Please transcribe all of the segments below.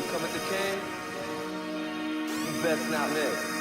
Coming to Cant, you best not miss.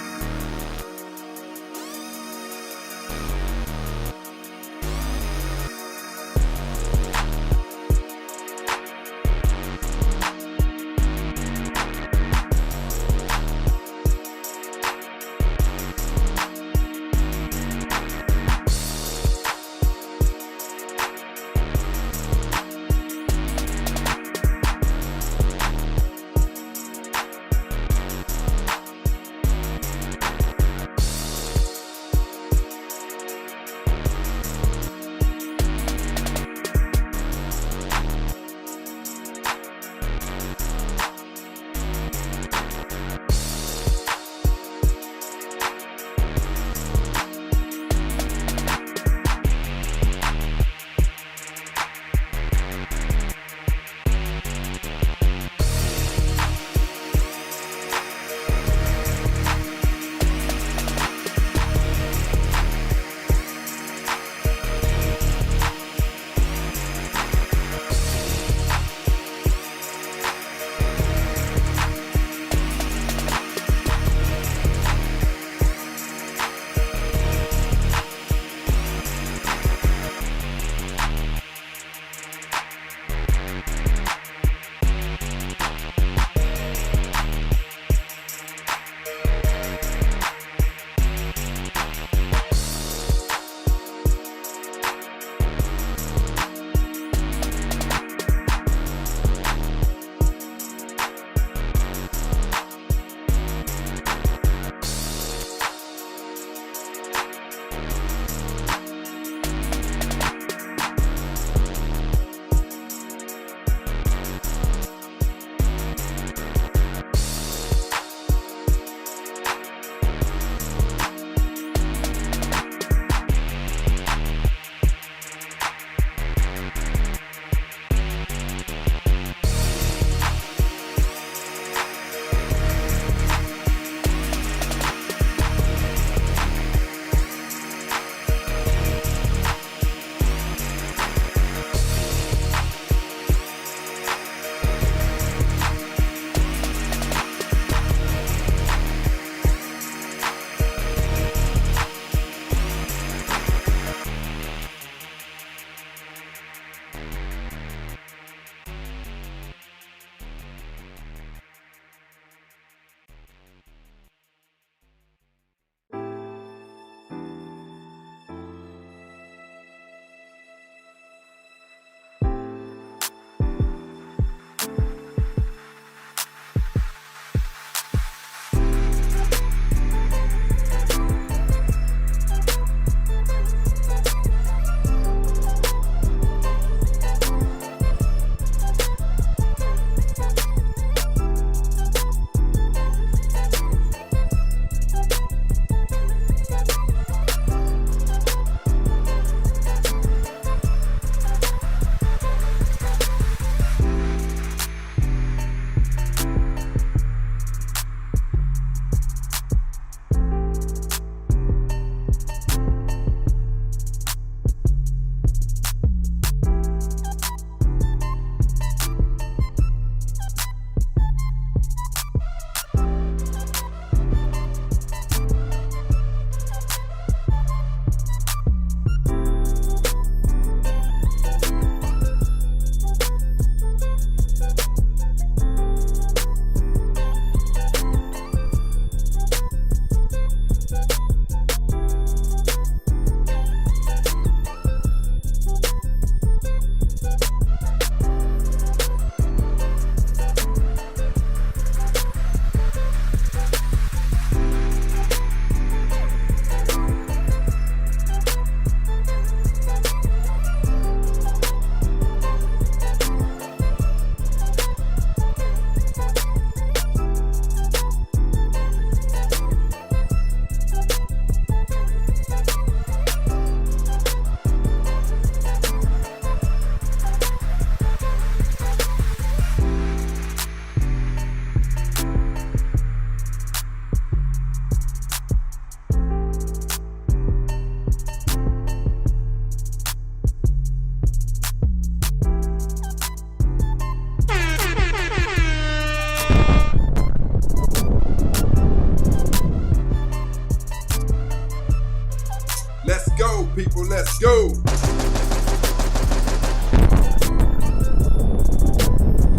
go, people, let's go.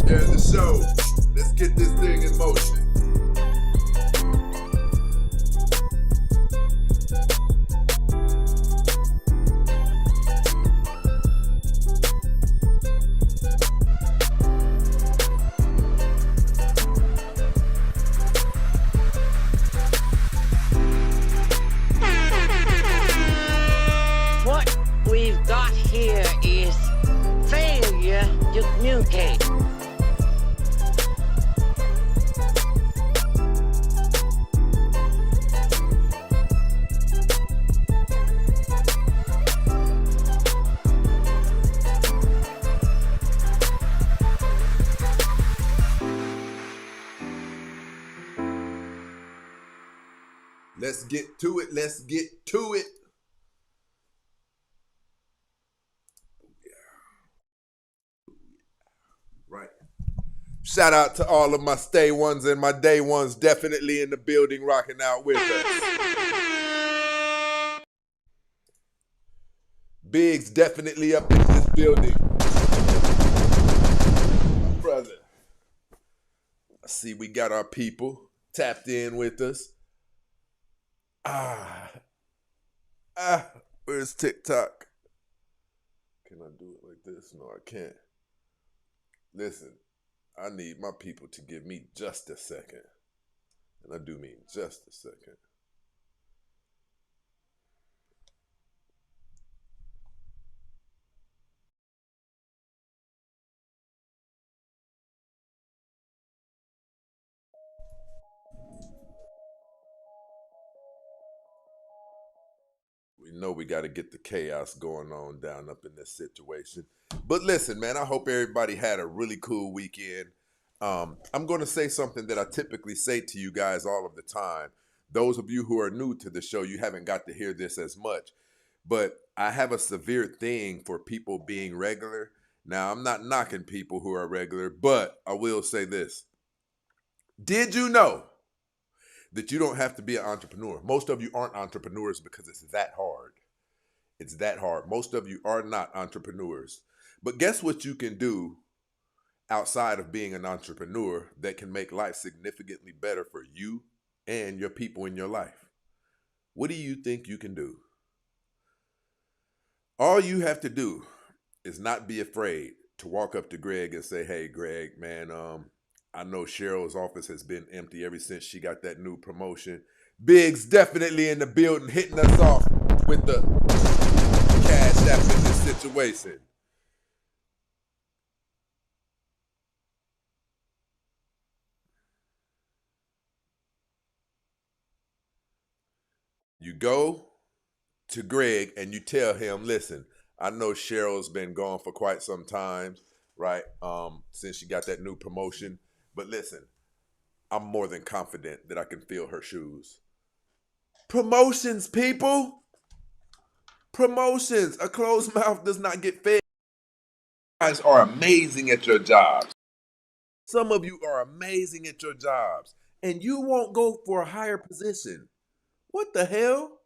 Here's the show. Let's get this thing in motion. What we've got here is failure to communicate. Let's get to it. Let's get to it. Right. Shout out to all of my stay ones and my day ones definitely in the building rocking out with us. Biggs definitely up in this building. My brother. I see we got our people tapped in with us. Where's TikTok? Can I do it like this? No, I can't. Listen, I need my people to give me just a second. And I do mean just a second. We know we got to get the chaos going on down up in this situation. But listen, man, I hope everybody had a really cool weekend. I'm going to say something that I typically say to you guys all of the time. Those of you who are new to the show, you haven't got to hear this as much. But I have a severe thing for people being regular. Now, I'm not knocking people who are regular, but I will say this. Did you know that you don't have to be an entrepreneur? Most of you aren't entrepreneurs because it's that hard. It's that hard. Most of you are not entrepreneurs. But guess what you can do outside of being an entrepreneur that can make life significantly better for you and your people in your life? What do you think you can do? All you have to do is not be afraid to walk up to Greg and say, hey, Greg, man, I know Cheryl's office has been empty ever since she got that new promotion. Biggs definitely in the building, hitting us off with the cash app in this situation. You go to Greg and you tell him, listen, I know Cheryl's been gone for quite some time, right? Since she got that new promotion. But listen, I'm more than confident that I can fill her shoes. Promotions, people. Promotions. A closed mouth does not get fed. You guys are amazing at your jobs. Some of you are amazing at your jobs. And you won't go for a higher position. What the hell?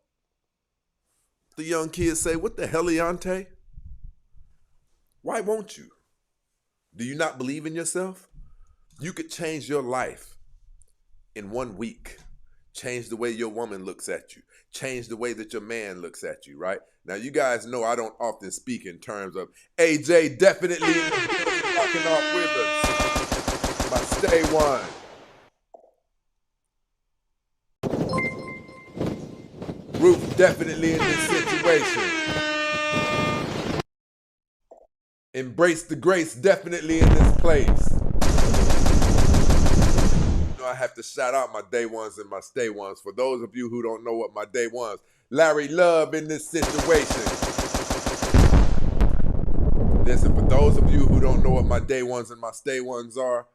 The young kids say, what the hell, Leonte? Why won't you? Do you not believe in yourself? You could change your life in 1 week. Change the way your woman looks at you. Change the way that your man looks at you, right? Now, you guys know I don't often speak in terms of AJ definitely walking off with us. My stay one. Ruth definitely in this situation. Embrace the grace definitely in this place. I have to shout out my day ones and my stay ones. For those of you who don't know what my day ones, Larry Love in this situation. Listen, for those of you who don't know what my day ones and my stay ones are,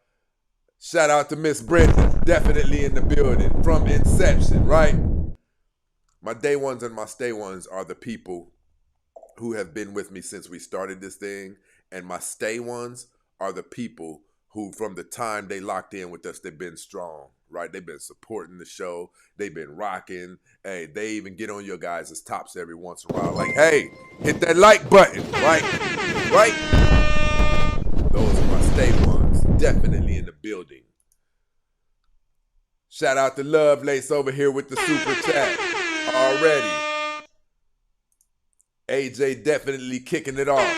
shout out to Miss Brenda, definitely in the building from inception, right? My day ones and my stay ones are the people who have been with me since we started this thing, and my stay ones are the people who from the time they locked in with us, they've been strong, right? They've been supporting the show. They've been rocking. Hey, they even get on your guys' tops every once in a while. Like, hey, hit that like button, right? Right? Those are my stay ones. Definitely in the building. Shout out to Lovelace over here with the super chat already. AJ definitely kicking it off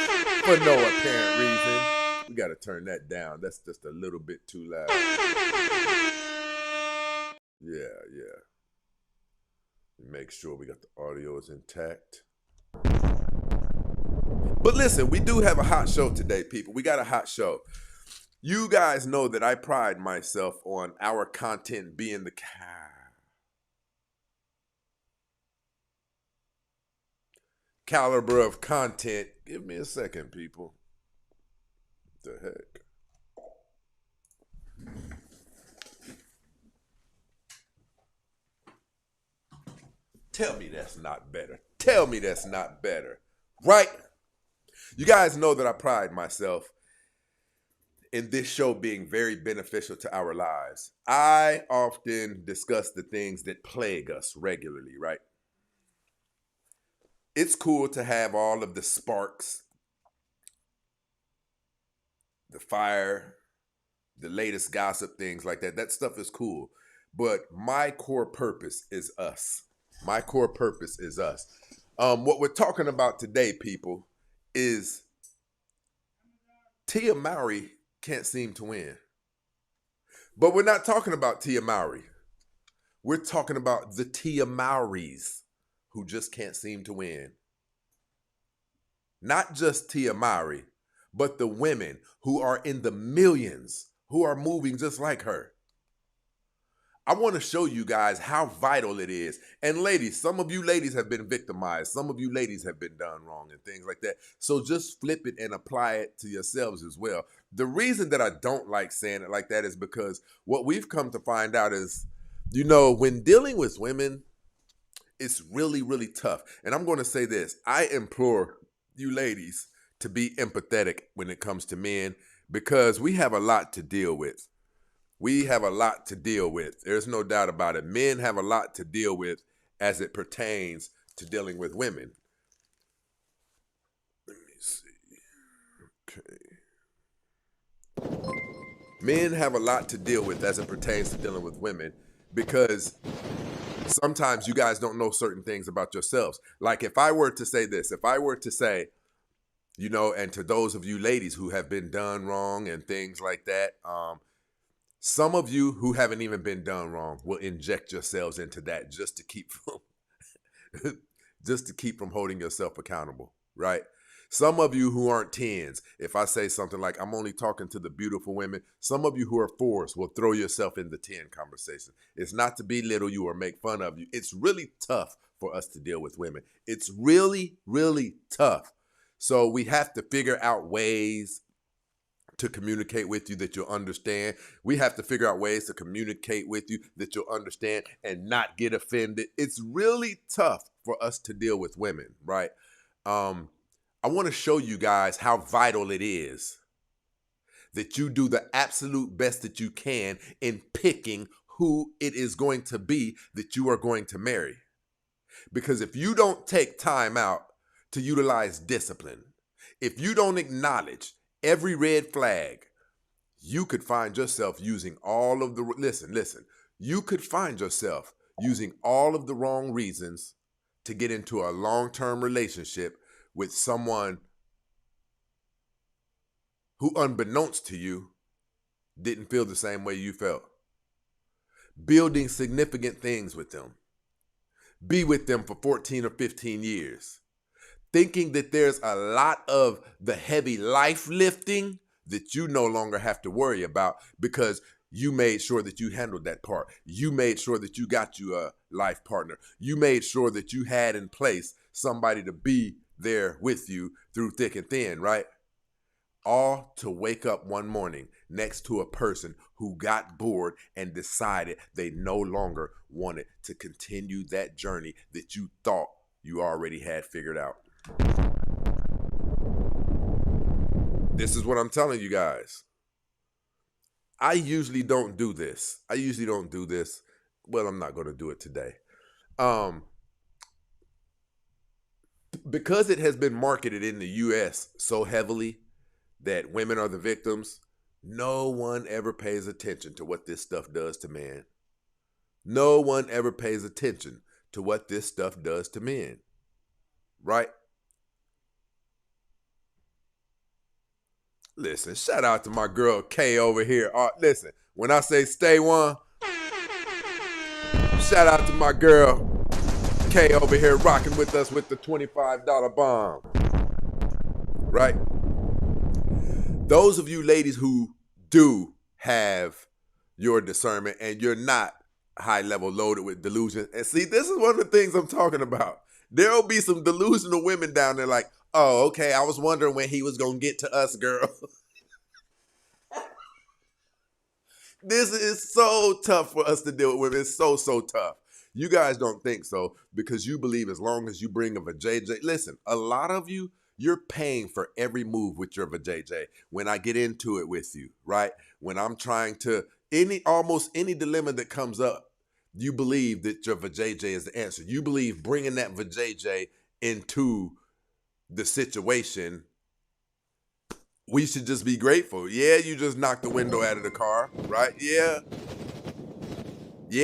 for no apparent reason. We got to turn that down. That's just a little bit too loud. Yeah. Make sure we got the audio is intact. But listen, we do have a hot show today, people. We got a hot show. You guys know that I pride myself on our content being the caliber of content. Give me a second, people. What the heck? Tell me that's not better. Tell me that's not better. Right? You guys know that I pride myself in this show being very beneficial to our lives. I often discuss the things that plague us regularly, right? It's cool to have all of the sparks, the fire, the latest gossip, things like that. That stuff is cool. But my core purpose is us. My core purpose is us. What we're talking about today, people, is Tia Mowry can't seem to win. But we're not talking about Tia Mowry. We're talking about the Tia Mowrys who just can't seem to win. Not just Tia Mowry, but the women who are in the millions who are moving just like her. I want to show you guys how vital it is. And ladies, some of you ladies have been victimized. Some of you ladies have been done wrong and things like that. So just flip it and apply it to yourselves as well. The reason that I don't like saying it like that is because what we've come to find out is, you know, when dealing with women, it's really, really tough. And I'm going to say this. I implore you ladies to be empathetic when it comes to men because we have a lot to deal with. We have a lot to deal with. There's no doubt about it. Men have a lot to deal with as it pertains to dealing with women. Let me see. Okay. Men have a lot to deal with as it pertains to dealing with women because sometimes you guys don't know certain things about yourselves. Like if I were to say this, if I were to say, you know, and to those of you ladies who have been done wrong and things like that, some of you who haven't even been done wrong will inject yourselves into that just to keep from holding yourself accountable, right? Some of you who aren't 10s, if I say something like, I'm only talking to the beautiful women, some of you who are 4s will throw yourself in the 10 conversation. It's not to belittle you or make fun of you. It's really tough for us to deal with women. It's really, really tough. So we have to figure out ways to communicate with you that you'll understand. We have to figure out ways to communicate with you that you'll understand and not get offended. It's really tough for us to deal with women, right? I want to show you guys how vital it is that you do the absolute best that you can in picking who it is going to be that you are going to marry. Because if you don't take time out to utilize discipline, if you don't acknowledge every red flag, you could find yourself using all of the, listen, you could find yourself using all of the wrong reasons to get into a long-term relationship with someone who, unbeknownst to you, didn't feel the same way you felt. Building significant things with them. Be with them for 14 or 15 years. Thinking that there's a lot of the heavy life lifting that you no longer have to worry about because you made sure that you handled that part. You made sure that you got you a life partner. You made sure that you had in place somebody to be there with you through thick and thin, right? All to wake up one morning next to a person who got bored and decided they no longer wanted to continue that journey that you thought you already had figured out. This is what I'm telling you guys. I usually don't do this. Well, I'm not going to do it today. Because it has been marketed in the U.S. so heavily that women are the victims, no one ever pays attention to what this stuff does to men. No one ever pays attention to what this stuff does to men. Right? Listen, shout out to my girl Kay over here. Listen, when I say stay one, shout out to my girl Kay over here rocking with us with the $25 bomb. Right? Those of you ladies who do have your discernment and you're not high level loaded with delusion. And see, this is one of the things I'm talking about. There'll be some delusional women down there like, oh, okay, I was wondering when he was going to get to us, girl. This is so tough for us to deal with women. It's so tough. You guys don't think so because you believe as long as you bring a vajayjay. Listen, a lot of you, you're paying for every move with your vajayjay. When I get into it with you, right? When I'm trying to, almost any dilemma that comes up, you believe that your vajayjay is the answer. You believe bringing that vajayjay into the situation, we should just be grateful. Yeah, you just knocked the window out of the car, right? Yeah,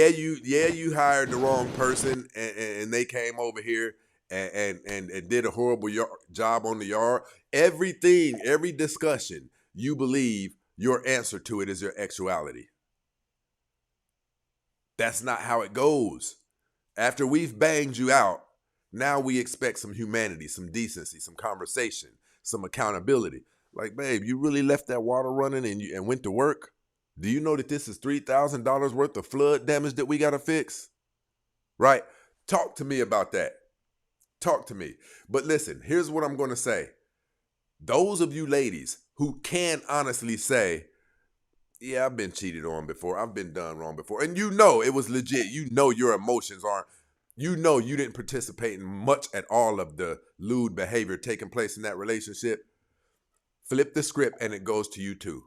you hired the wrong person and they came over here and did a horrible job on the yard. Everything, every discussion, you believe your answer to it is your actuality. That's not how it goes. After we've banged you out, now we expect some humanity, some decency, some conversation, some accountability. Like, babe, you really left that water running and went to work? Do you know that this is $3,000 worth of flood damage that we got to fix? Right? Talk to me about that. Talk to me. But listen, here's what I'm going to say. Those of you ladies who can honestly say, yeah, I've been cheated on before. I've been done wrong before. And you know it was legit. You know your emotions aren't. You know you didn't participate in much at all of the lewd behavior taking place in that relationship. Flip the script and it goes to you too.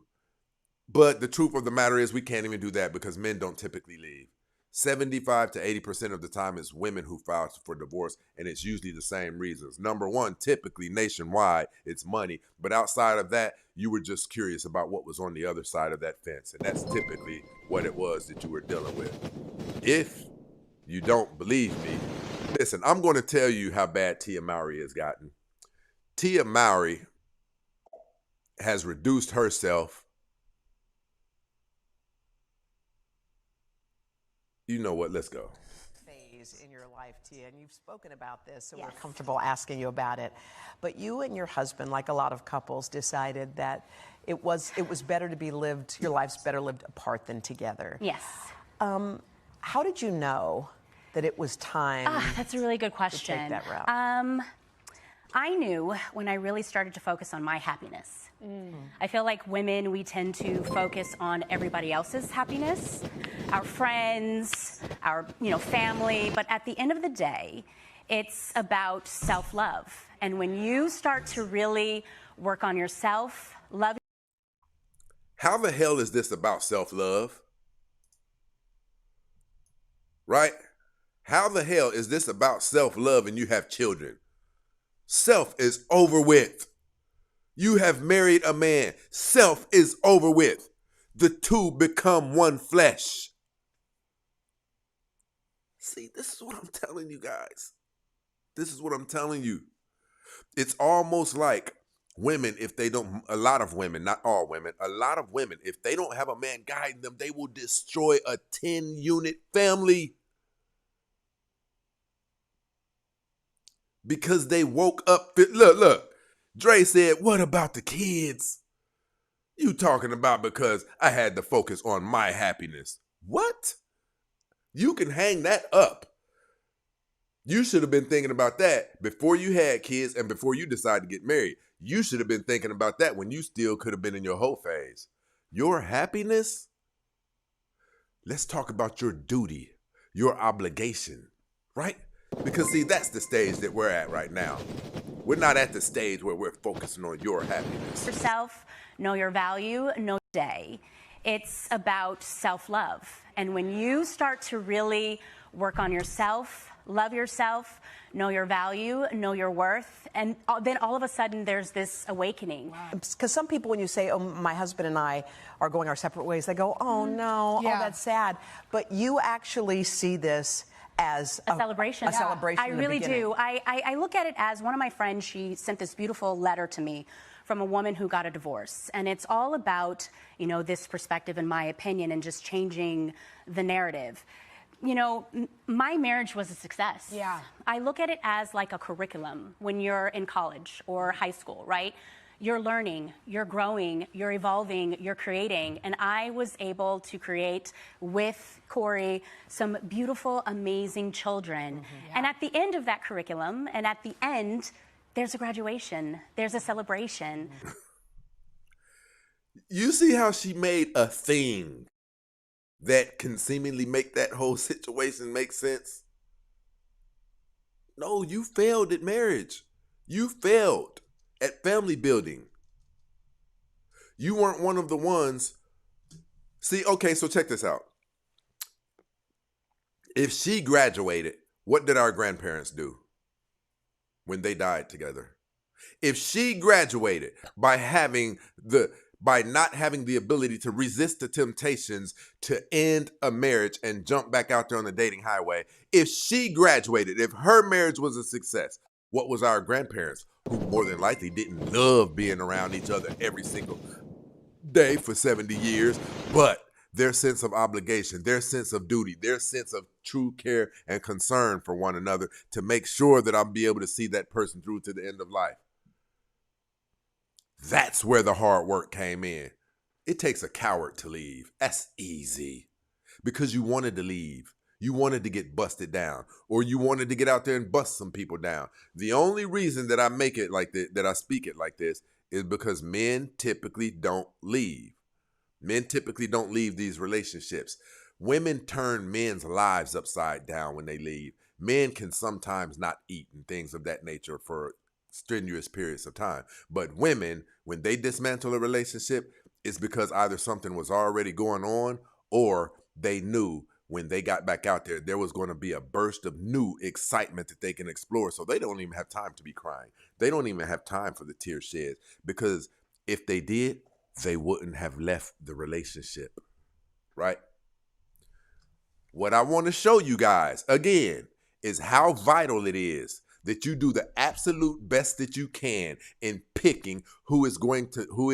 But the truth of the matter is we can't even do that because men don't typically leave. 75 to 80% of the time it's women who file for divorce, and it's usually the same reasons. Number one, typically nationwide, it's money. But outside of that, you were just curious about what was on the other side of that fence. And that's typically what it was that you were dealing with. If you don't believe me, listen, I'm going to tell you how bad Tia Mowry has gotten. Tia Mowry has reduced herself. You know what? Let's go. Phase in your life, Tia, and you've spoken about this, so we're comfortable asking you about it. But you and your husband, like a lot of couples, decided that it was better to be lived, your life's better lived apart than together. Yes. How did you know that it was time? That's a really good question. To take that route. I knew when I really started to focus on my happiness. I feel like women, we tend to focus on everybody else's happiness, our friends, our family, but at the end of the day, it's about self-love. And when you start to really work on yourself, love. How the hell is this about self-love? Right? How the hell is this about self-love and you have children? Self is over with. You have married a man. Self is over with. The two become one flesh. See, this is what I'm telling you guys. This is what I'm telling you. It's almost like women, if they don't, a lot of women, not all women, a lot of women, if they don't have a man guiding them, they will destroy a 10-unit family. Because they woke up, look, Dre said, what about the kids? You talking about because I had to focus on my happiness. What? You can hang that up. You should have been thinking about that before you had kids and before you decided to get married. You should have been thinking about that when you still could have been in your whole phase. Your happiness? Let's talk about your duty, your obligation, right? Because see, that's the stage that we're at right now. We're not at the stage where we're focusing on your happiness. Yourself, know your value, know your day. it's about self-love. And when you start to really work on yourself, love yourself, know your value, know your worth, and then all of a sudden there's this awakening. Because some people, when you say, oh, my husband and I are going our separate ways, they go, oh, no, oh, that's sad. But you actually see this as a celebration. A celebration. I really do. I look at it as, one of my friends, she sent this beautiful letter to me from a woman who got a divorce. And it's all about, you know, this perspective, in my opinion, and just changing the narrative. You know, my marriage was a success. Yeah. I look at it as like a curriculum when you're in college or high school, right? You're learning, you're growing, you're evolving, you're creating. And I was able to create with Corey some beautiful, amazing children. And at the end of that curriculum, and at the end, there's a graduation, there's a celebration. You see how she made a thing that can seemingly make that whole situation make sense? No, you failed at marriage. You failed at family building. You weren't one of the ones. See, okay, so check this out. If she graduated, what did our grandparents do when they died together? If she graduated by not having the ability to resist the temptations to end a marriage and jump back out there on the dating highway, if she graduated, if her marriage was a success, what was our grandparents, who more than likely didn't love being around each other every single day for 70 years, but their sense of obligation, their sense of duty, their sense of true care and concern for one another to make sure that I'll be able to see that person through to the end of life. That's where the hard work came in. It takes a coward to leave. That's easy. Because you wanted to leave. You wanted to get busted down. Or you wanted to get out there and bust some people down. The only reason that I make it like this, that I speak it like this, is because men typically don't leave. Men typically don't leave these relationships. Women turn men's lives upside down when they leave. Men can sometimes not eat and things of that nature for strenuous periods of time. But women, when they dismantle a relationship, it's because either something was already going on or they knew when they got back out there was going to be a burst of new excitement that they can explore. So they don't even have time to be crying. They don't even have time for the tear shed, because if they did, they wouldn't have left the relationship, right? What I want to show you guys, again, is how vital it is that you do the absolute best that you can in picking who it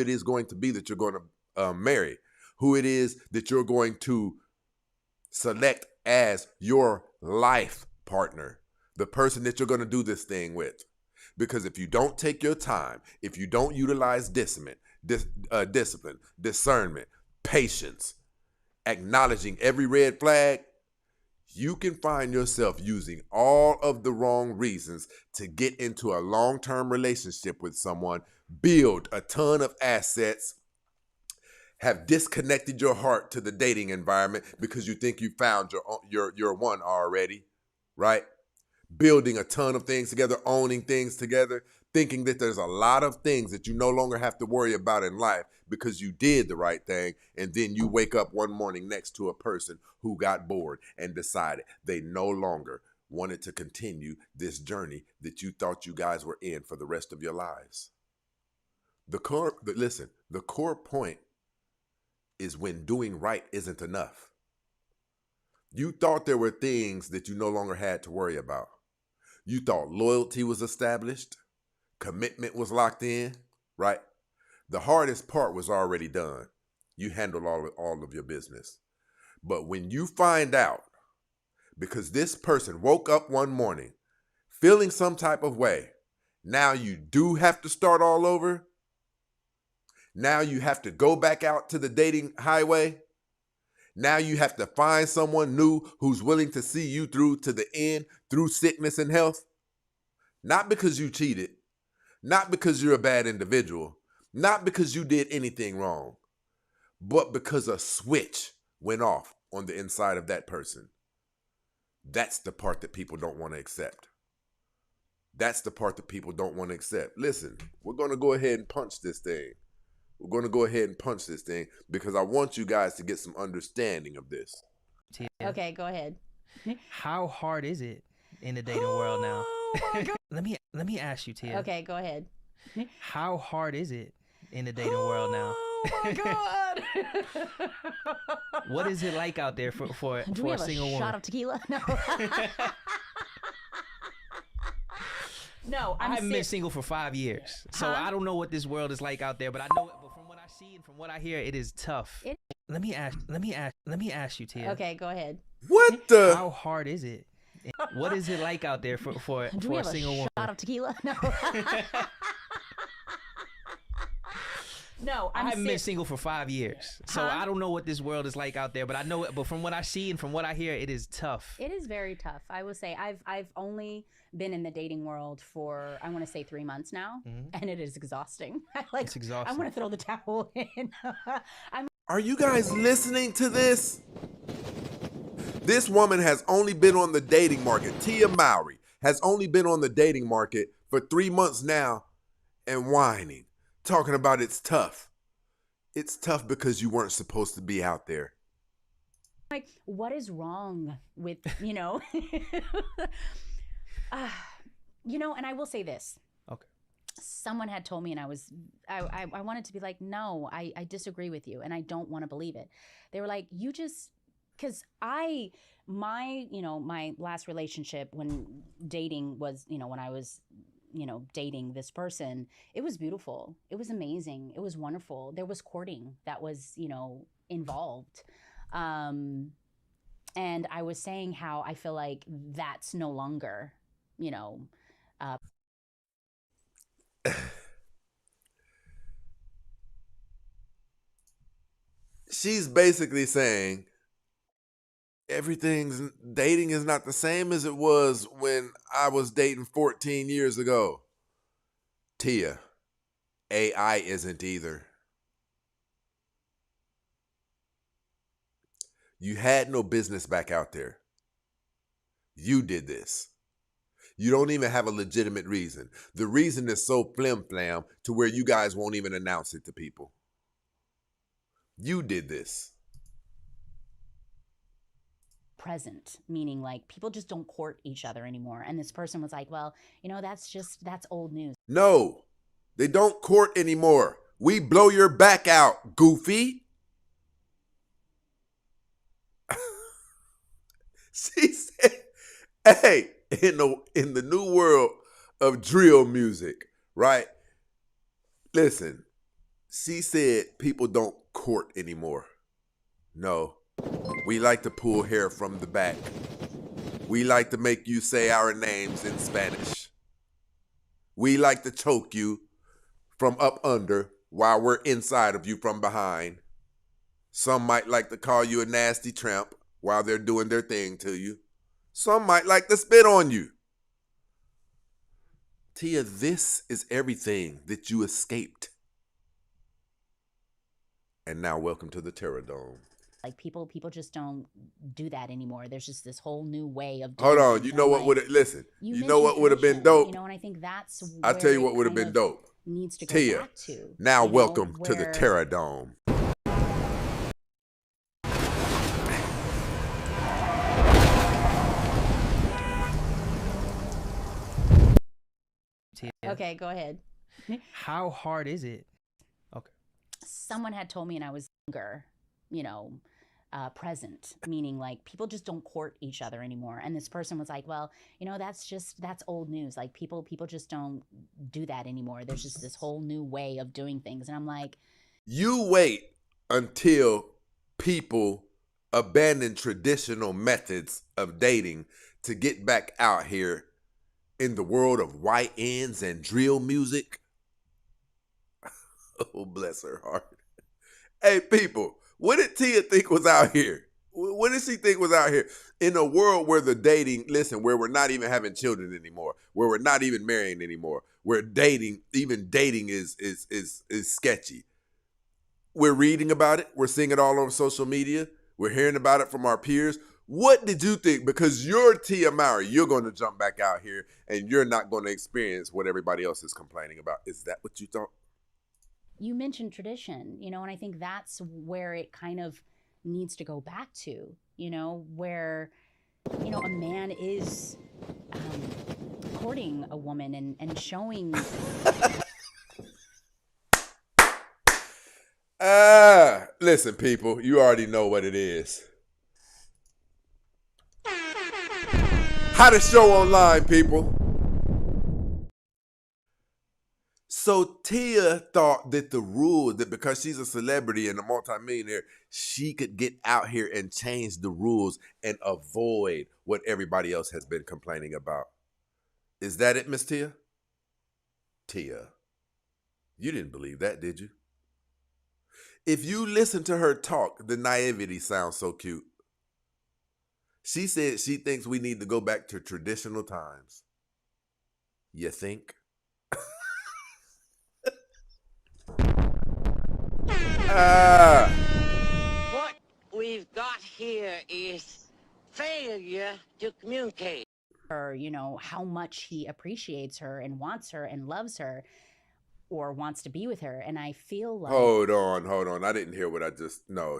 is going to be that you're going to marry, who it is that you're going to select as your life partner, the person that you're going to do this thing with. Because if you don't take your time, if you don't utilize discipline, discernment, patience, acknowledging every red flag, you can find yourself using all of the wrong reasons to get into a long-term relationship with someone, build a ton of assets, have disconnected your heart to the dating environment because you think you found your one already, right? Building a ton of things together, owning things together, thinking that there's a lot of things that you no longer have to worry about in life because you did the right thing, and then you wake up one morning next to a person who got bored and decided they no longer wanted to continue this journey that you thought you guys were in for the rest of your lives. The core point is when doing right isn't enough. You thought there were things that you no longer had to worry about. You thought loyalty was established, commitment was locked in, right? The hardest part was already done. You handled all of your business. But when you find out, because this person woke up one morning feeling some type of way, now you do have to start all over. Now you have to go back out to the dating highway. Now you have to find someone new who's willing to see you through to the end, through sickness and health. Not because you cheated, not because you're a bad individual, not because you did anything wrong, but because a switch went off on the inside of that person. That's the part that people don't want to accept. That's the part that people don't want to accept. Listen, we're going to go ahead and punch this thing. We're going to go ahead and punch this thing because I want you guys to get some understanding of this. Tia, Okay, go ahead. how hard is it in the dating world now? Oh my God. let me ask you, Tia. Okay, go ahead. How hard is it in the dating world now? Oh my God. What is it like out there for Do we a have single a woman? shot of tequila? No. No, I I'm haven't been serious. single for 5 years, so Huh? I don't know what this world is like out there. But I know, but from what I see and from what I hear, it is tough. Let me ask you, Tia. Okay, go ahead. What the? How hard is it? What is it like out there for Do we a have single a woman? shot of tequila? No. No, I I'm haven't been serious. single for 5 years, so Huh? I don't know what this world is like out there. But I know, but from what I see and from what I hear, it is tough. It is very tough. I will say I've only been in the dating world for I want to say 3 months now, and it is exhausting. It's exhausting. I want to throw the towel in. Are you guys listening to this? This woman has only been on the dating market. Tia Mowry has only been on the dating market for 3 months now and whining, talking about it's tough. It's tough because you weren't supposed to be out there. Like, what is wrong with and I will say this. Okay. Someone had told me, and I wanted to be like, no, I disagree with you, and I don't want to believe it. They were like, you just, because my last relationship when dating was, when I was, dating this person, it was beautiful. It was amazing. It was wonderful. There was courting that was, involved. And I was saying how I feel like that's no longer, She's basically saying dating is not the same as it was when I was dating 14 years ago. Tia, AI isn't either. You had no business back out there. You did this. You don't even have a legitimate reason. The reason is so flim-flam to where you guys won't even announce it to people. You did this. present, meaning like people just don't court each other anymore. And this person was like, well, that's old news. No, they don't court anymore. We blow your back out, goofy. She said, hey, in the new world of drill music, right? Listen, she said people don't court anymore. No, we like to pull hair from the back. We like to make you say our names in Spanish. We like to choke you from up under while we're inside of you from behind. Some might like to call you a nasty tramp while they're doing their thing to you. Some might like to spit on you. Tia, this is everything that you escaped. And now welcome to the Terror Dome. Like people just don't do that anymore. There's just this whole new way of doing Hold on, things. you know And what like, would have, listen, you know mentioned what would have been tradition, dope? and I think that's I'll tell you where what it would have kind been of dope. needs to go Tia, back to. now you know, welcome to the where- Terror Dome. Okay, go ahead. How hard is it? Okay. Someone had told me, and I was younger, present, meaning like people just don't court each other anymore. And this person was like, well, that's old news. Like people just don't do that anymore. There's just this whole new way of doing things. And I'm like, You wait until people abandon traditional methods of dating to get back out here in the world of white ends and drill music. Oh, bless her heart. Hey, people, what did Tia think was out here? What did she think was out here? In a world where the dating, where we're not even having children anymore, where we're not even marrying anymore, where dating is sketchy. We're reading about it. We're seeing it all over social media. We're hearing about it from our peers. What did you think? Because you're Tia Mowry, you're going to jump back out here and you're not going to experience what everybody else is complaining about. Is that what you thought? You mentioned tradition, and I think that's where it kind of needs to go back to, where, a man is courting a woman and showing. Listen, people, you already know what it is. How to show online, people. So Tia thought that the rule, that because she's a celebrity and a multimillionaire, she could get out here and change the rules and avoid what everybody else has been complaining about. Is that it, Miss Tia? Tia, you didn't believe that, did you? If you listen to her talk, the naivety sounds so cute. She said she thinks we need to go back to traditional times. You think? What we've got here is failure to communicate. Her, how much he appreciates her and wants her and loves her or wants to be with her. And I feel like... Hold on. I didn't hear what I just... No.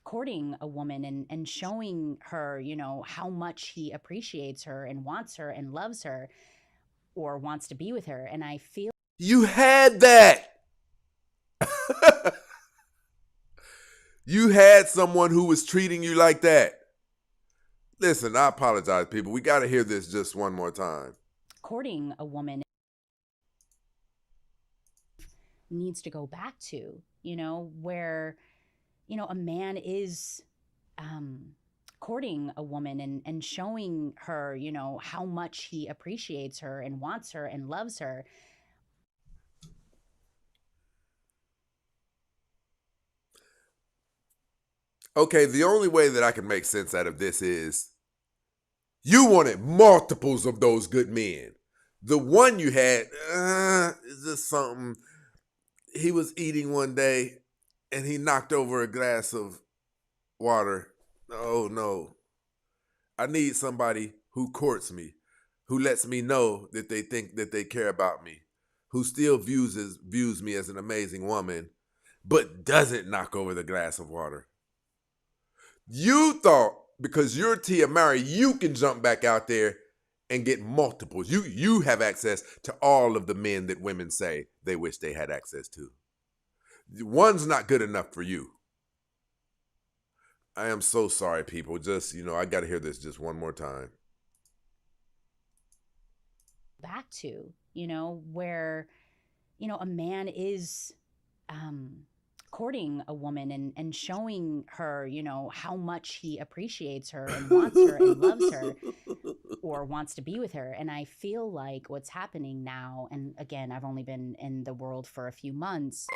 Courting a woman and showing her, how much he appreciates her and wants her and loves her or wants to be with her. And I feel... You had that! You had someone who was treating you like that. Listen, I apologize, people. We got to hear this just one more time. Courting a woman needs to go back to, where, a man is courting a woman and showing her, how much he appreciates her and wants her and loves her. Okay, the only way that I can make sense out of this is you wanted multiples of those good men. The one you had is just something. He was eating one day and he knocked over a glass of water. Oh no. I need somebody who courts me, who lets me know that they think that they care about me, who still views me as an amazing woman, but doesn't knock over the glass of water. You thought because you're Tia Mowry, you can jump back out there and get multiples. You have access to all of the men that women say they wish they had access to. One's not good enough for you. I am so sorry, people. Just, I got to hear this just one more time. Back to, where, a man is courting a woman and showing her, how much he appreciates her and wants her and loves her or wants to be with her. And I feel like what's happening now, and again, I've only been in the world for a few months,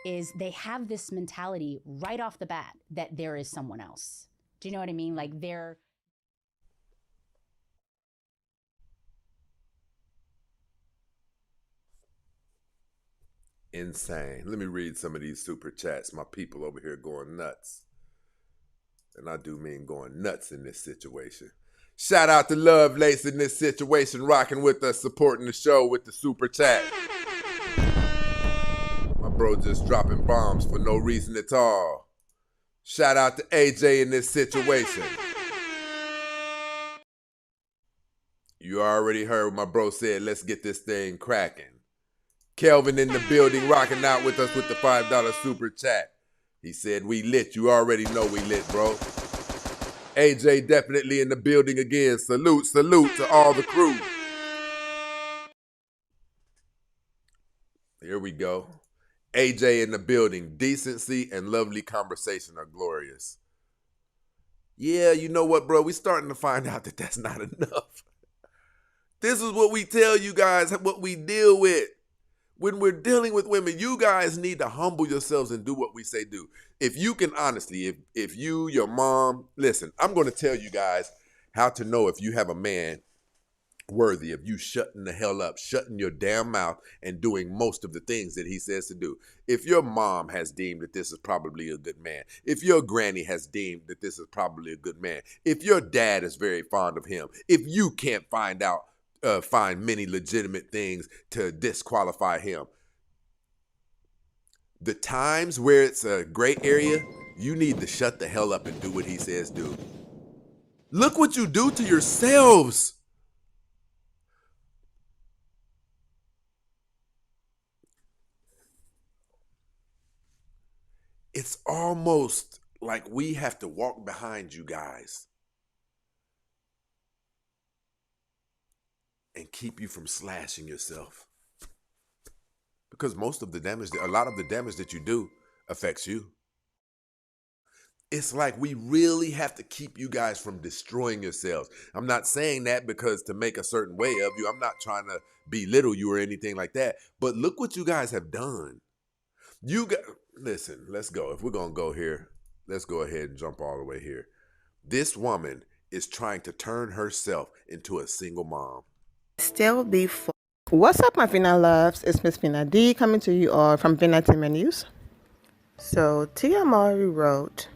is they have this mentality right off the bat that there is someone else. Do you know what I mean? Like they're... Insane. Let me read some of these super chats. My people over here going nuts. And I do mean going nuts in this situation. Shout out to Lovelace in this situation, rocking with us, supporting the show with the super chat. My bro just dropping bombs for no reason at all. Shout out to AJ in this situation. You already heard what my bro said. Let's get this thing cracking. Kelvin in the building, rocking out with us with the $5 super chat. He said, we lit. You already know we lit, bro. AJ definitely in the building again. Salute to all the crew. Here we go. AJ in the building. Decency and lovely conversation are glorious. Yeah, you know what, bro? We starting to find out that that's not enough. This is what we tell you guys, what we deal with. When we're dealing with women, you guys need to humble yourselves and do what we say do. If you can honestly, if you, your mom, listen, I'm going to tell you guys how to know if you have a man worthy of you shutting the hell up, shutting your damn mouth and doing most of the things that he says to do. If your mom has deemed that this is probably a good man, if your granny has deemed that this is probably a good man, if your dad is very fond of him, if you can't find out find many legitimate things to disqualify him. The times where it's a gray area, you need to shut the hell up and do what he says do. Look what you do to yourselves. It's almost like we have to walk behind you guys and keep you from slashing yourself. Because a lot of the damage that you do affects you. It's like we really have to keep you guys from destroying yourselves. I'm not saying that because to make a certain way of you. I'm not trying to belittle you or anything like that. But look what you guys have done. Listen, let's go. If we're going to go here, let's go ahead and jump all the way here. This woman is trying to turn herself into a single mom. Still be full. What's up, my Vina loves? It's Miss Vina D coming to you all from Vina Team News. So Tia Mowry wrote,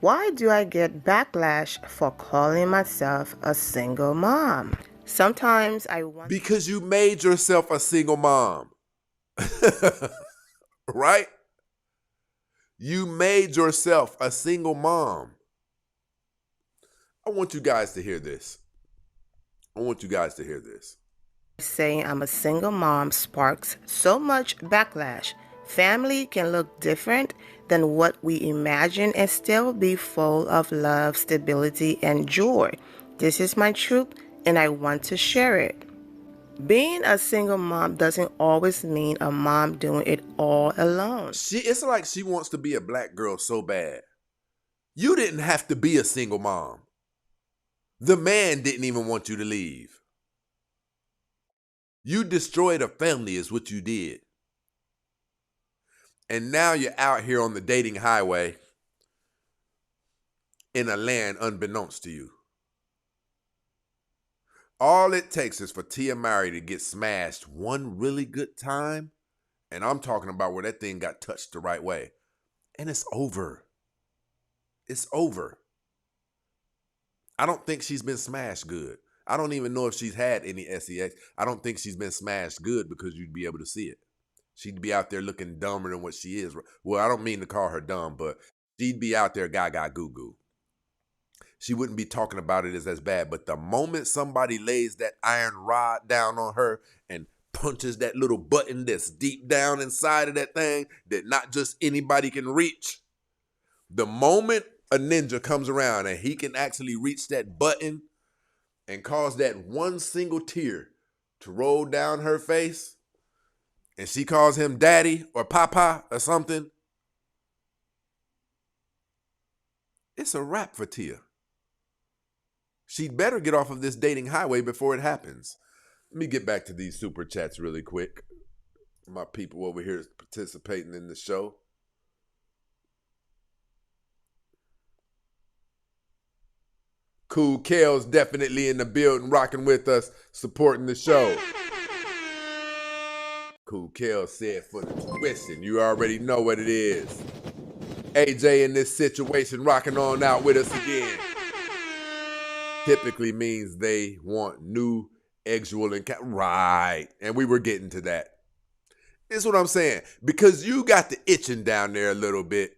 "Why do I get backlash for calling myself a single mom? Sometimes I wonder." Because you made yourself a single mom. Right? You made yourself a single mom. I want you guys to hear this. Saying I'm a single mom sparks so much backlash. Family can look different than what we imagine and still be full of love, stability, and joy. This is my truth, and I want to share it. Being a single mom doesn't always mean a mom doing it all alone. It's like she wants to be a black girl so bad. You didn't have to be a single mom. The man didn't even want you to leave. You destroyed a family is what you did. And now you're out here on the dating highway in a land unbeknownst to you. All it takes is for Tia Mowry to get smashed one really good time, and I'm talking about where that thing got touched the right way, and it's over. It's over. I don't think she's been smashed good. I don't even know if she's had any sex. I don't think she's been smashed good because you'd be able to see it. She'd be out there looking dumber than what she is. Well, I don't mean to call her dumb, but she'd be out there gaga goo goo. She wouldn't be talking about it as bad. But the moment somebody lays that iron rod down on her and punches that little button that's deep down inside of that thing that not just anybody can reach, the moment a ninja comes around and he can actually reach that button and cause that one single tear to roll down her face, and she calls him daddy or papa or something, it's a wrap for Tia. She'd better get off of this dating highway before it happens. Let me get back to these super chats really quick. My people over here participating in the show. Cool Kale's definitely in the building, rocking with us, supporting the show. Cool Kale said for the tuition, you already know what it is. AJ in this situation, rocking on out with us again. Typically means they want new exual right. And we were getting to that. This is what I'm saying. Because you got the itching down there a little bit,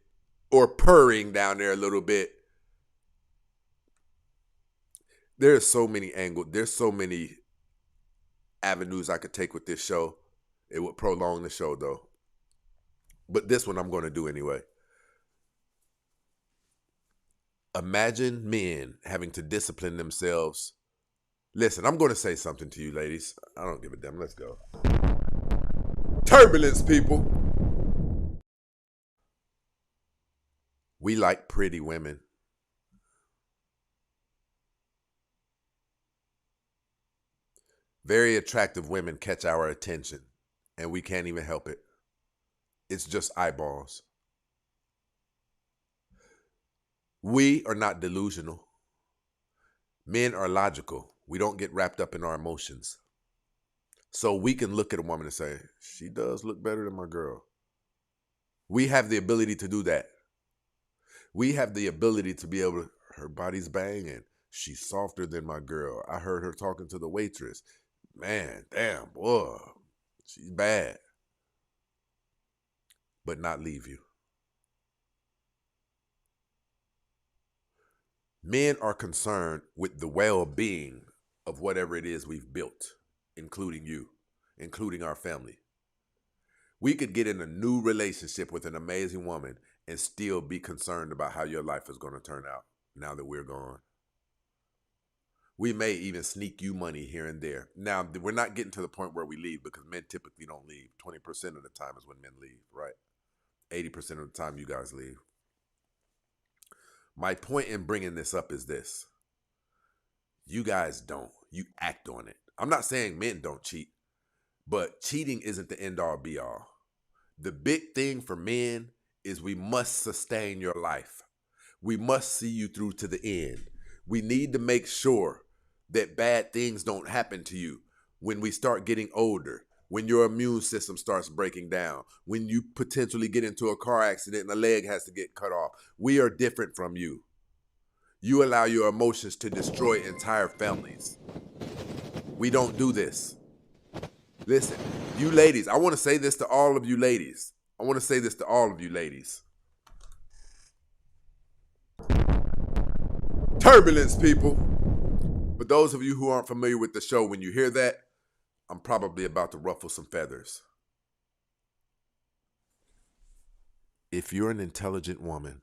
or purring down there a little bit. There's so many angles. There's so many avenues I could take with this show. It would prolong the show, though. But this one I'm going to do anyway. Imagine men having to discipline themselves. Listen, I'm going to say something to you, ladies. I don't give a damn. Let's go. Turbulence, people. We like pretty women. Very attractive women catch our attention, and we can't even help it. It's just eyeballs. We are not delusional. Men are logical. We don't get wrapped up in our emotions. So we can look at a woman and say, she does look better than my girl. We have the ability to do that. We have the ability to be able to, her body's banging. She's softer than my girl. I heard her talking to the waitress. man, damn, boy, she's bad. But not leave you. Men are concerned with the well-being of whatever it is we've built, including you, including our family. We could get in a new relationship with an amazing woman and still be concerned about how your life is going to turn out now that we're gone. We may even sneak you money here and there. Now, we're not getting to the point where we leave because men typically don't leave. 20% of the time is when men leave, right? 80% of the time you guys leave. My point in bringing this up is this. You guys don't. You act on it. I'm not saying men don't cheat, but cheating isn't the end all be all. The big thing for men is we must sustain your life. We must see you through to the end. We need to make sure that bad things don't happen to you when we start getting older, when your immune system starts breaking down, when you potentially get into a car accident and a leg has to get cut off. We are different from you. You allow your emotions to destroy entire families. We don't do this. Listen, you ladies, I want to say this to all of you ladies. Turbulence, people. For those of you who aren't familiar with the show, when you hear that, I'm probably about to ruffle some feathers. If you're an intelligent woman,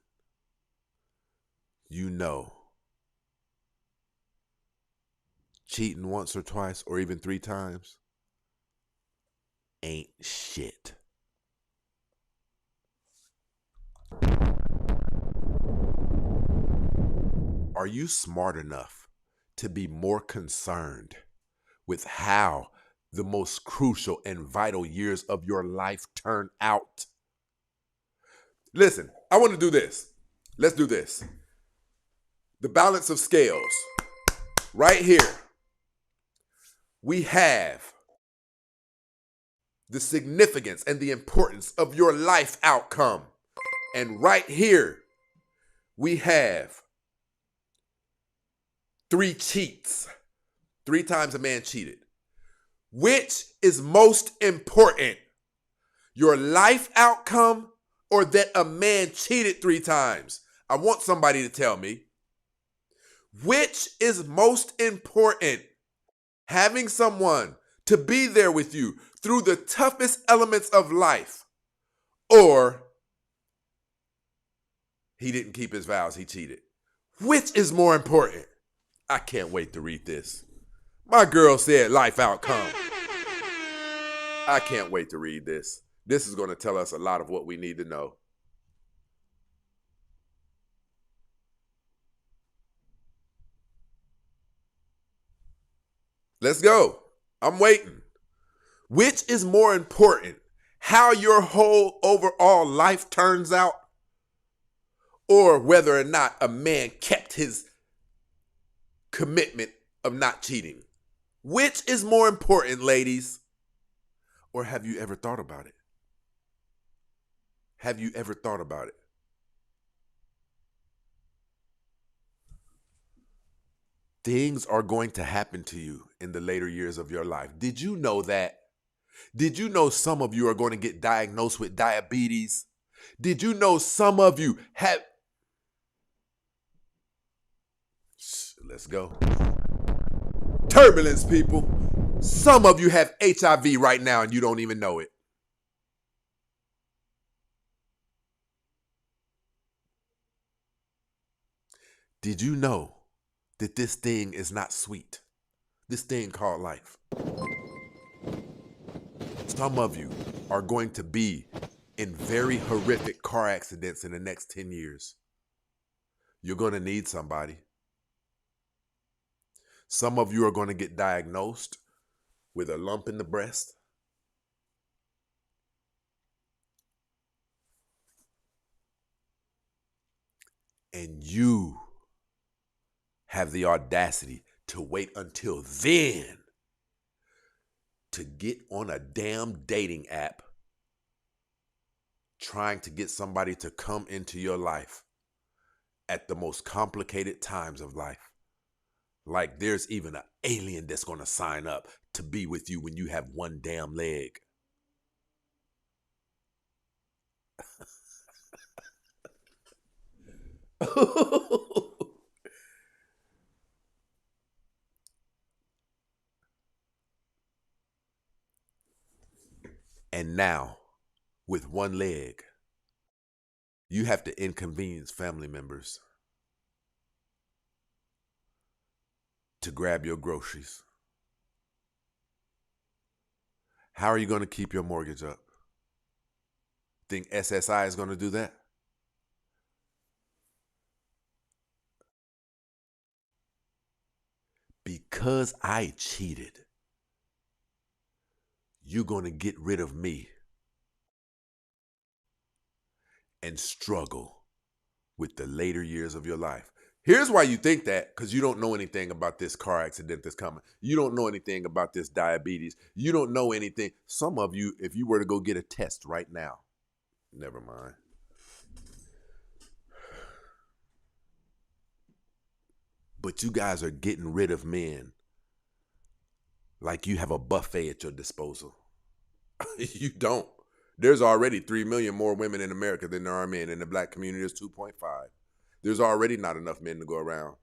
you know cheating once or twice or even 3 times ain't shit. Are you smart enough to be more concerned with how the most crucial and vital years of your life turn out? Listen, I want to do this. Let's do this. The balance of scales. Right here, we have the significance and the importance of your life outcome. And right here, we have 3 cheats. 3 times a man cheated. Which is most important? Your life outcome or that a man cheated 3 times? I want somebody to tell me. Which is most important? Having someone to be there with you through the toughest elements of life, or he didn't keep his vows, he cheated. Which is more important? I can't wait to read this. My girl said life outcome. I can't wait to read this. This is going to tell us a lot of what we need to know. Let's go. I'm waiting. Which is more important? How your whole overall life turns out, or whether or not a man kept his commitment of not cheating? Which is more important, ladies? Or have you ever thought about it? Have you ever thought about it? Things are going to happen to you in the later years of your life. Did you know that? Did you know some of you are going to get diagnosed with diabetes? Did you know some of you have... Let's go. Turbulence, people. Some of you have HIV right now and you don't even know it. Did you know that this thing is not sweet? This thing called life. Some of you are going to be in very horrific car accidents in the next 10 years. You're going to need somebody. Some of you are going to get diagnosed with a lump in the breast. And you have the audacity to wait until then to get on a damn dating app trying to get somebody to come into your life at the most complicated times of life. Like there's even an alien that's going to sign up to be with you when you have one damn leg. And now, with one leg, you have to inconvenience family members to grab your groceries. How are you going to keep your mortgage up? Think SSI is going to do that? Because I cheated, you're going to get rid of me and struggle with the later years of your life. Here's why you think that, because you don't know anything about this car accident that's coming. You don't know anything about this diabetes. You don't know anything. Some of you, if you were to go get a test right now, never mind. But you guys are getting rid of men like you have a buffet at your disposal. You don't. There's already 3 million more women in America than there are men. In the black community, there's 2.5. There's already not enough men to go around.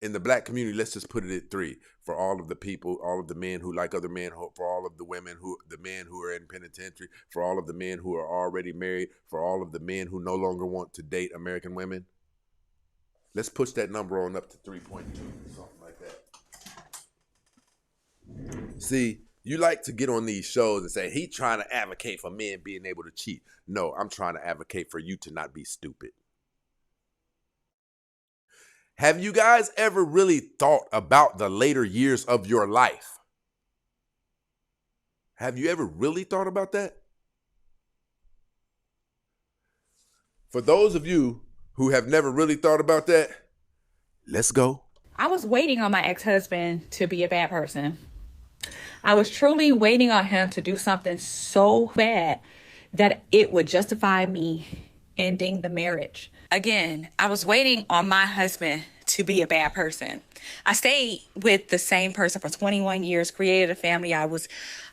In the black community, let's just put it at 3. For all of the people, all of the men who like other men, for all of the women, the men who are in penitentiary, for all of the men who are already married, for all of the men who no longer want to date American women. Let's push that number on up to 3.2, something like that. See, you like to get on these shows and say, he trying to advocate for men being able to cheat. No, I'm trying to advocate for you to not be stupid. Have you guys ever really thought about the later years of your life? Have you ever really thought about that? For those of you who have never really thought about that, let's go. I was waiting on my ex-husband to be a bad person. I was truly waiting on him to do something so bad that it would justify me ending the marriage. Again, I was waiting on my husband to be a bad person. I stayed with the same person for 21 years, created a family. I was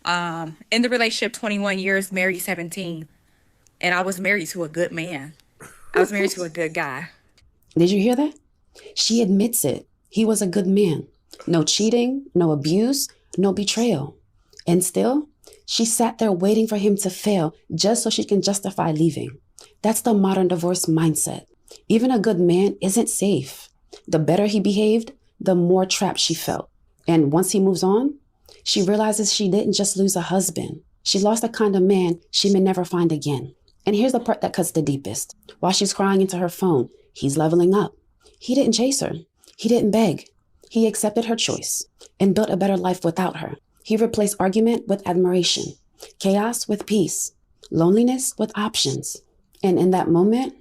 in the relationship 21 years, married 17. And I was married to a good man. I was married to a good guy. Did you hear that? She admits it. He was a good man. No cheating, no abuse, no betrayal. And still, she sat there waiting for him to fail just so she can justify leaving. That's the modern divorce mindset. Even a good man isn't safe. The better he behaved, the more trapped she felt. And once he moves on, she realizes she didn't just lose a husband. She lost a kind of man she may never find again. And here's the part that cuts the deepest. While she's crying into her phone, he's leveling up. He didn't chase her. He didn't beg. He accepted her choice and built a better life without her. He replaced argument with admiration, chaos with peace, loneliness with options. And in that moment,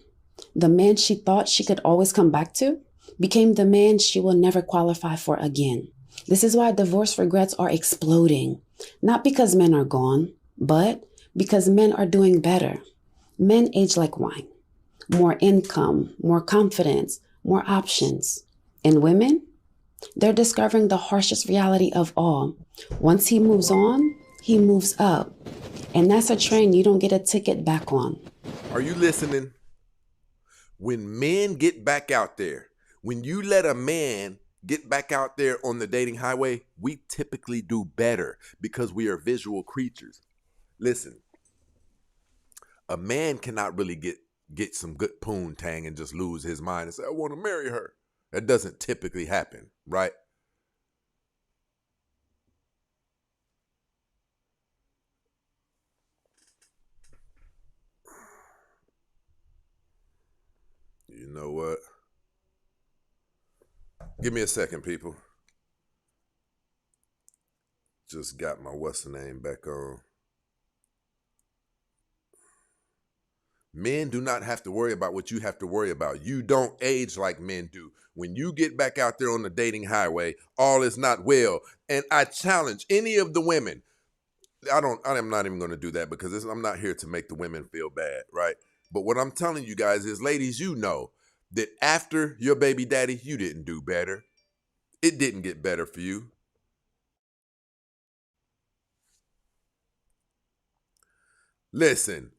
the man she thought she could always come back to became the man she will never qualify for again. This is why divorce regrets are exploding. Not because men are gone, but because men are doing better. Men age like wine. More income, more confidence, more options. And women? They're discovering the harshest reality of all. Once he moves on, he moves up. And that's a train you don't get a ticket back on. Are you listening? When men get back out there, when you let a man get back out there on the dating highway, we typically do better because we are visual creatures. Listen, a man cannot really get some good poontang and just lose his mind and say, I want to marry her. That doesn't typically happen, right? You know what? Give me a second, people. Just got my what's the name back on. Men do not have to worry about what you have to worry about. You don't age like men do. When you get back out there on the dating highway, all is not well. And I challenge any of the women. I'm not even going to do that because I'm not here to make the women feel bad, right? But what I'm telling you guys is, ladies, you know that after your baby daddy, you didn't do better. It didn't get better for you. Listen,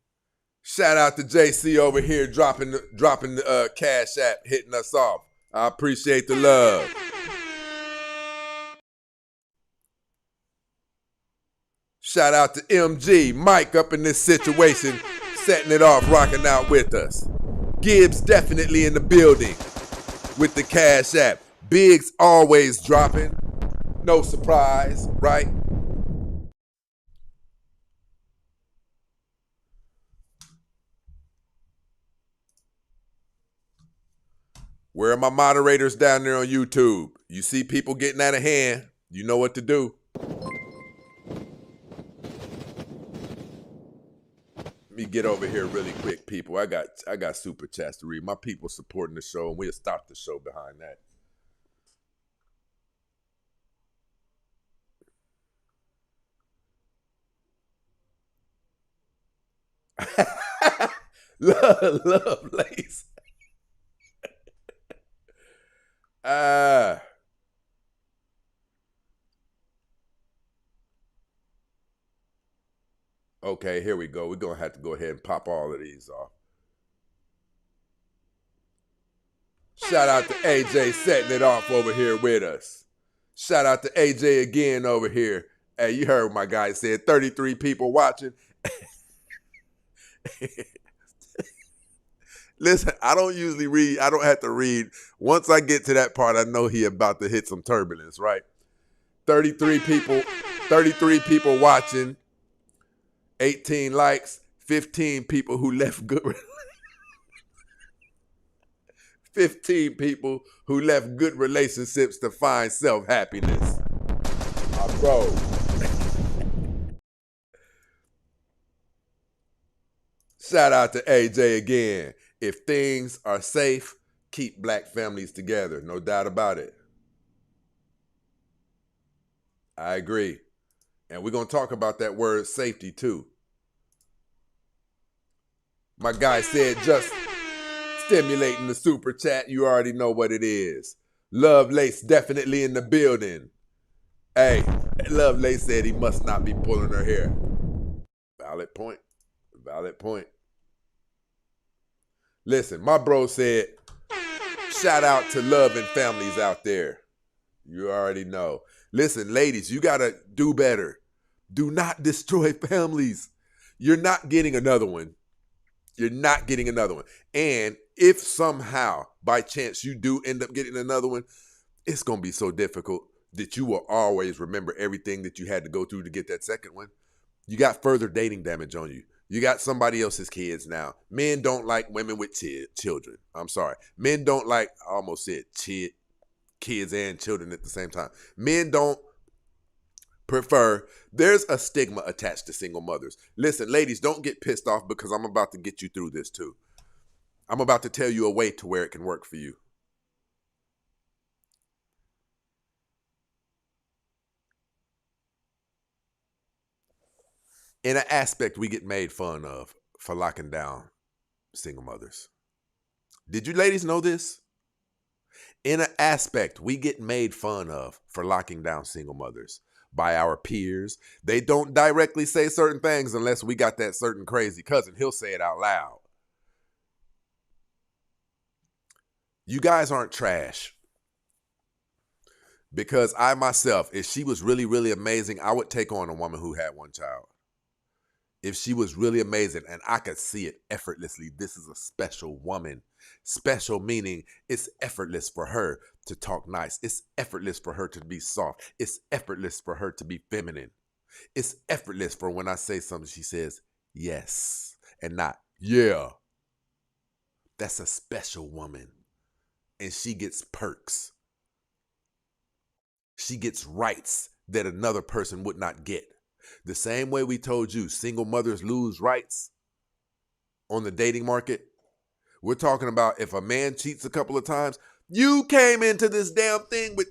shout out to JC over here dropping the Cash App, hitting us off. I appreciate the love. Shout out to MG, Mike up in this situation, setting it off, rocking out with us. Gibbs definitely in the building with the Cash App. Biggs always dropping. No surprise, right? Where are my moderators down there on YouTube? You see people getting out of hand, you know what to do. Let me get over here really quick, people. I got super chats to read. My people supporting the show, and we'll stop the show behind that. love, Lace. Okay, here we go. We're going to have to go ahead and pop all of these off. Shout out to AJ setting it off over here with us. Shout out to AJ again over here. Hey, you heard what my guy said. 33 people watching. Listen, I don't usually read. I don't have to read. Once I get to that part, I know he about to hit some turbulence, right? 33 people watching. 18 likes, 15 people who left good 15 people who left good relationships to find self-happiness. Bro. Shout out to AJ again. If things are safe, keep black families together. No doubt about it. I agree. And we're going to talk about that word safety too. My guy said just stimulating the super chat. You already know what it is. Love Lace definitely in the building. Hey, Love Lace said he must not be pulling her hair. Valid point. Valid point. Listen, my bro said, shout out to love and families out there. You already know. Listen, ladies, you got to do better. Do not destroy families. You're not getting another one. You're not getting another one. And if somehow, by chance, you do end up getting another one, it's going to be so difficult that you will always remember everything that you had to go through to get that second one. You got further dating damage on you. You got somebody else's kids now. Men don't like women with children. I'm sorry. Men don't like, I almost said kids and children at the same time. Men don't prefer, there's a stigma attached to single mothers. Listen, ladies, don't get pissed off because I'm about to get you through this too. I'm about to tell you a way to where it can work for you. In an aspect, we get made fun of for locking down single mothers. Did you ladies know this? In an aspect, we get made fun of for locking down single mothers by our peers. They don't directly say certain things unless we got that certain crazy cousin. He'll say it out loud. You guys aren't trash. Because I myself, if she was really, really amazing, I would take on a woman who had one child. If she was really amazing and I could see it effortlessly, this is a special woman. Special meaning it's effortless for her to talk nice. It's effortless for her to be soft. It's effortless for her to be feminine. It's effortless for when I say something, she says, yes, and not, yeah. That's a special woman. And she gets perks. She gets rights that another person would not get. The same way we told you single mothers lose rights on the dating market. We're talking about if a man cheats a couple of times, you came into this damn thing with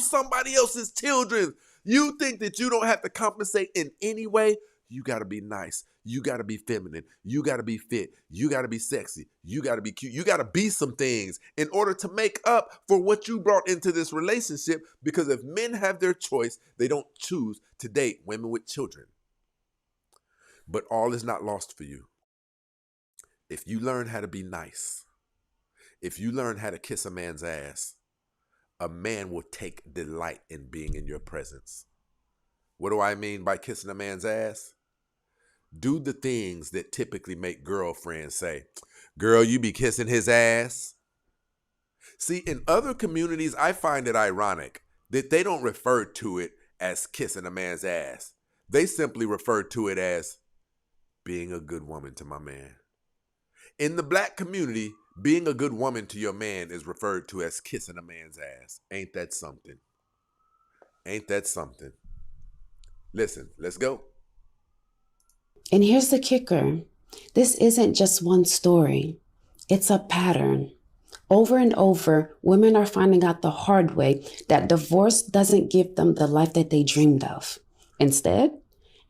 somebody else's children. You think that you don't have to compensate in any way? You got to be nice. You got to be feminine. You got to be fit. You got to be sexy. You got to be cute. You got to be some things in order to make up for what you brought into this relationship. Because if men have their choice, they don't choose to date women with children. But all is not lost for you. If you learn how to be nice, if you learn how to kiss a man's ass, a man will take delight in being in your presence. What do I mean by kissing a man's ass? Do the things that typically make girlfriends say, girl, you be kissing his ass. See, in other communities, I find it ironic that they don't refer to it as kissing a man's ass. They simply refer to it as being a good woman to my man. In the black community, being a good woman to your man is referred to as kissing a man's ass. Ain't that something? Ain't that something? Listen, let's go. And here's the kicker. This isn't just one story. It's a pattern. Over and over, women are finding out the hard way that divorce doesn't give them the life that they dreamed of. Instead,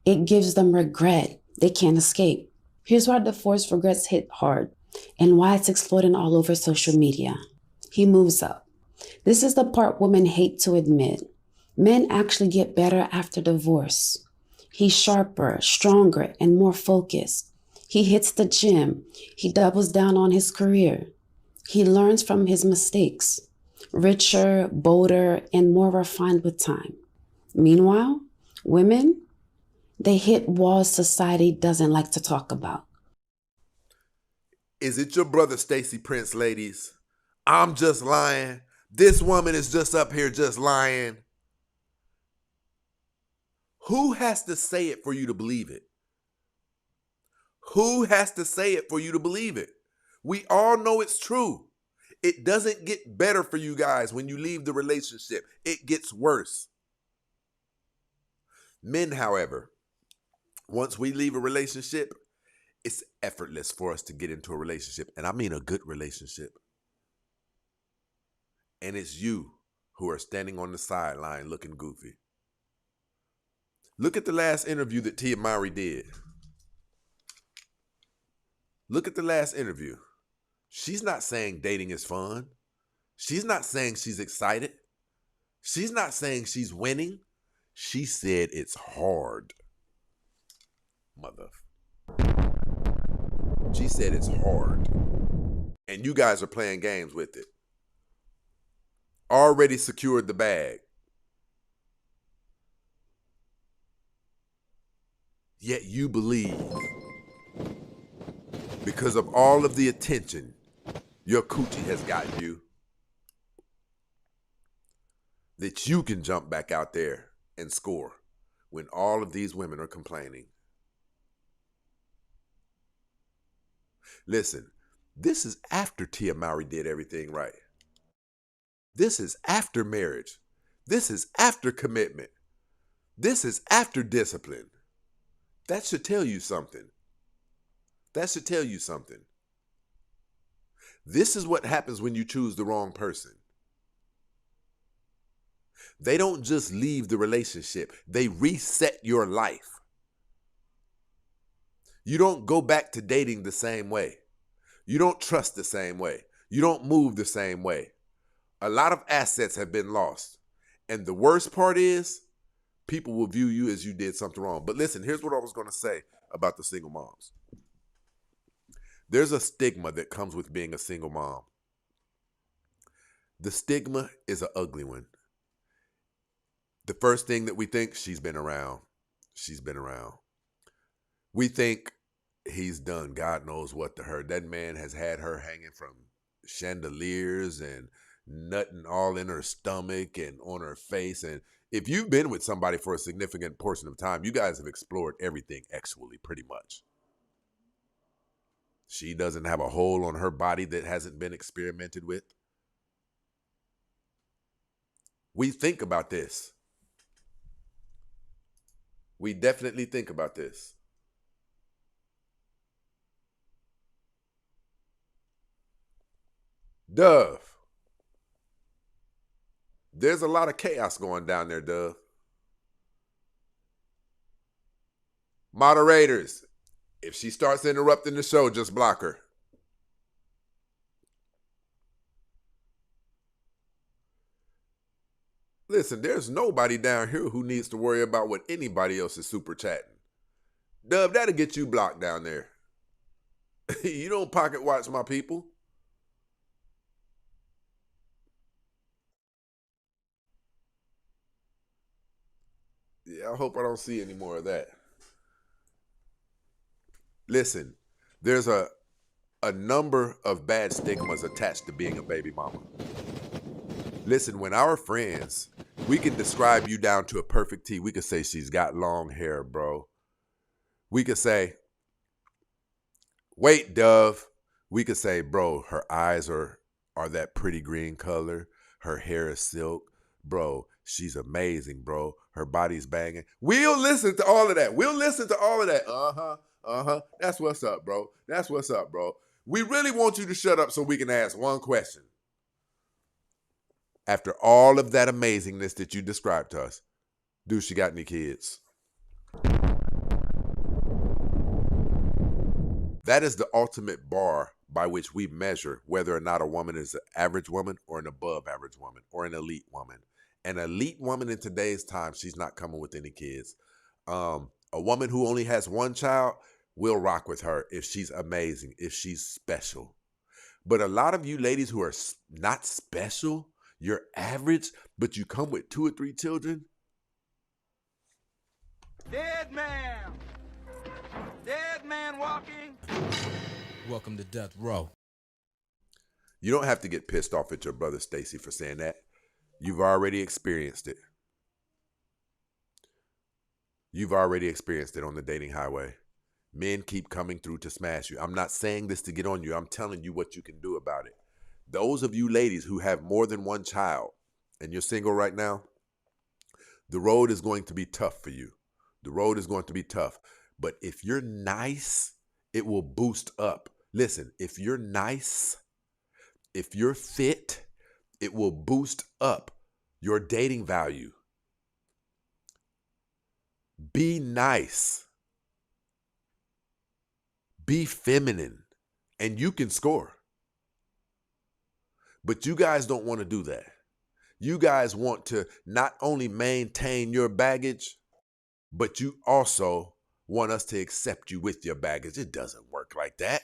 it gives them regret they can't escape. Here's why divorce regrets hit hard and why it's exploding all over social media. He moves up. This is the part women hate to admit. Men actually get better after divorce. He's sharper, stronger, and more focused. He hits the gym. He doubles down on his career. He learns from his mistakes. Richer, bolder, and more refined with time. Meanwhile, women, they hit walls society doesn't like to talk about. Is it your brother Stacy Prince, ladies? I'm just lying. This woman is just up here just lying. Who has to say it for you to believe it? Who has to say it for you to believe it? We all know it's true. It doesn't get better for you guys when you leave the relationship. It gets worse. Men, however, once we leave a relationship, it's effortless for us to get into a relationship. And I mean a good relationship. And it's you who are standing on the sideline looking goofy. Look at the last interview that Mowry did. Look at the last interview. She's not saying dating is fun. She's not saying she's excited. She's not saying she's winning. She said it's hard. Mother. She said it's hard. And you guys are playing games with it. Already secured the bag. Yet you believe, because of all of the attention your coochie has gotten you, that you can jump back out there and score when all of these women are complaining. Listen, this is after Tia Mowry did everything right. This is after marriage. This is after commitment. This is after discipline. That should tell you something. That should tell you something. This is what happens when you choose the wrong person. They don't just leave the relationship. They reset your life. You don't go back to dating the same way. You don't trust the same way. You don't move the same way. A lot of assets have been lost. And the worst part is, people will view you as you did something wrong. But listen, here's what I was going to say about the single moms. There's a stigma that comes with being a single mom. The stigma is an ugly one. The first thing that we think, she's been around. She's been around. We think he's done God knows what to her. That man has had her hanging from chandeliers and nutting all in her stomach and on her face. And if you've been with somebody for a significant portion of time, you guys have explored everything sexually pretty much. She doesn't have a hole on her body that hasn't been experimented with. We think about this. We definitely think about this. Dove. There's a lot of chaos going down there, Dove. Moderators, if she starts interrupting the show, just block her. Listen, there's nobody down here who needs to worry about what anybody else is super chatting. Dub, that'll get you blocked down there. You don't pocket watch my people. Yeah, I hope I don't see any more of that. Listen, there's a number of bad stigmas attached to being a baby mama. Listen, when our friends, we can describe you down to a perfect T. We could say she's got long hair, bro. We could say, wait, Dove. We could say, bro, her eyes are that pretty green color. Her hair is silk. Bro, she's amazing, bro. Her body's banging. We'll listen to all of that. We'll listen to all of that. That's what's up, bro. That's what's up, bro. We really want you to shut up so we can ask one question. After all of that amazingness that you described to us, do she got any kids? That is the ultimate bar by which we measure whether or not a woman is an average woman or an above average woman or an elite woman. An elite woman in today's time, she's not coming with any kids. A woman who only has one child, we'll rock with her if she's amazing, if she's special. But a lot of you ladies who are not special, you're average, but you come with 2 or 3 children. Dead man! Dead man walking! Welcome to Death Row. You don't have to get pissed off at your brother Stacy for saying that. You've already experienced it. You've already experienced it on the dating highway. Men keep coming through to smash you. I'm not saying this to get on you. I'm telling you what you can do about it. Those of you ladies who have more than one child and you're single right now, the road is going to be tough for you. The road is going to be tough. But if you're nice, it will boost up. Listen, if you're nice, if you're fit, it will boost up your dating value. Be nice. Be feminine, and you can score. But you guys don't want to do that. You guys want to not only maintain your baggage, but you also want us to accept you with your baggage. It doesn't work like that.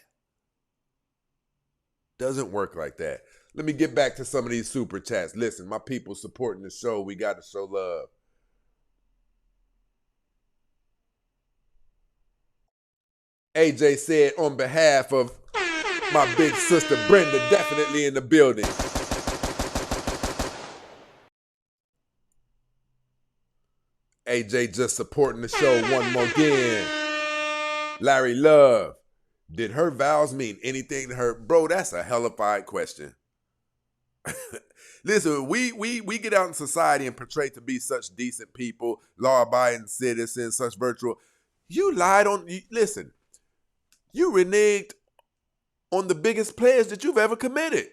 Doesn't work like that. Let me get back to some of these super chats. Listen, my people supporting the show, we got to show love. AJ said on behalf of my big sister Brenda, definitely in the building. AJ just supporting the show one more again. Larry Love, did her vows mean anything to her? Bro, that's a hellified question. Listen, we get out in society and portray to be such decent people, law-abiding citizens, such virtual. You lied on, listen, you reneged on the biggest pledge that you've ever committed.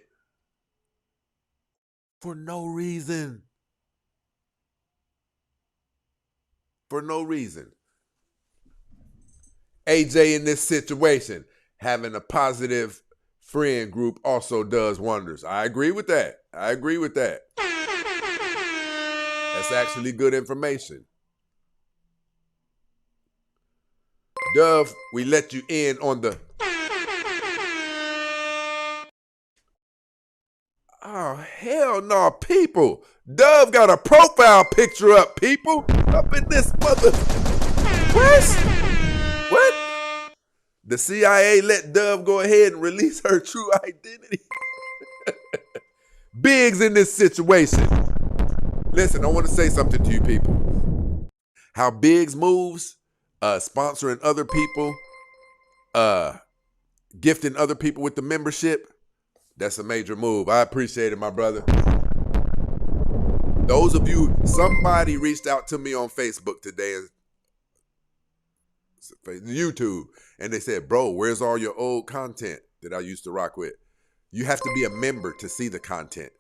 For no reason. For no reason. AJ, in this situation, having a positive friend group also does wonders. I agree with that. I agree with that. That's actually good information. Dove, we let you in on the... Oh, hell no, people. Dove got a profile picture up, people. Up in this mother... What? The CIA let Dove go ahead and release her true identity. Biggs in this situation. Listen, I want to say something to you people. How Biggs moves, sponsoring other people, gifting other people with the membership, that's a major move. I appreciate it, my brother. Those of you, somebody reached out to me on Facebook today, YouTube, and they said, bro, where's all your old content that I used to rock with? You have to be a member to see the content.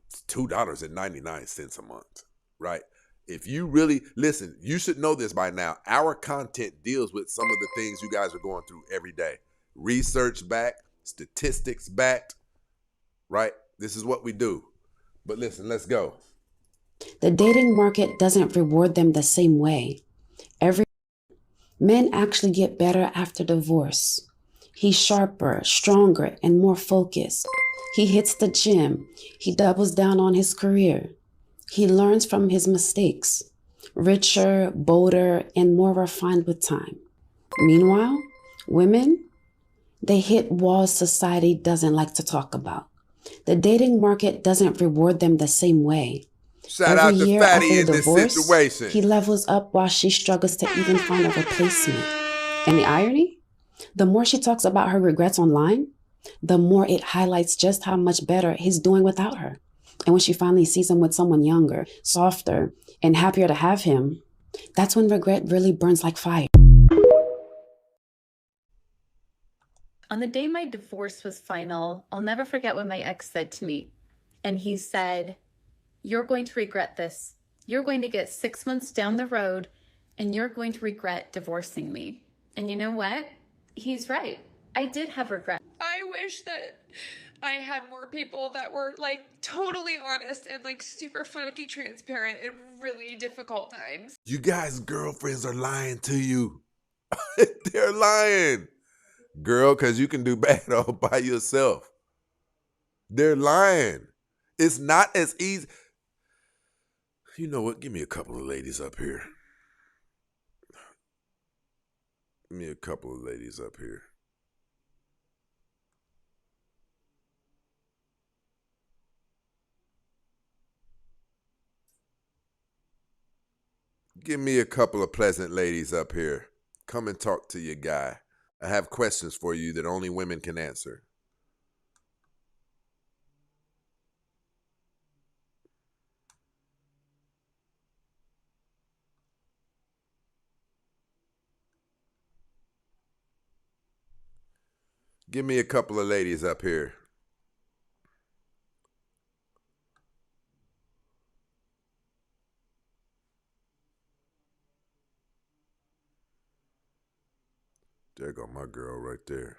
It's $2.99 a month, right? If you really listen, you should know this by now. Our content deals with some of the things you guys are going through every day. Research backed, statistics backed, right? This is what we do. But listen, let's go. The dating market doesn't reward them the same way. Men actually get better after divorce. He's sharper, stronger, and more focused. He hits the gym. He doubles down on his career. He learns from his mistakes. Richer, bolder, and more refined with time. Meanwhile, women, they hit walls society doesn't like to talk about. The dating market doesn't reward them the same way. Shout out to Fatty in this divorce, situation. he levels up while she struggles to even find a replacement. And the irony? The more she talks about her regrets online, the more it highlights just how much better he's doing without her. And when she finally sees him with someone younger, softer, and happier to have him, that's when regret really burns like fire. On the day my divorce was final, I'll never forget what my ex said to me. And he said, "You're going to regret this. You're going to get 6 months down the road and you're going to regret divorcing me." And you know what? He's right. I did have regret. I wish that I had more people that were like totally honest and like super funky transparent in really difficult times. You guys' girlfriends are lying to you. They're lying. Girl, because you can do bad all by yourself. They're lying. It's not as easy. You know what? Give me a couple of ladies up here. Give me a couple of ladies up here. Give me a couple of pleasant ladies up here. Come and talk to your guy. I have questions for you that only women can answer. Give me a couple of ladies up here. There go my girl right there.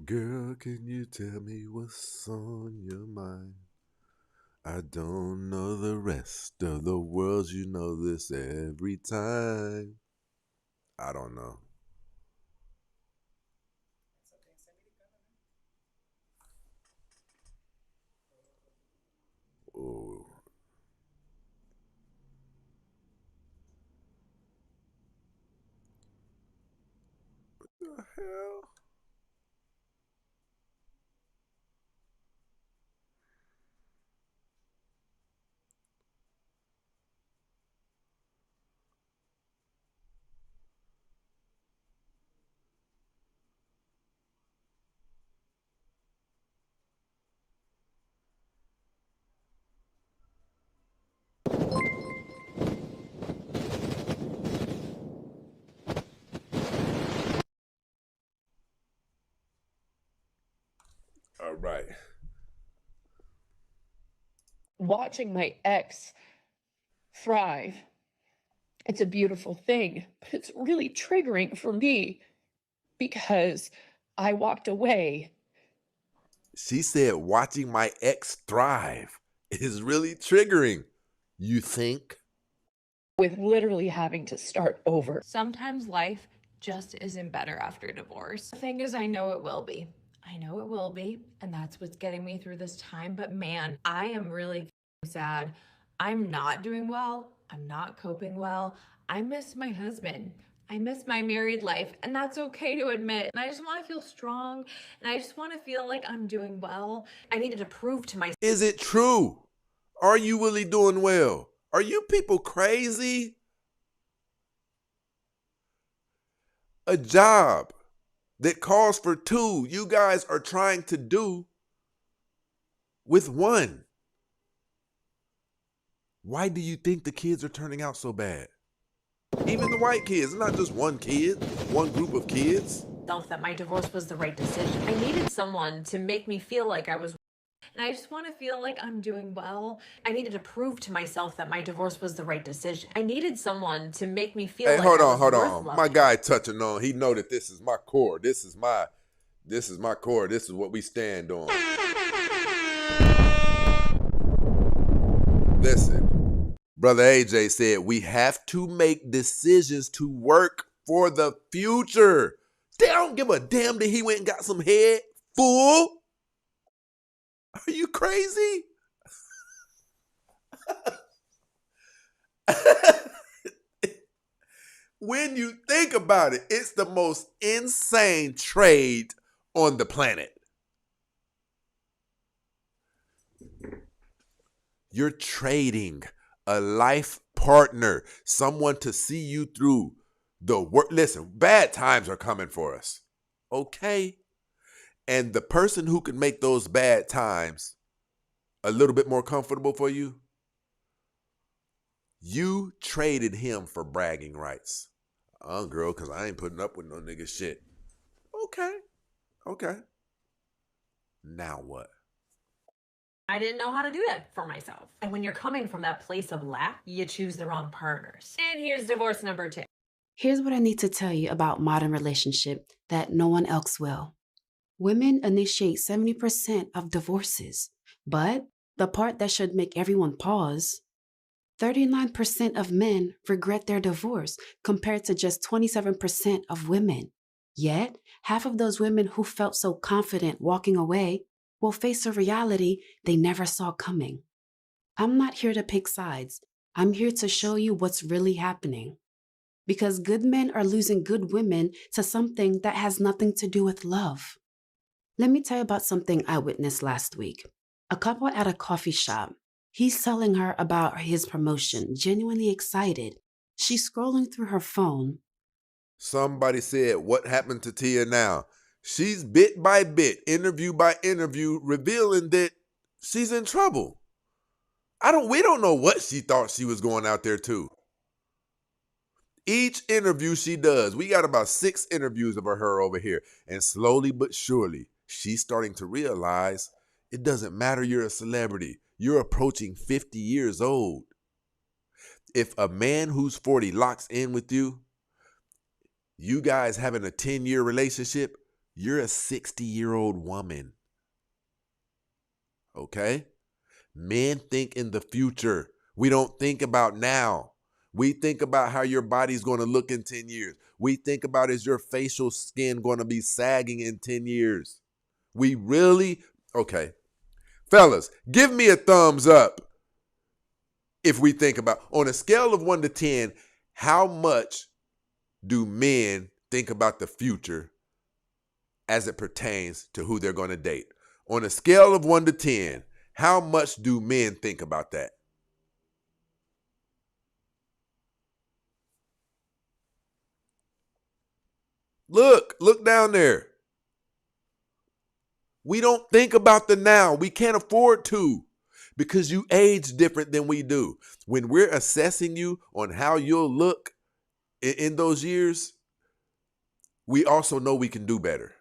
Girl, can you tell me what's on your mind? I don't know the rest of the world, you know this every time. I don't know. Oh. What the hell? All right. Watching my ex thrive, it's a beautiful thing, but it's really triggering for me because I walked away. She said watching my ex thrive is really triggering. You think? With literally having to start over. Sometimes life just isn't better after divorce. The thing is, I know it will be. I know it will be, and that's what's getting me through this time. But man, I am really sad. I'm not doing well. I'm not coping well. I miss my husband. I miss my married life, and that's okay to admit. And I just want to feel strong, and I just want to feel like I'm doing well. I needed to prove to myself. Is it true? Are you really doing well? Are you people crazy? A job that calls for two, you guys are trying to do with one. Why do you think the kids are turning out so bad? Even the white kids, not just one kid, one group of kids. That my divorce was the right decision. I needed someone to make me feel like I was, and I just want to feel like I'm doing well. I needed to prove to myself that my divorce was the right decision. I needed someone to make me feel Hey, like hold I on, was hold worth on. loving. My guy touching on, he know that this is my core. This is my core. This is what we stand on. Listen, Brother AJ said we have to make decisions to work for the future. They don't give a damn that he went and got some head, fool. Are you crazy? When you think about it, it's the most insane trade on the planet. You're trading a life partner, someone to see you through the work. Listen, bad times are coming for us. Okay? And the person who can make those bad times a little bit more comfortable for you, you traded him for bragging rights. Girl, because I ain't putting up with no nigga shit. Okay. Now what? I didn't know how to do that for myself. And when you're coming from that place of lack, you choose the wrong partners. And here's divorce number 2. Here's what I need to tell you about modern relationship that no one else will. Women initiate 70% of divorces, but the part that should make everyone pause, 39% of men regret their divorce compared to just 27% of women. Yet, half of those women who felt so confident walking away will face a reality they never saw coming. I'm not here to pick sides. I'm here to show you what's really happening. Because good men are losing good women to something that has nothing to do with love. Let me tell you about something I witnessed last week. A couple at a coffee shop. He's telling her about his promotion, genuinely excited. She's scrolling through her phone. Somebody said, what happened to Tia now? She's bit by bit, interview by interview, revealing that she's in trouble. We don't know what she thought she was going out there to. Each interview she does, we got about 6 interviews of her over here. And slowly but surely, she's starting to realize it doesn't matter you're a celebrity. You're approaching 50 years old. If a man who's 40 locks in with you, you guys having a 10-year relationship, you're a 60-year-old woman. Okay? Men think in the future. We don't think about now. We think about how your body's going to look in 10 years. We think about, is your facial skin going to be sagging in 10 years? We really, okay. Fellas, give me a thumbs up if we think about, on a scale of 1 to 10, how much do men think about the future as it pertains to who they're going to date? On a scale of 1 to 10, how much do men think about that? Look down there. We don't think about the now. We can't afford to because you age different than we do. When we're assessing you on how you'll look in those years, we also know we can do better.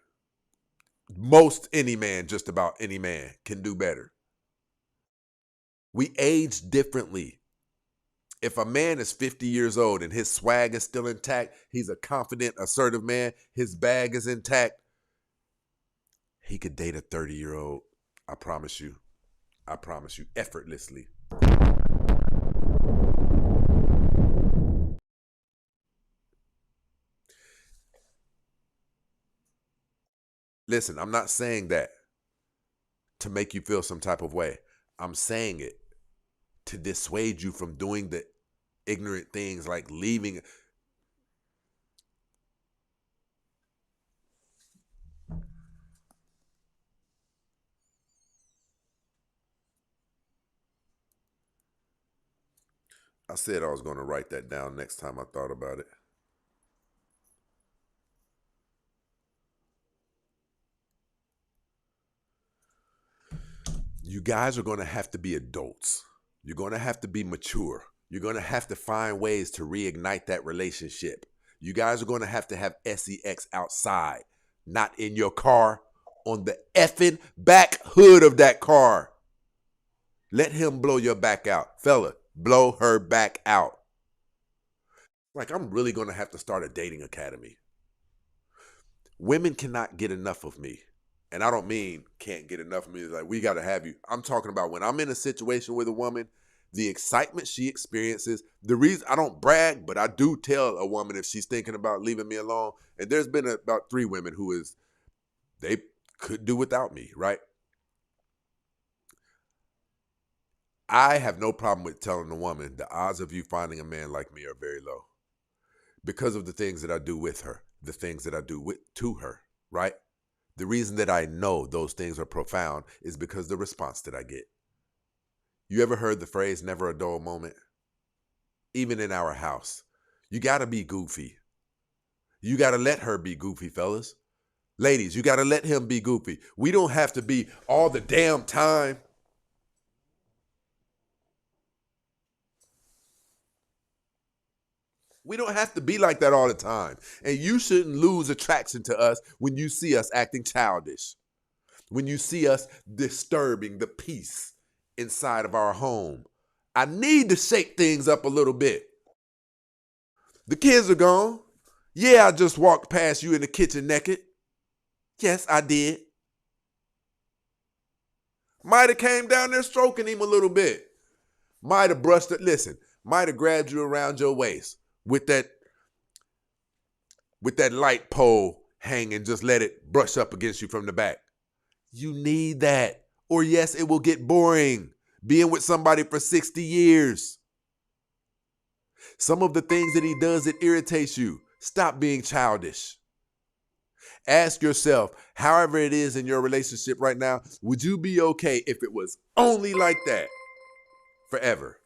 Just about any man can do better. We age differently. If a man is 50 years old and his swag is still intact, he's a confident, assertive man, his bag is intact, he could date a 30-year-old. I promise you, effortlessly. Listen, I'm not saying that to make you feel some type of way. I'm saying it to dissuade you from doing the ignorant things like leaving. I said I was going to write that down next time I thought about it. You guys are going to have to be adults You're going to have to be mature. You're going to have to find ways to reignite that relationship. You guys are going to have sex outside, not in your car, on the effing back hood of that car. Let him blow your back out. Fella, blow her back out. Like, I'm really going to have to start a dating academy. Women cannot get enough of me. And I don't mean can't get enough of me. Like, we got to have you. I'm talking about when I'm in a situation with a woman, the excitement she experiences, the reason I don't brag, but I do tell a woman if she's thinking about leaving me alone. And there's been about 3 women they could do without me, right? I have no problem with telling a woman the odds of you finding a man like me are very low because of the things that I do with her, the things that I do to her, right? The reason that I know those things are profound is because the response that I get. You ever heard the phrase, never a dull moment? Even in our house, you got to be goofy. You got to let her be goofy, fellas. Ladies, you got to let him be goofy. We don't have to be all the damn time. We don't have to be like that all the time. And you shouldn't lose attraction to us when you see us acting childish. When you see us disturbing the peace inside of our home. I need to shake things up a little bit. The kids are gone. Yeah, I just walked past you in the kitchen naked. Yes, I did. Might have came down there stroking him a little bit. Might have brushed it. Listen, might have grabbed you around your waist with that light pole hanging, just let it brush up against you from the back. You need that. Or yes, it will get boring being with somebody for 60 years. Some of the things that he does that irritates you. Stop being childish. Ask yourself, however it is in your relationship right now, would you be okay if it was only like that forever?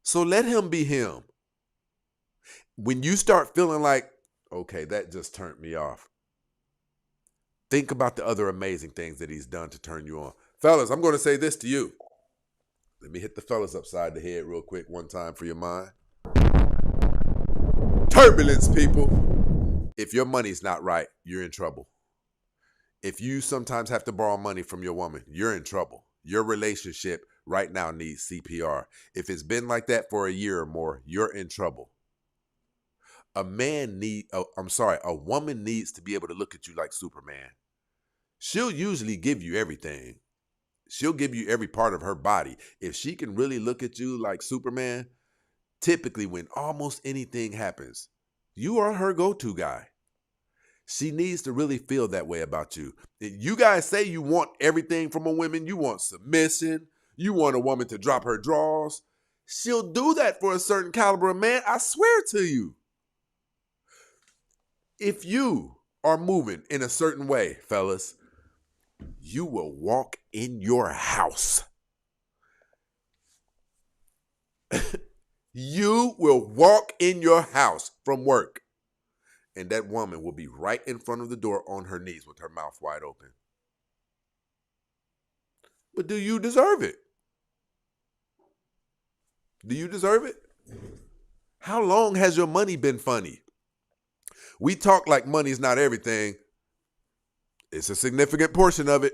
So let him be him. When you start feeling like, okay, that just turned me off, think about the other amazing things that he's done to turn you on. Fellas, I'm going to say this to you. Let me hit the fellas upside the head real quick one time for your mind. Turbulence, people. If your money's not right, you're in trouble. If you sometimes have to borrow money from your woman, you're in trouble. Your relationship right now needs CPR. If it's been like that for a year or more, you're in trouble. A woman needs to be able to look at you like Superman. She'll usually give you everything. She'll give you every part of her body. If she can really look at you like Superman, typically when almost anything happens, you are her go-to guy. She needs to really feel that way about you. You guys say you want everything from a woman. You want submission. You want a woman to drop her drawers. She'll do that for a certain caliber of man. I swear to you. If you are moving in a certain way, fellas, you will walk in your house. You will walk in your house from work, and that woman will be right in front of the door on her knees with her mouth wide open. But do you deserve it? Do you deserve it? How long has your money been funny? We talk like money's not everything. It's a significant portion of it.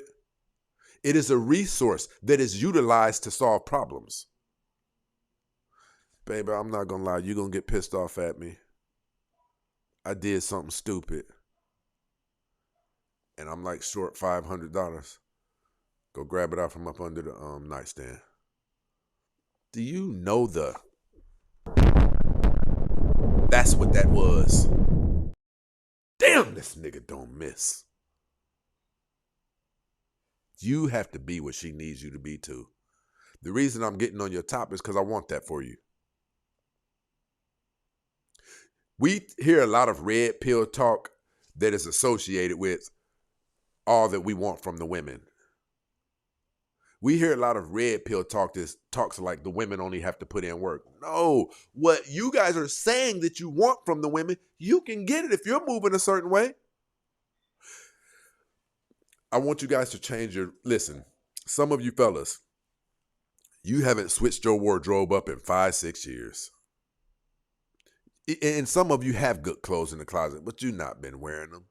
It is a resource that is utilized to solve problems. Baby, I'm not going to lie. You're going to get pissed off at me. I did something stupid. And I'm like short $500. Go grab it out from up under the nightstand. Do you know that's what that was? Damn, this nigga don't miss. You have to be what she needs you to be too. The reason I'm getting on your top is because I want that for you. We hear a lot of red pill talk that is associated with all that we want from the women. We hear a lot of red pill talk that talks like the women only have to put in work. No, what you guys are saying that you want from the women, you can get it if you're moving a certain way. I want you guys to change listen, some of you fellas, You haven't switched your wardrobe up in 5-6 years. And some of you have good clothes in the closet, but you've not been wearing them.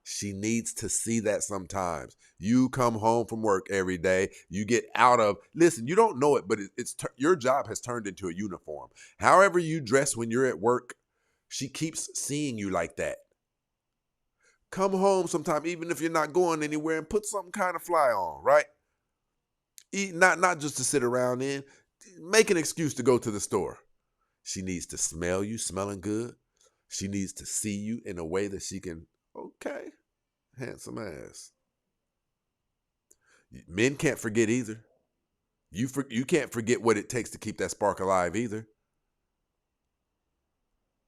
She needs to see that sometimes. You come home from work every day. You get out of, listen, you don't know it, but your job has turned into a uniform. However you dress when you're at work, she keeps seeing you like that. Come home sometime, even if you're not going anywhere, and put something kind of fly on, right? Not just to sit around in. Make an excuse to go to the store. She needs to smell you smelling good. She needs to see you in a way that she can, okay, handsome ass. Men can't forget either. You can't forget what it takes to keep that spark alive either.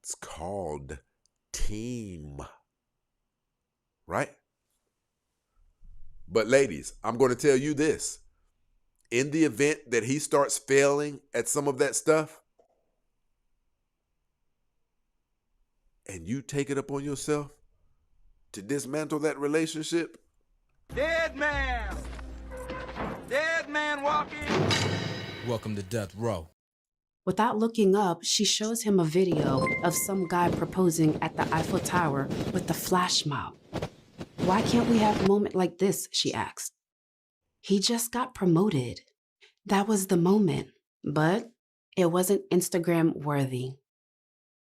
It's called team. Right? But ladies, I'm going to tell you this. In the event that he starts failing at some of that stuff, and you take it upon yourself to dismantle that relationship. Dead man! Dead man walking! Welcome to Death Row. Without looking up, she shows him a video of some guy proposing at the Eiffel Tower with the flash mob. Why can't we have a moment like this, she asks. He just got promoted. That was the moment, but it wasn't Instagram worthy.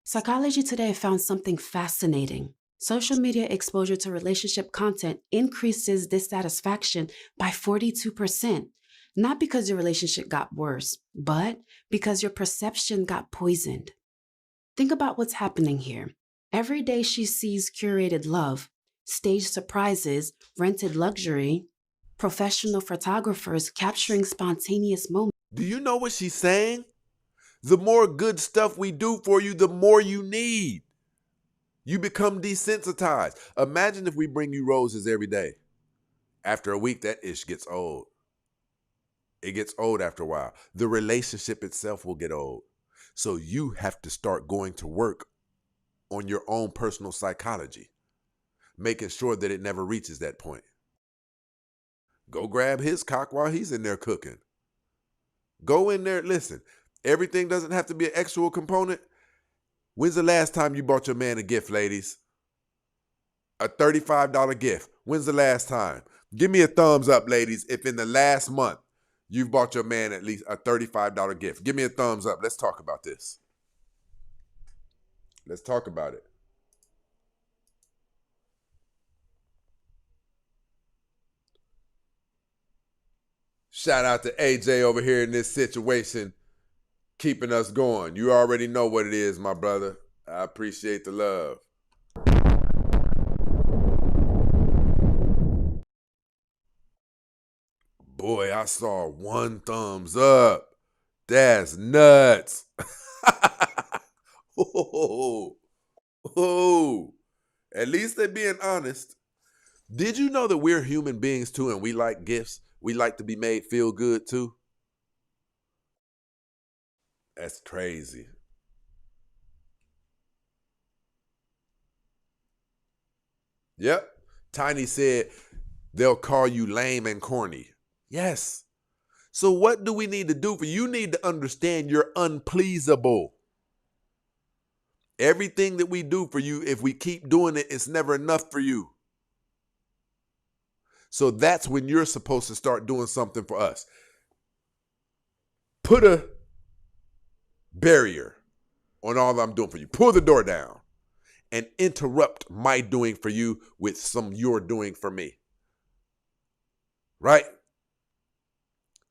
Psychology Today found something fascinating. Social media exposure to relationship content increases dissatisfaction by 42%. Not because your relationship got worse, but because your perception got poisoned. Think about what's happening here. Every day she sees curated love, staged surprises, rented luxury, professional photographers capturing spontaneous moments. Do you know what she's saying? The more good stuff we do for you, the more you need. You become desensitized. Imagine if we bring you roses every day. After a week, that ish gets old. It gets old after a while. The relationship itself will get old. So you have to start going to work on your own personal psychology, making sure that it never reaches that point. Go grab his cock while he's in there cooking. Go in there, listen. Everything doesn't have to be an actual component. When's the last time you bought your man a gift, ladies? A $35 gift. When's the last time? Give me a thumbs up, ladies, if in the last month you've bought your man at least a $35 gift. Give me a thumbs up. Let's talk about this. Let's talk about it. Shout out to AJ over here in this situation, keeping us going. You already know what it is, my brother. I appreciate the love. Boy, I saw 1 thumbs up. That's nuts. Oh, at least they're being honest. Did you know that we're human beings too, and we like gifts? We like to be made feel good too? That's crazy. Yep. Tiny said they'll call you lame and corny. Yes. So what do we need to do? You need to understand you're unpleasable. Everything that we do for you, if we keep doing it, it's never enough for you. So that's when you're supposed to start doing something for us. Put a barrier on all I'm doing for you. Pull the door down and interrupt my doing for you with some you're doing for me. Right?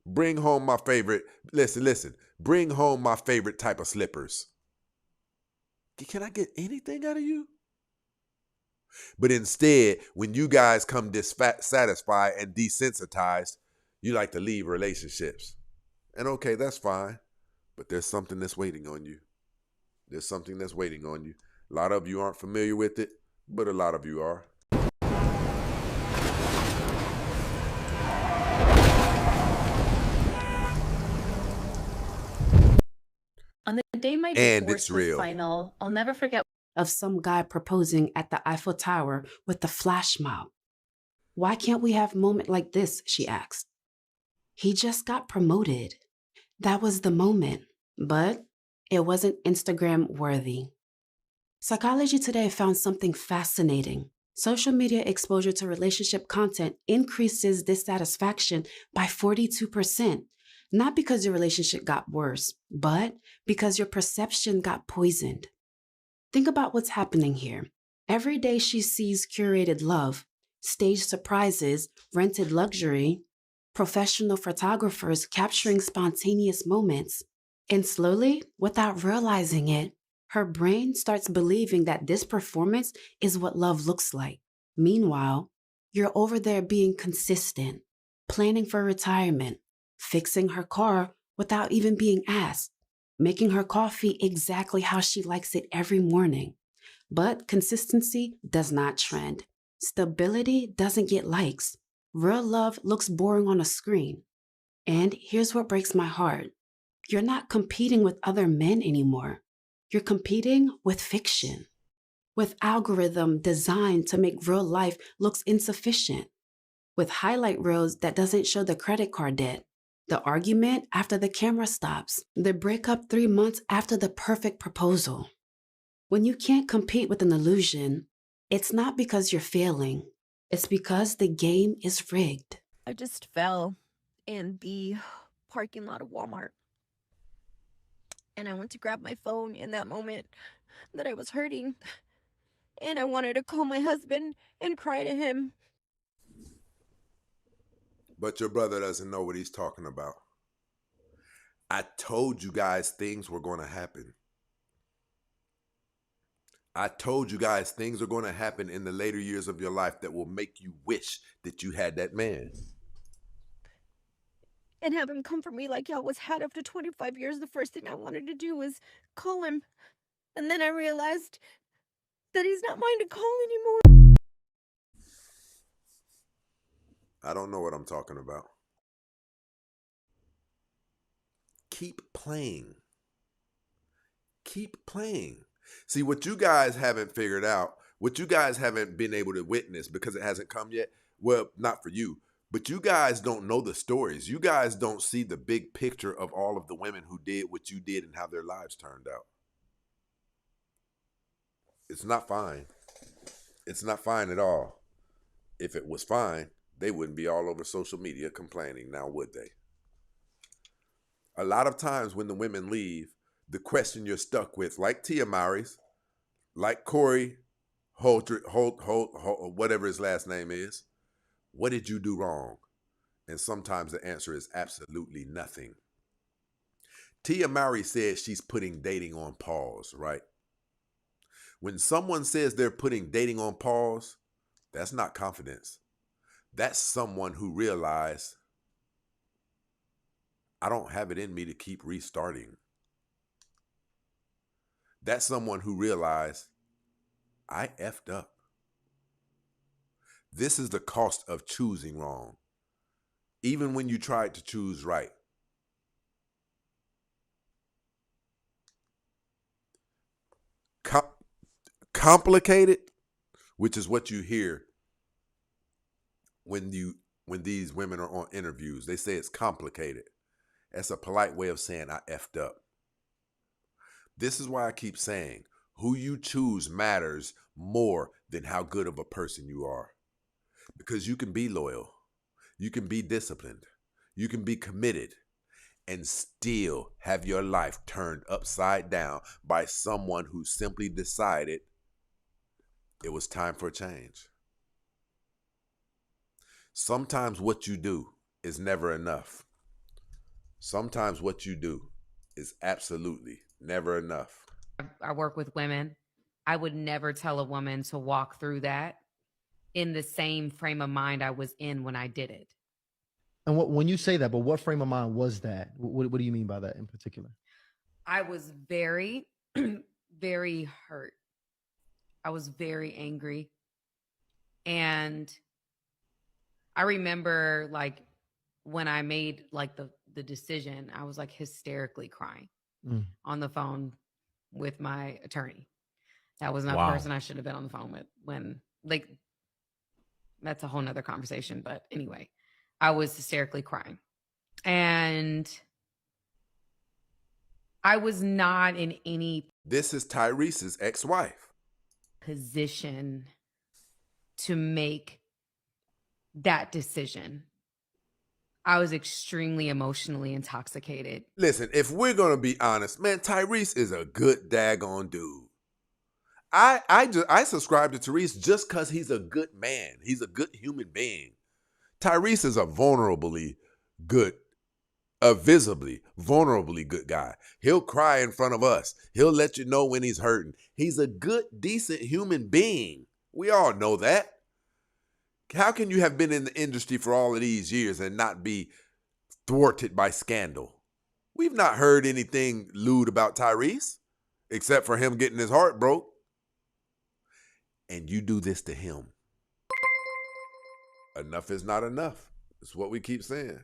Bring home my favorite, listen, bring home my favorite type of slippers. Can I get anything out of you? But instead, when you guys come dissatisfied and desensitized, you like to leave relationships. And okay, that's fine. But there's something that's waiting on you. There's something that's waiting on you. A lot of you aren't familiar with it, but a lot of you are. On the day my And divorce it's was real. final, I'll never forget Of some guy proposing at the Eiffel Tower with the flash mob. Why can't we have a moment like this, she asks. He just got promoted. That was the moment, but it wasn't Instagram worthy. Psychology Today found something fascinating. Social media exposure to relationship content increases dissatisfaction by 42%, not because your relationship got worse, but because your perception got poisoned. Think about what's happening here. Every day she sees curated love, staged surprises, rented luxury, professional photographers capturing spontaneous moments. And slowly, without realizing it, her brain starts believing that this performance is what love looks like. Meanwhile, you're over there being consistent, planning for retirement, fixing her car without even being asked, making her coffee exactly how she likes it every morning. But consistency does not trend. Stability doesn't get likes. Real love looks boring on a screen. And here's what breaks my heart. You're not competing with other men anymore. You're competing with fiction, with algorithm designed to make real life looks insufficient, with highlight reels that doesn't show the credit card debt, the argument after the camera stops, the breakup 3 months after the perfect proposal. When you can't compete with an illusion, it's not because you're failing. It's because the game is rigged. I just fell in the parking lot of Walmart. And I went to grab my phone in that moment that I was hurting. And I wanted to call my husband and cry to him. But your brother doesn't know what he's talking about. I told you guys things were going to happen. I told you guys things are going to happen in the later years of your life that will make you wish that you had that man. And have him come for me like he always had after 25 years. The first thing I wanted to do was call him. And then I realized that he's not mine to call anymore. I don't know what I'm talking about. Keep playing. Keep playing. See, what you guys haven't figured out, what you guys haven't been able to witness because it hasn't come yet, well, not for you, but you guys don't know the stories. You guys don't see the big picture of all of the women who did what you did and how their lives turned out. It's not fine. It's not fine at all. If it was fine, they wouldn't be all over social media complaining, now would they? A lot of times when the women leave, the question you're stuck with, like Tia Mowry's, like Corey Holt, whatever his last name is, what did you do wrong? And sometimes the answer is absolutely nothing. Tia Mowry says she's putting dating on pause, right? When someone says they're putting dating on pause, that's not confidence. That's someone who realized, I don't have it in me to keep restarting. That's someone who realized, I effed up. This is the cost of choosing wrong, even when you tried to choose right. Complicated, which is what you hear when these women are on interviews. They say it's complicated. That's a polite way of saying I effed up. This is why I keep saying who you choose matters more than how good of a person you are. Because you can be loyal, you can be disciplined, you can be committed, and still have your life turned upside down by someone who simply decided it was time for a change. Sometimes what you do is never enough. Sometimes what you do is absolutely never enough. I work with women. I would never tell a woman to walk through that in the same frame of mind I was in when I did it. And when you say that, but what frame of mind was that? What do you mean by that in particular? I was very, very hurt. I was very angry. And I remember like when I made like the decision, I was like hysterically crying on the phone with my attorney. That was not the person I should have been on the phone with when, like, that's a whole nother conversation. But anyway, I was hysterically crying. And I was not in any This is Tyrese's ex-wife. position to make that decision. I was extremely emotionally intoxicated. Listen, if we're going to be honest, man, Tyrese is a good daggone dude. I subscribe to Tyrese just because he's a good man. He's a good human being. Tyrese is a visibly vulnerably good guy. He'll cry in front of us. He'll let you know when he's hurting. He's a good, decent human being. We all know that. How can you have been in the industry for all of these years and not be thwarted by scandal? We've not heard anything lewd about Tyrese, except for him getting his heart broke. And you do this to him. Enough is not enough. It's what we keep saying.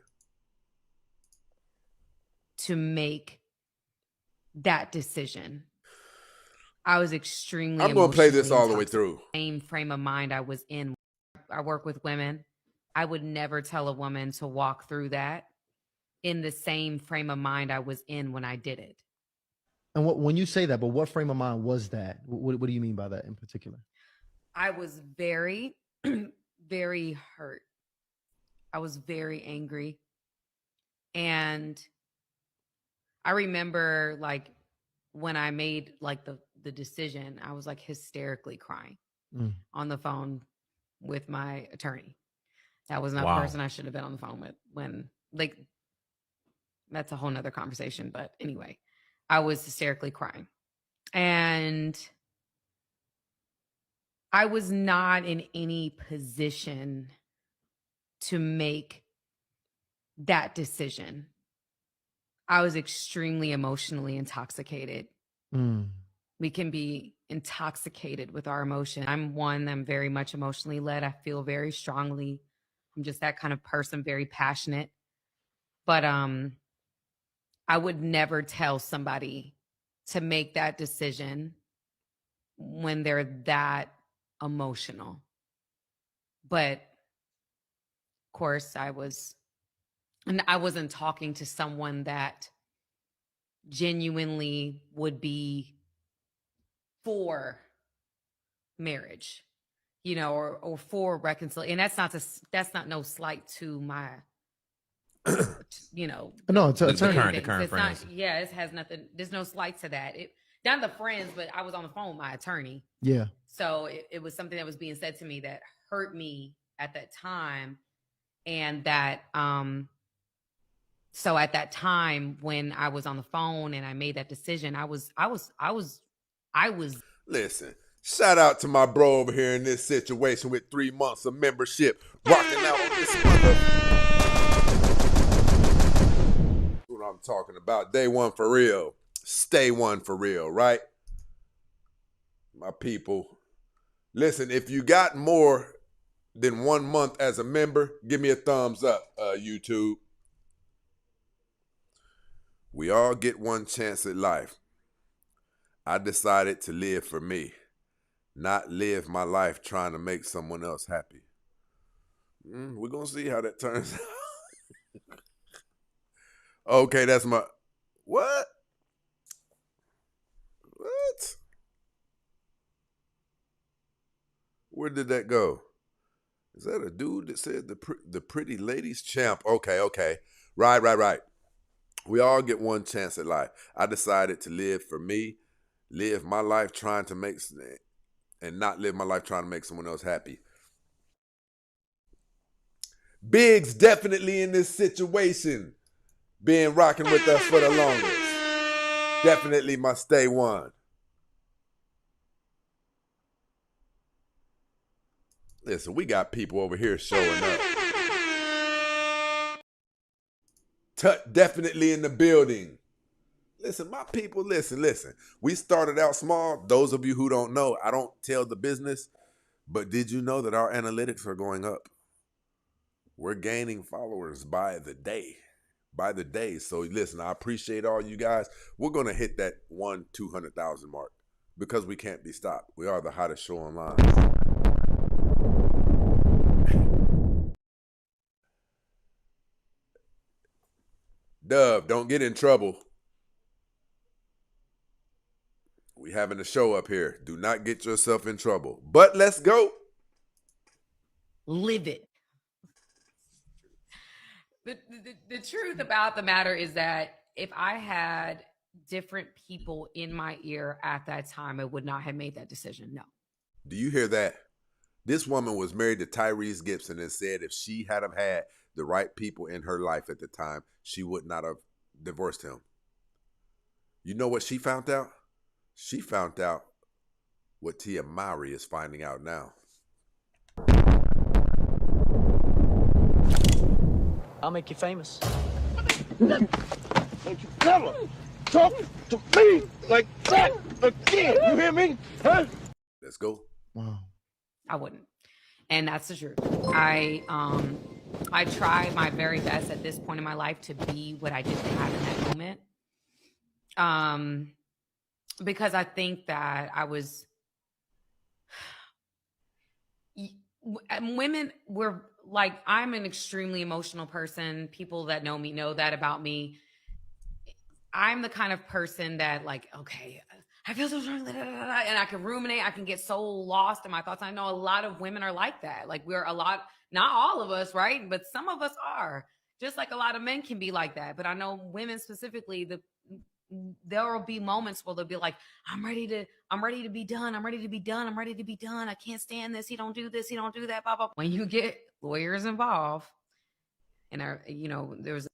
To make that decision. I was extremely I'm going to play this all the way through. Same frame of mind I was in. I work with women. I would never tell a woman to walk through that in the same frame of mind I was in when I did it. And when you say that, but what frame of mind was that? What do you mean by that in particular? I was very, very hurt. I was very angry. And I remember like when I made like the decision, I was like hysterically crying on the phone with my attorney. That was not the person I should have been on the phone with when, like, that's a whole nother conversation. But anyway, I was hysterically crying. And I was not in any position to make that decision. I was extremely emotionally intoxicated. We can be intoxicated with our emotion. I'm very much emotionally led. I feel very strongly. I'm just that kind of person, very passionate. But I would never tell somebody to make that decision when they're that emotional. But of course, I wasn't talking to someone that genuinely would be for marriage, you know, or for reconciliation. And that's not no slight to my, you know. No, it's the current friends. It has nothing. There's no slight to that. Not the friends, but I was on the phone with my attorney. Yeah. So it was something that was being said to me that hurt me at that time. And that, so at that time when I was on the phone and I made that decision, I was. Listen, shout out to my bro over here in this situation with 3 months of membership, rocking out on this mother. That's what I'm talking about. Day one for real. Stay one for real, right? My people. Listen, if you got more than 1 month as a member, give me a thumbs up, YouTube. We all get one chance at life. I decided to live for me, not live my life trying to make someone else happy. We're going to see how that turns out. Okay, that's my... What? Where did that go? Is that a dude that said the pretty ladies champ? Okay. Right. We all get one chance at life. I decided to live for me, live my life trying to make, and not live my life trying to make someone else happy. Big's definitely in this situation, been rocking with us for the longest. Definitely my stay one. Listen, we got people over here showing up. Tut definitely in the building. Listen, my people, listen. We started out small. Those of you who don't know, I don't tell the business, but did you know that our analytics are going up? We're gaining followers by the day. So listen, I appreciate all you guys. We're going to hit that 200,000 mark because we can't be stopped. We are the hottest show online. Dove, don't get in trouble. We having a show up here. Do not get yourself in trouble. But let's go. Live it. The truth about the matter is that if I had different people in my ear at that time, I would not have made that decision. No. Do you hear that? This woman was married to Tyrese Gibson and said if she had have had the right people in her life at the time, she would not have divorced him. You know what she found out? She found out what Tia Mowry is finding out now. I'll make you famous. Don't you never talk to me like that again. You hear me? Huh? Let's go. Wow. I wouldn't. And that's the truth. I tried my very best at this point in my life to be what I didn't have in that moment. Because I think that I was women were like, I'm an extremely emotional person. People that know me know that about me. I'm the kind of person that like, okay, I feel so strong, and I can ruminate. I can get so lost in my thoughts. I know a lot of women are like that. Like we're a lot, not all of us, right? But some of us are. Just like a lot of men can be like that. But I know women specifically, there will be moments where they'll be like, I'm ready to be done. I'm ready to be done. I'm ready to be done. I can't stand this. He don't do this. He don't do that. Blah, blah. When you get lawyers involved, and there's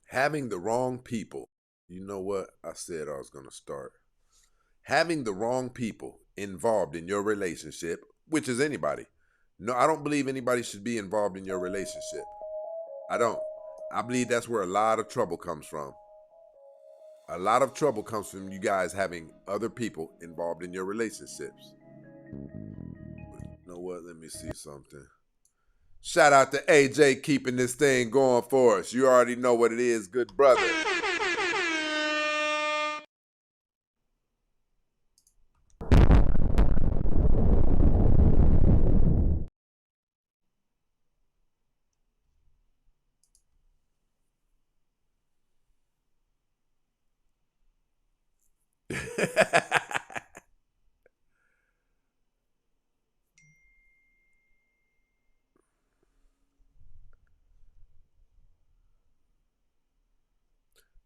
having the wrong people. You know what? I said I was going to start. Having the wrong people involved in your relationship, which is anybody. No, I don't believe anybody should be involved in your relationship. I don't. I believe that's where a lot of trouble comes from. A lot of trouble comes from you guys having other people involved in your relationships. But you know what? Let me see something. Shout out to AJ keeping this thing going for us. You already know what it is, good brother.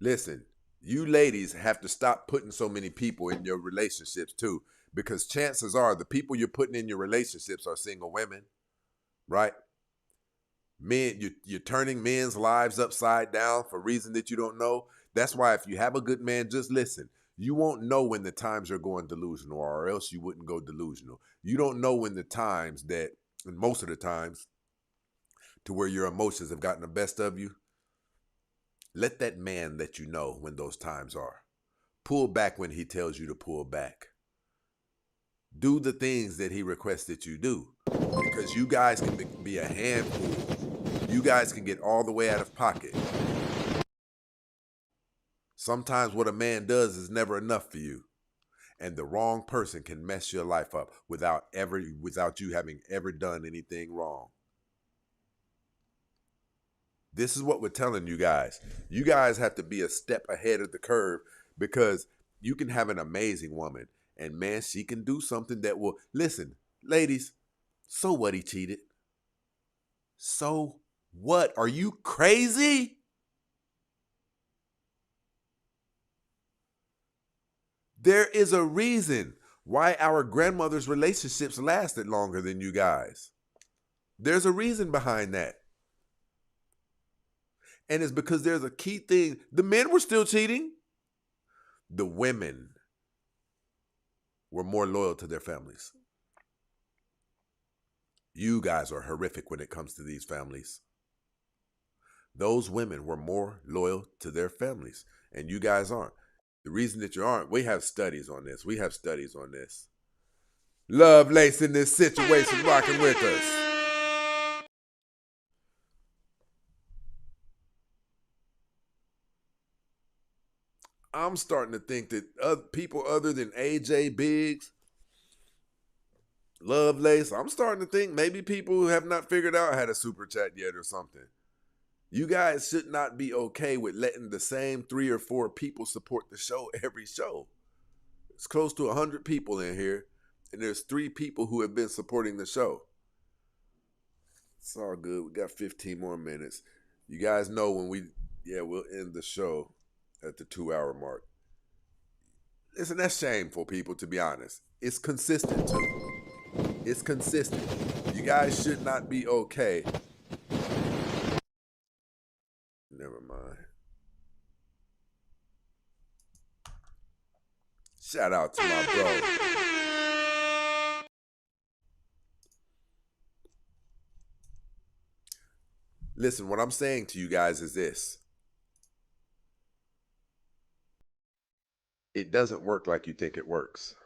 Listen, you ladies have to stop putting so many people in your relationships too, because chances are the people you're putting in your relationships are single women, right? Men, you're turning men's lives upside down for a reason that you don't know. That's why if you have a good man, just listen. You won't know when the times are going delusional, or else you wouldn't go delusional. You don't know when the times that, and most of the times, to where your emotions have gotten the best of you. Let that man let you know when those times are. Pull back when he tells you to pull back. Do the things that he requests that you do, because you guys can be a handful. You guys can get all the way out of pocket. Sometimes what a man does is never enough for you, and the wrong person can mess your life up without you having ever done anything wrong. This is what we're telling you guys. You guys have to be a step ahead of the curve, because you can have an amazing woman, and man, she can do something that will, listen, ladies, so what he cheated? So what? Are you crazy? There is a reason why our grandmother's relationships lasted longer than you guys. There's a reason behind that. And it's because there's a key thing. The men were still cheating. The women were more loyal to their families. You guys are horrific when it comes to these families. Those women were more loyal to their families, and you guys aren't. The reason that you aren't, we have studies on this. Lovelace in this situation rocking with us. I'm starting to think that people other than AJ Biggs, Lovelace, I'm starting to think maybe people who have not figured out how to super chat yet or something. You guys should not be okay with letting the same 3 or 4 people support the show every show. It's close to 100 people in here, and there's 3 people who have been supporting the show. It's all good. We got 15 more minutes. You guys know when we'll end the show at the 2-hour mark. Listen, that's shameful, people, to be honest. It's consistent, too. It's consistent. You guys should not be okay. Never mind. Shout out to my bro. Listen, what I'm saying to you guys is this. It doesn't work like you think it works.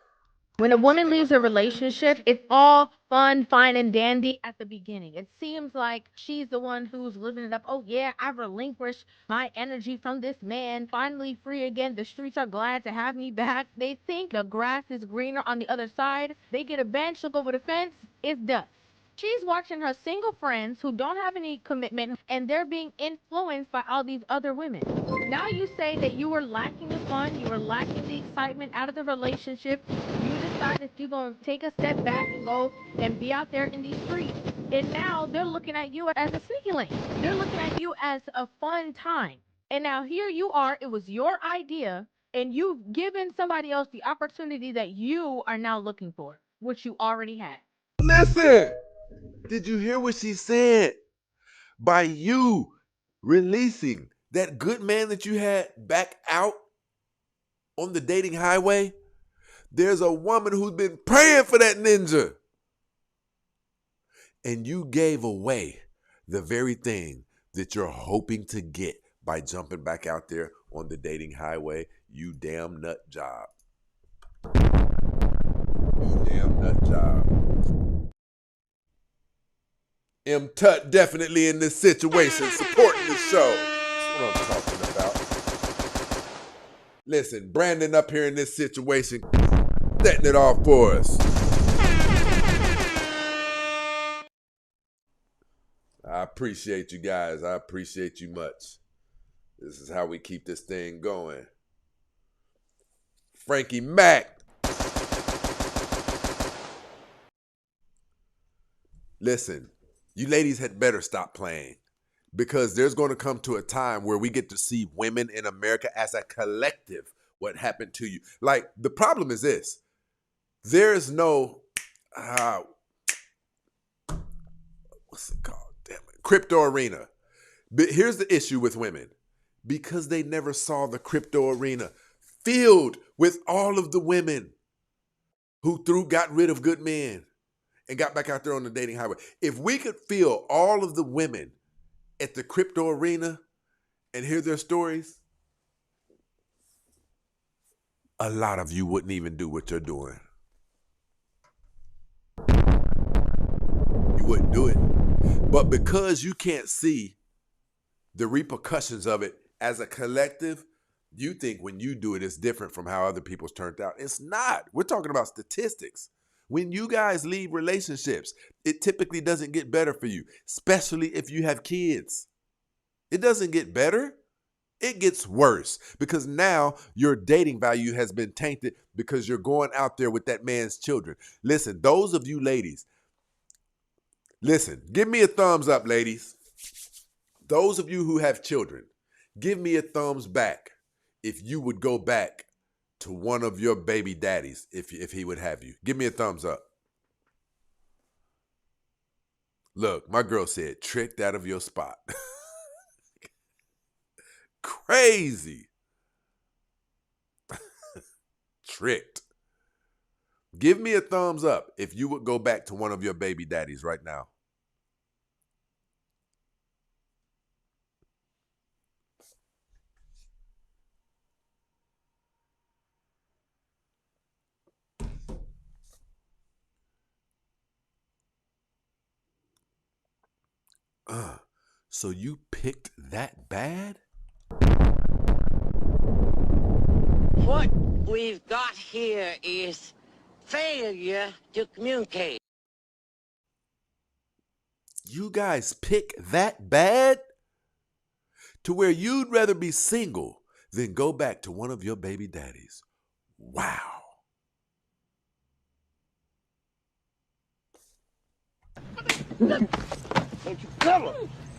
When a woman leaves a relationship, it's all fun, fine, and dandy at the beginning. It seems like she's the one who's living it up. Oh, yeah, I've relinquished my energy from this man. Finally free again. The streets are glad to have me back. They think the grass is greener on the other side. They get a bench, look over the fence. It's dust. She's watching her single friends who don't have any commitment, and they're being influenced by all these other women. Now you say that you were lacking the fun, you were lacking the excitement out of the relationship. You decided you're going to take a step back and go and be out there in these streets. And now they're looking at you as a sneaky link. They're looking at you as a fun time. And now here you are, it was your idea, and you've given somebody else the opportunity that you are now looking for, which you already had. Listen! Did you hear what she said? By you releasing that good man that you had back out on the dating highway, there's a woman who's been praying for that ninja. And you gave away the very thing that you're hoping to get by jumping back out there on the dating highway. You damn nut job. You damn nut job. M. Tut definitely in this situation, supporting the show. That's what I'm talking about. Listen, Brandon up here in this situation, setting it off for us. I appreciate you guys. I appreciate you much. This is how we keep this thing going. Frankie Mac. Listen. You ladies had better stop playing, because there's going to come to a time where we get to see women in America as a collective. What happened to you? Like, the problem is this. There's no, what's it called? Damn it. Crypto arena. But here's the issue with women. Because they never saw the crypto arena filled with all of the women who got rid of good men and got back out there on the dating highway. If we could feel all of the women at the crypto arena and hear their stories, a lot of you wouldn't even do what you're doing. You wouldn't do it. But because you can't see the repercussions of it as a collective, you think when you do it, it's different from how other people's turned out. It's not. We're talking about statistics. When you guys leave relationships, it typically doesn't get better for you, especially if you have kids. It doesn't get better. It gets worse, because now your dating value has been tainted because you're going out there with that man's children. Listen, those of you ladies, listen, give me a thumbs up, ladies. Those of you who have children, give me a thumbs back if you would go back to one of your baby daddies, if he would have you. Give me a thumbs up. Look, my girl said, tricked out of your spot. Crazy. Tricked. Give me a thumbs up if you would go back to one of your baby daddies right now. So you picked that bad? What we've got here is failure to communicate. You guys pick that bad? to where you'd rather be single than go back to one of your baby daddies. Wow. Don't you ever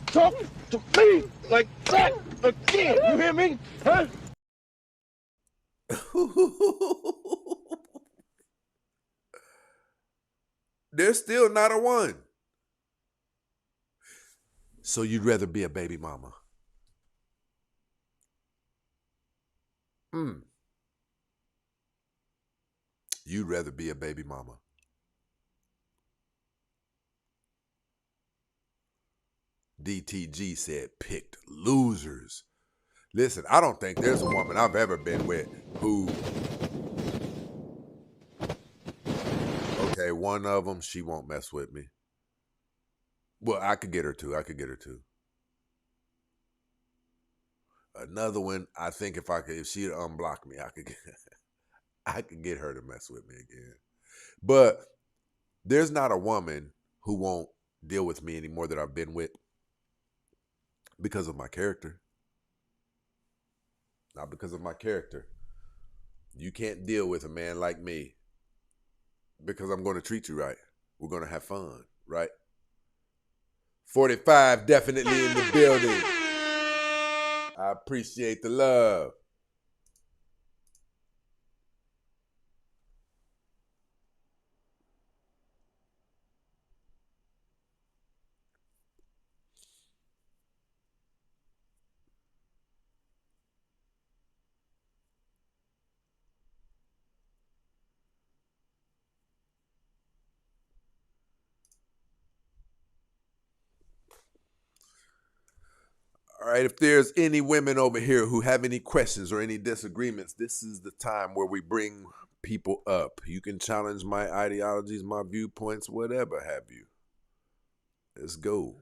talk to me like that again. You hear me? Huh? There's still not a one. So you'd rather be a baby mama. You'd rather be a baby mama. DTG said picked losers. Listen, I don't think there's a woman I've ever been with who, okay, one of them, she won't mess with me. Well, I could get her to. Another one, I think if she'd unblock me, I could get her to mess with me again. But there's not a woman who won't deal with me anymore that I've been with because of my character. Not because of my character. You can't deal with a man like me because I'm going to treat you right. We're going to have fun, right? 45 definitely in the building. I appreciate the love. All right, if there's any women over here who have any questions or any disagreements, this is the time where we bring people up. You can challenge my ideologies, my viewpoints, whatever have you. Let's go.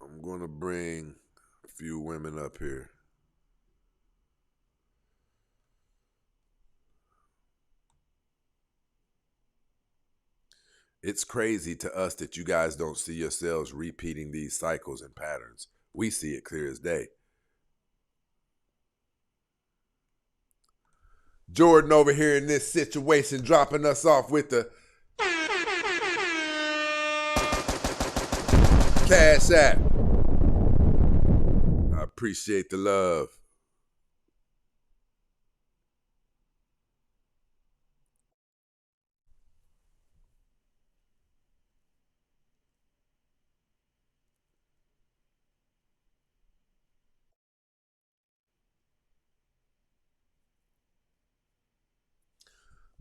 I'm going to bring a few women up here. It's crazy to us that you guys don't see yourselves repeating these cycles and patterns. We see it clear as day. Jordan over here in this situation dropping us off with the Cash App. I appreciate the love.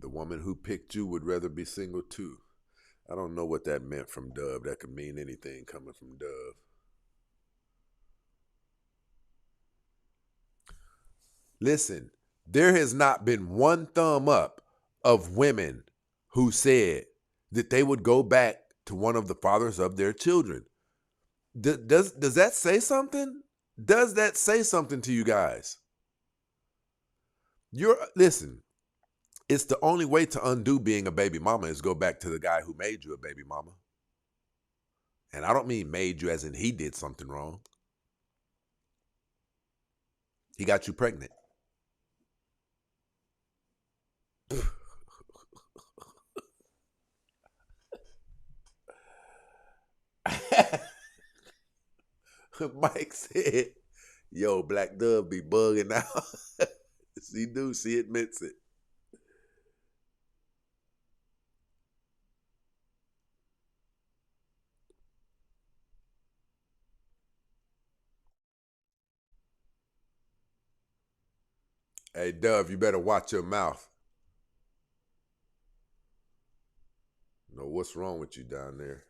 The woman who picked you would rather be single too. I don't know what that meant from Dove. That could mean anything coming from Dove. Listen, there has not been one thumb up of women who said that they would go back to one of the fathers of their children. Does that say something? Does that say something to you guys? Listen, it's the only way to undo being a baby mama is go back to the guy who made you a baby mama. And I don't mean made you as in he did something wrong. He got you pregnant. Mike said, yo, Black Dove be bugging out. She do. She admits it. Hey, Dove, you better watch your mouth. Know what's wrong with you down there?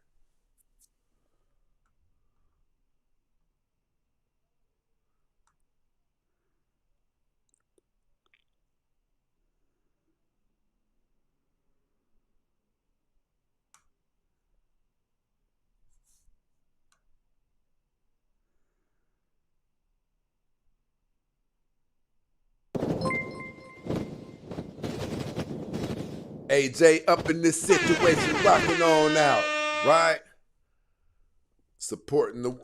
AJ up in this situation, rocking on out, right? Supporting the.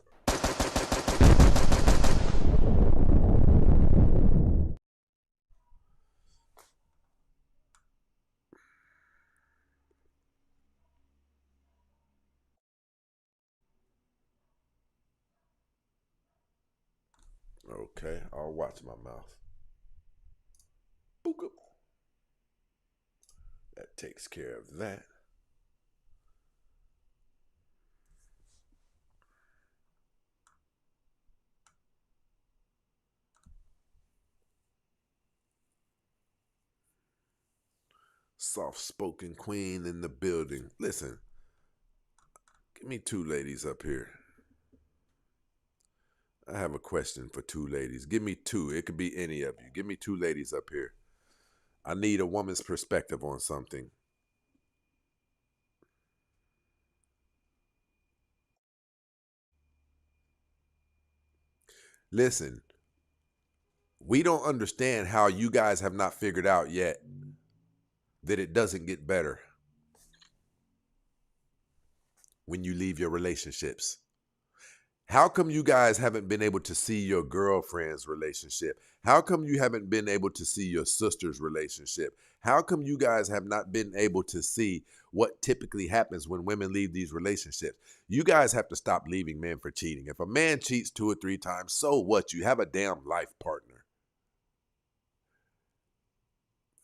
Okay, I'll watch my mouth. Boop. That takes care of that. Soft-spoken queen in the building. Listen, give me two ladies up here. I have a question for two ladies. Give me two. It could be any of you. Give me two ladies up here. I need a woman's perspective on something. Listen, we don't understand how you guys have not figured out yet that it doesn't get better when you leave your relationships. How come you guys haven't been able to see your girlfriend's relationship? How come you haven't been able to see your sister's relationship? How come you guys have not been able to see what typically happens when women leave these relationships? You guys have to stop leaving men for cheating. If a man cheats 2 or 3 times, so what? You have a damn life partner.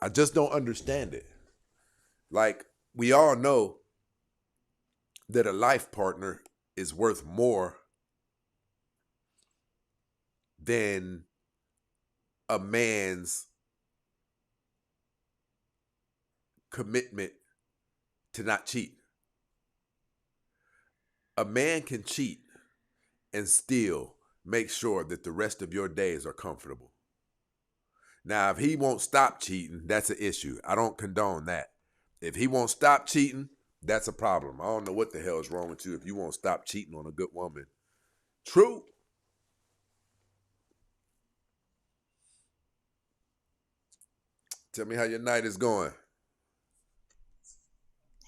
I just don't understand it. Like, we all know that a life partner is worth more than a man's commitment to not cheat. A man can cheat and still make sure that the rest of your days are comfortable. Now, if he won't stop cheating, that's an issue. I don't condone that. If he won't stop cheating, that's a problem. I don't know what the hell is wrong with you if you won't stop cheating on a good woman. True. Tell me how your night is going.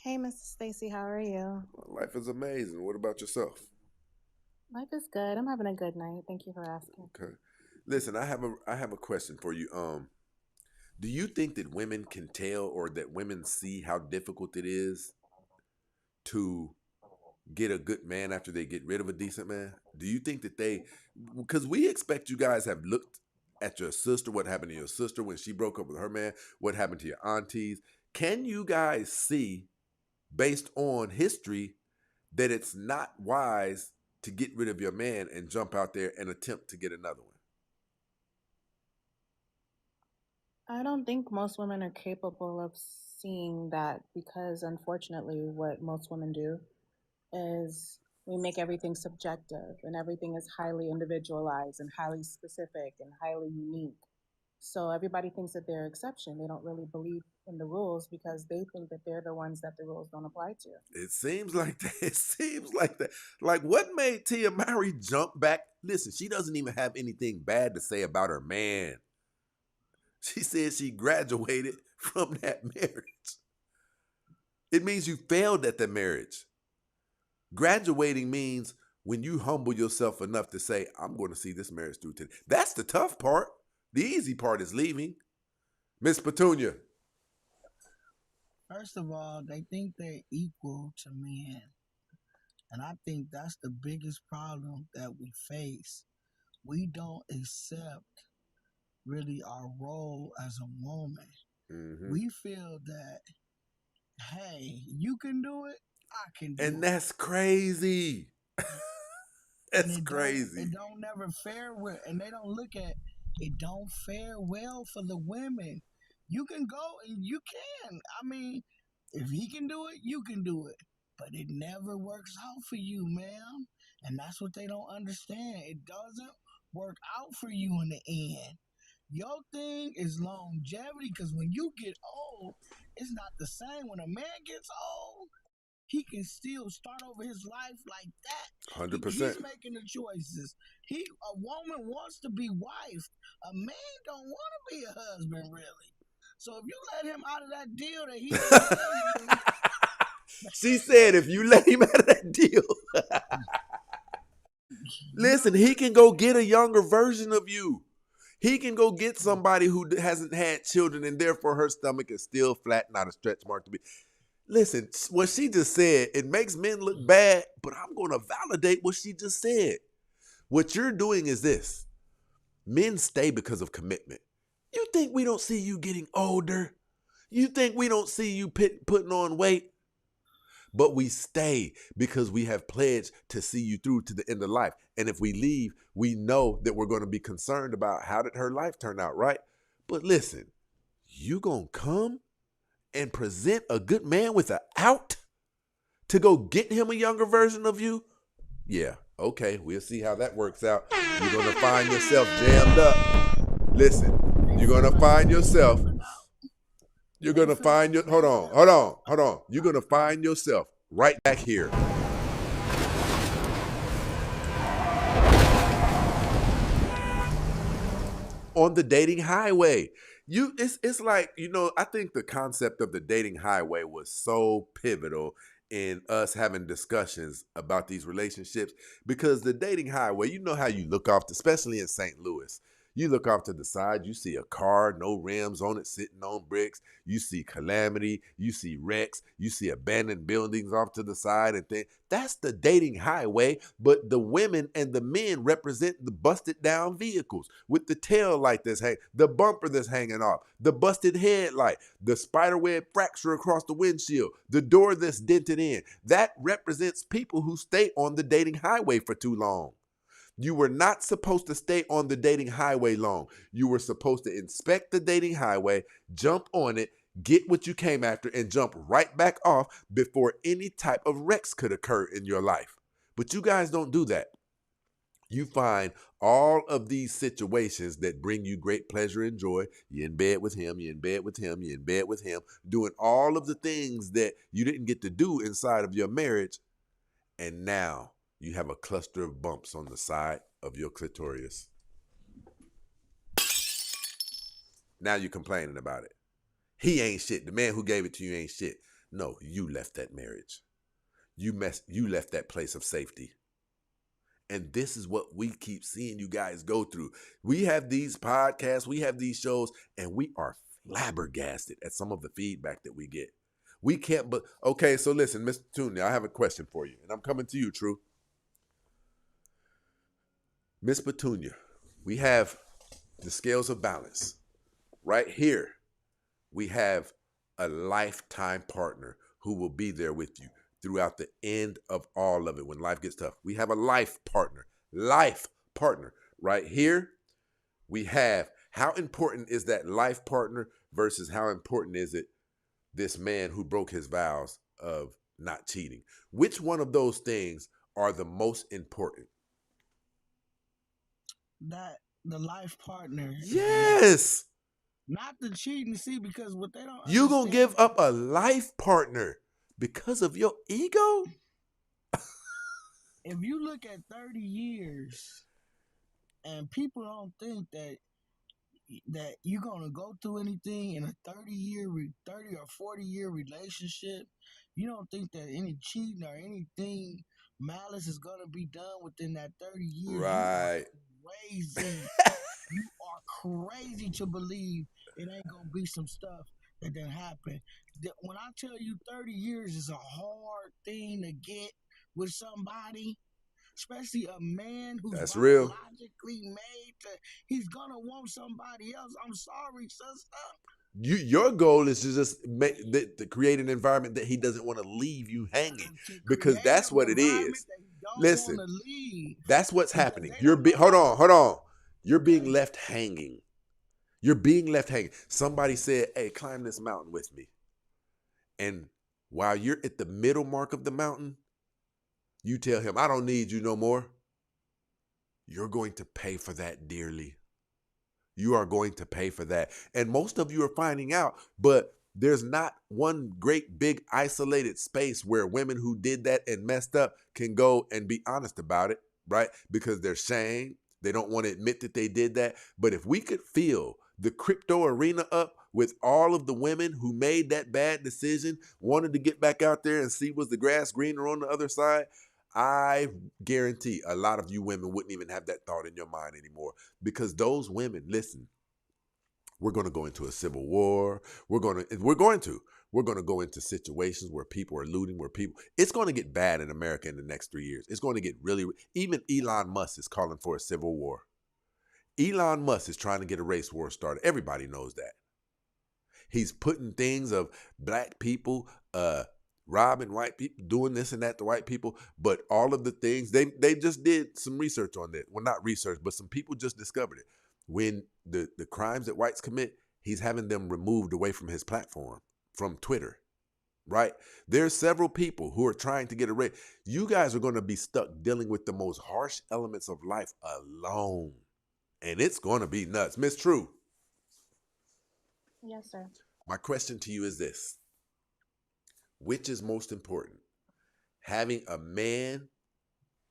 Hey, Mr. Stacy, how are you? Life is amazing. What about yourself? Life is good. I'm having a good night. Thank you for asking. Okay. Listen, I have a question for you. Do you think that women can tell or that women see how difficult it is to get a good man after they get rid of a decent man? Do you think that because we expect you guys have looked at your sister, what happened to your sister when she broke up with her man, what happened to your aunties? Can you guys see, based on history, that it's not wise to get rid of your man and jump out there and attempt to get another one? I don't think most women are capable of seeing that because, unfortunately, what most women do is we make everything subjective and everything is highly individualized and highly specific and highly unique. So everybody thinks that they're an exception. They don't really believe in the rules because they think that they're the ones that the rules don't apply to. It seems like that. It seems like that. Like, what made Tia Mowry jump back? Listen, she doesn't even have anything bad to say about her man. She said she graduated from that marriage. It means you failed at the marriage. Graduating means when you humble yourself enough to say, I'm going to see this marriage through today. That's the tough part. The easy part is leaving. Miss Petunia. First of all, they think they're equal to men. And I think that's the biggest problem that we face. We don't accept really our role as a woman. Mm-hmm. We feel that, hey, you can do it, I can do it. And that's crazy. That's crazy. It don't never fare well, and they don't look at it. Don't fare well for the women. You can go and you can. I mean, if he can do it, you can do it. But it never works out for you, ma'am. And that's what they don't understand. It doesn't work out for you in the end. Your thing is longevity, because when you get old, it's not the same. When a man gets old, he can still start over his life like that. 100%. He's making the choices. A woman wants to be wife. A man don't want to be a husband, really. So if you let him out of that deal that he didn't tell you, She said, if you let him out of that deal, listen, he can go get a younger version of you. He can go get somebody who hasn't had children and therefore her stomach is still flat, not a stretch mark to be. Listen, what she just said, it makes men look bad, but I'm going to validate what she just said. What you're doing is this. Men stay because of commitment. You think we don't see you getting older? You think we don't see you putting on weight? But we stay because we have pledged to see you through to the end of life. And if we leave, we know that we're going to be concerned about how did her life turn out, right? But listen, you going to come and present a good man with an out to go get him a younger version of you? Yeah, okay, we'll see how that works out. You're going to find yourself jammed up. Listen, you're going to find yourself. You're going to find your, hold on. You're going to find yourself right back here. On the dating highway. It's like, I think the concept of the dating highway was so pivotal in us having discussions about these relationships, because the dating highway, you know how you look off, especially in St. Louis. You look off to the side, you see a car, no rims on it, sitting on bricks. You see calamity, you see wrecks, you see abandoned buildings off to the side and things. That's the dating highway, but the women and the men represent the busted down vehicles with the tail light that's hanging, the bumper that's hanging off, the busted headlight, the spiderweb fracture across the windshield, the door that's dented in. That represents people who stay on the dating highway for too long. You were not supposed to stay on the dating highway long. You were supposed to inspect the dating highway, jump on it, get what you came after, and jump right back off before any type of wrecks could occur in your life. But you guys don't do that. You find all of these situations that bring you great pleasure and joy. You're in bed with him, you're in bed with him, you're in bed with him, doing all of the things that you didn't get to do inside of your marriage. And now you have a cluster of bumps on the side of your clitoris. Now you're complaining about it. He ain't shit. The man who gave it to you ain't shit. No, you left that marriage. You left that place of safety. And this is what we keep seeing you guys go through. We have these podcasts, we have these shows, and we are flabbergasted at some of the feedback that we get. We can't, but okay, so listen, Mr. Tunia, I have a question for you, and I'm coming to you, True. Miss Petunia, we have the scales of balance. Right here, we have a lifetime partner who will be there with you throughout the end of all of it when life gets tough. We have a life partner. Right here, we have how important is that life partner versus how important is it this man who broke his vows of not cheating? Which one of those things are the most important? that the life partner. Yes. Not the cheating, see, because what they don't You gonna give up a life partner because of your ego? If you look at 30 years and people don't think that you're gonna go through anything in a 30 or 40-year relationship, you don't think that any cheating or anything malice is gonna be done within that 30 years. Right. You are crazy. You are crazy to believe it ain't gonna be some stuff that done happen. When I tell you 30 years is a hard thing to get with somebody, especially a man who's That's real. biologically made to, he's gonna want somebody else. I'm sorry, sister. Your goal is to just to create an environment that he doesn't want to leave you hanging, because that's what it is. Listen, that's what's happening. Hold on. You're being left hanging. You're being left hanging. Somebody said, "Hey, climb this mountain with me." And while you're at the middle mark of the mountain, you tell him, "I don't need you no more." You're going to pay for that dearly. You are going to pay for that. And most of you are finding out, but there's not one great big isolated space where women who did that and messed up can go and be honest about it, right? Because they're ashamed. They don't want to admit that they did that. But if we could fill the crypto arena up with all of the women who made that bad decision, wanted to get back out there and see was the grass greener on the other side, I guarantee a lot of you women wouldn't even have that thought in your mind anymore. Because those women, listen, we're going to go into a civil war. We're going to go into situations where people are looting, it's going to get bad in America in the next 3 years. It's going to get really, even Elon Musk is calling for a civil war. Elon Musk is trying to get a race war started. Everybody knows that. He's putting things of black people, robbing white people, doing this and that to white people. But all of the things, they just did some research on that. Well, not research, but some people just discovered it. When the crimes that whites commit, he's having them removed away from his platform, from Twitter, right? There's several people who are trying to get a race. You guys are going to be stuck dealing with the most harsh elements of life alone. And it's going to be nuts. Miss True. Yes, sir. My question to you is this. Which is most important? Having a man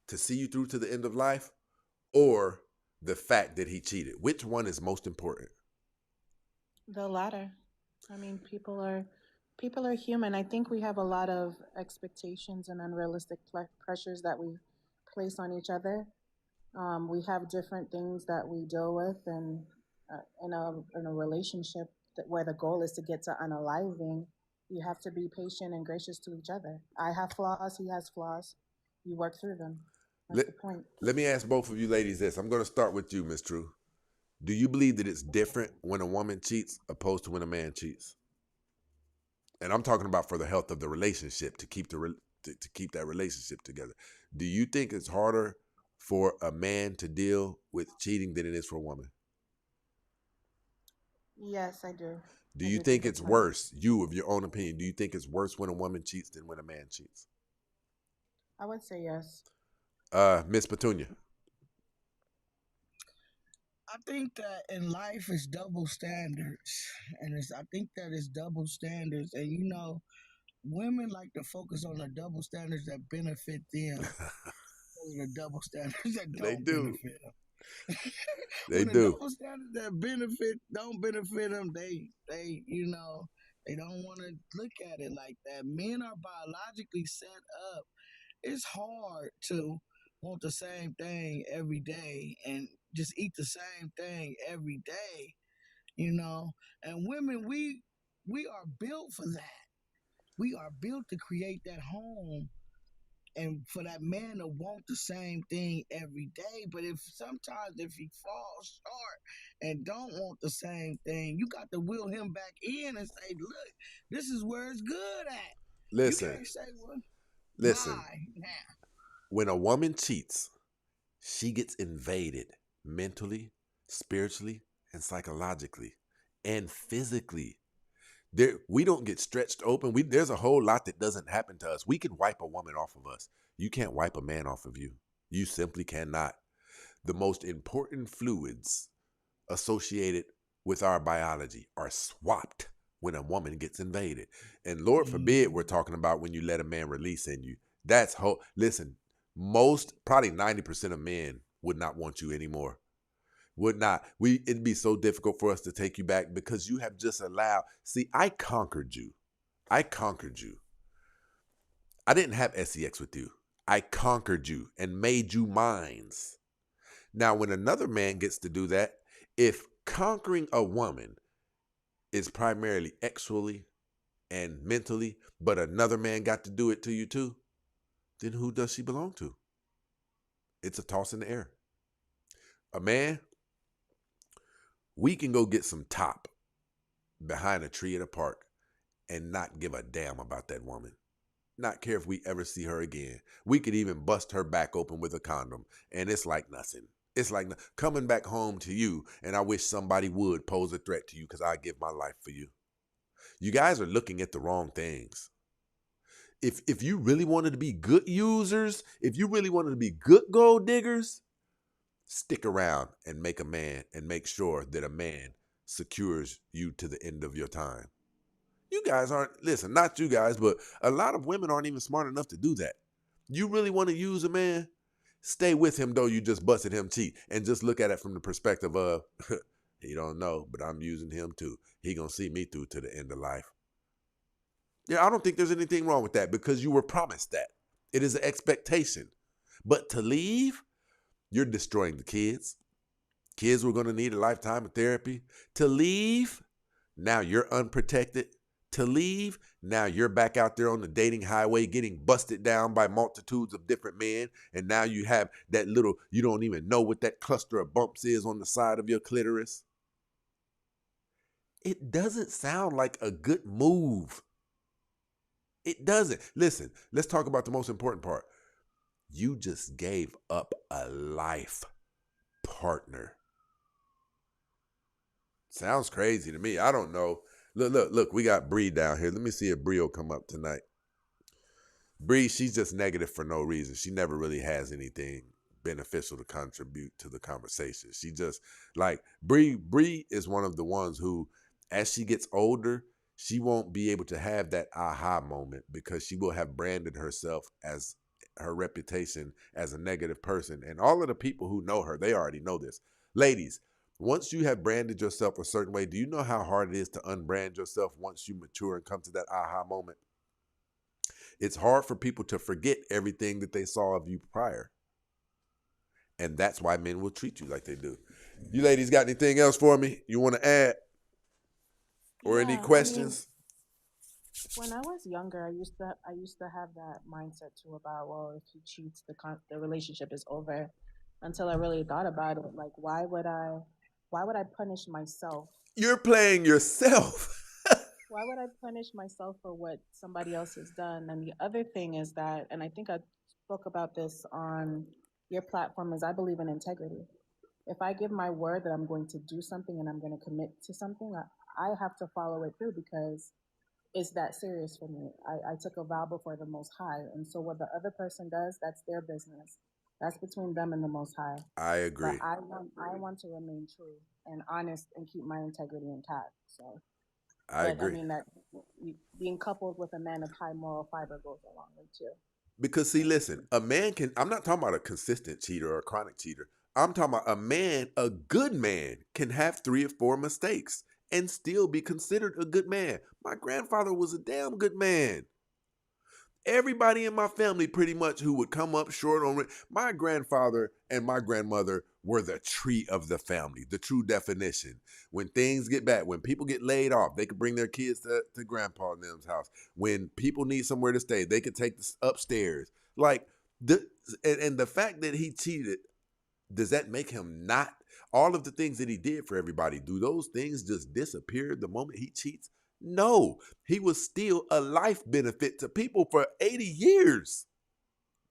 to see you through to the end of life, or the fact that he cheated? Which one is most important? The latter. I mean, people are human. I think we have a lot of expectations and unrealistic pressures that we place on each other. We have different things that we deal with, and in a relationship where the goal is to get to unaliving, you have to be patient and gracious to each other. I have flaws, he has flaws. You work through them. That's the point. Let me ask both of you ladies this. I'm going to start with you, Miss True. Do you believe that it's different when a woman cheats opposed to when a man cheats? And I'm talking about for the health of the relationship, to keep to keep that relationship together. Do you think it's harder for a man to deal with cheating than it is for a woman? Yes, I do. Do you think it's worse, you of your own opinion, do you think it's worse when a woman cheats than when a man cheats? I would say yes. Miss Petunia. I think that in life is double standards, and I think that it's double standards, and women like to focus on the double standards that benefit them, the double standards that don't benefit them. They when do. The double standards that don't benefit them, they don't want to look at it like that. Men are biologically set up. It's hard to want the same thing every day and just eat the same thing every day, And women, we are built for that. We are built to create that home and for that man to want the same thing every day. But if he falls short and don't want the same thing, you got to wheel him back in and say, look, this is where it's good at. Listen. You can't say, well, listen. bye now. When a woman cheats, she gets invaded mentally, spiritually, and psychologically, and physically. We don't get stretched open. There's a whole lot that doesn't happen to us. We can wipe a woman off of us. You can't wipe a man off of you. You simply cannot. The most important fluids associated with our biology are swapped when a woman gets invaded. And Lord forbid we're talking about when you let a man release in you. Listen, probably 90% of men would not want you anymore. Would not. It'd be so difficult for us to take you back because you have just allowed. See, I conquered you. I didn't have sex with you. I conquered you and made you mine. Now, when another man gets to do that, if conquering a woman is primarily sexually and mentally, but another man got to do it to you too, then who does she belong to? It's a toss in the air. A man, we can go get some top behind a tree at a park and not give a damn about that woman. Not care if we ever see her again. We could even bust her back open with a condom, and it's like nothing. It's like coming back home to you, and I wish somebody would pose a threat to you because I give my life for you. You guys are looking at the wrong things. If you really wanted to be good users, if you really wanted to be good gold diggers, stick around and make a man and make sure that a man secures you to the end of your time. You guys listen, not you guys, but a lot of women aren't even smart enough to do that. You really want to use a man? Stay with him though you just busted him cheat, and just look at it from the perspective of He don't know, but I'm using him too. He gonna see me through to the end of life. Yeah, I don't think there's anything wrong with that because you were promised that. It is an expectation. But to leave, you're destroying the kids. Kids were going to need a lifetime of therapy. To leave, now you're unprotected. To leave, now you're back out there on the dating highway getting busted down by multitudes of different men. And now you have that little, you don't even know what that cluster of bumps is on the side of your clitoris. It doesn't sound like a good move. It doesn't. Listen, let's talk about the most important part. You just gave up a life partner. Sounds crazy to me. I don't know. Look, we got Bree down here. Let me see if Bree will come up tonight. Bree, she's just negative for no reason. She never really has anything beneficial to contribute to the conversation. She just like Bree is one of the ones who, as she gets older, she won't be able to have that aha moment because she will have branded herself as her reputation as a negative person. And all of the people who know her, they already know this. Ladies, once you have branded yourself a certain way, do you know how hard it is to unbrand yourself once you mature and come to that aha moment? It's hard for people to forget everything that they saw of you prior. And that's why men will treat you like they do. You ladies got anything else for me you want to add? Or any questions? When I was younger, I used to have that mindset too about, well, if he cheats, the relationship is over. Until I really thought about it, like why would I punish myself? You're playing yourself. Why would I punish myself for what somebody else has done? And the other thing is that, and I think I spoke about this on your platform, is I believe in integrity. If I give my word that I'm going to do something and I'm going to commit to something, I have to follow it through because it's that serious for me. I took a vow before the Most High. And so what the other person does, that's their business. That's between them and the Most High. I agree. But I want to remain true and honest and keep my integrity intact. So I agree. I mean that being coupled with a man of high moral fiber goes a long way too. Because see, listen, a man can, I'm not talking about a consistent cheater or a chronic cheater. I'm talking about a man, a good man can have 3 or 4 mistakes and still be considered a good man. My grandfather was a damn good man. Everybody in my family pretty much who would come up short on rent. My grandfather and my grandmother were the tree of the family, the true definition. When things get bad, when people get laid off, they could bring their kids to grandpa and them's house. When people need somewhere to stay, they could take this upstairs. Like, and the fact that he cheated, does that make him not all of the things that he did for everybody? Do those things just disappear the moment he cheats? No, he was still a life benefit to people for 80 years.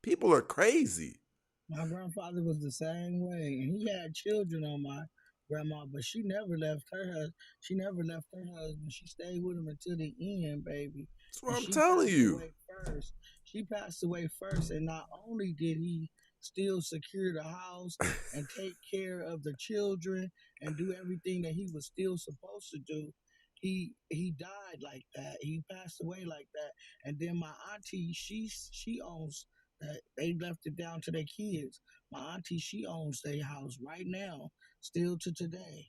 People are crazy. My grandfather was the same way, and he had children on my grandma, but she never left her husband. She never left her husband. She stayed with him until the end, baby. That's what And I'm she telling passed you. away first. She passed away first, and not only did he still secure the house and take care of the children and do everything that he was still supposed to do, he died like that. He passed away like that. And then my auntie, she owns that. They left it down to their kids. My auntie, she owns their house right now, still to today.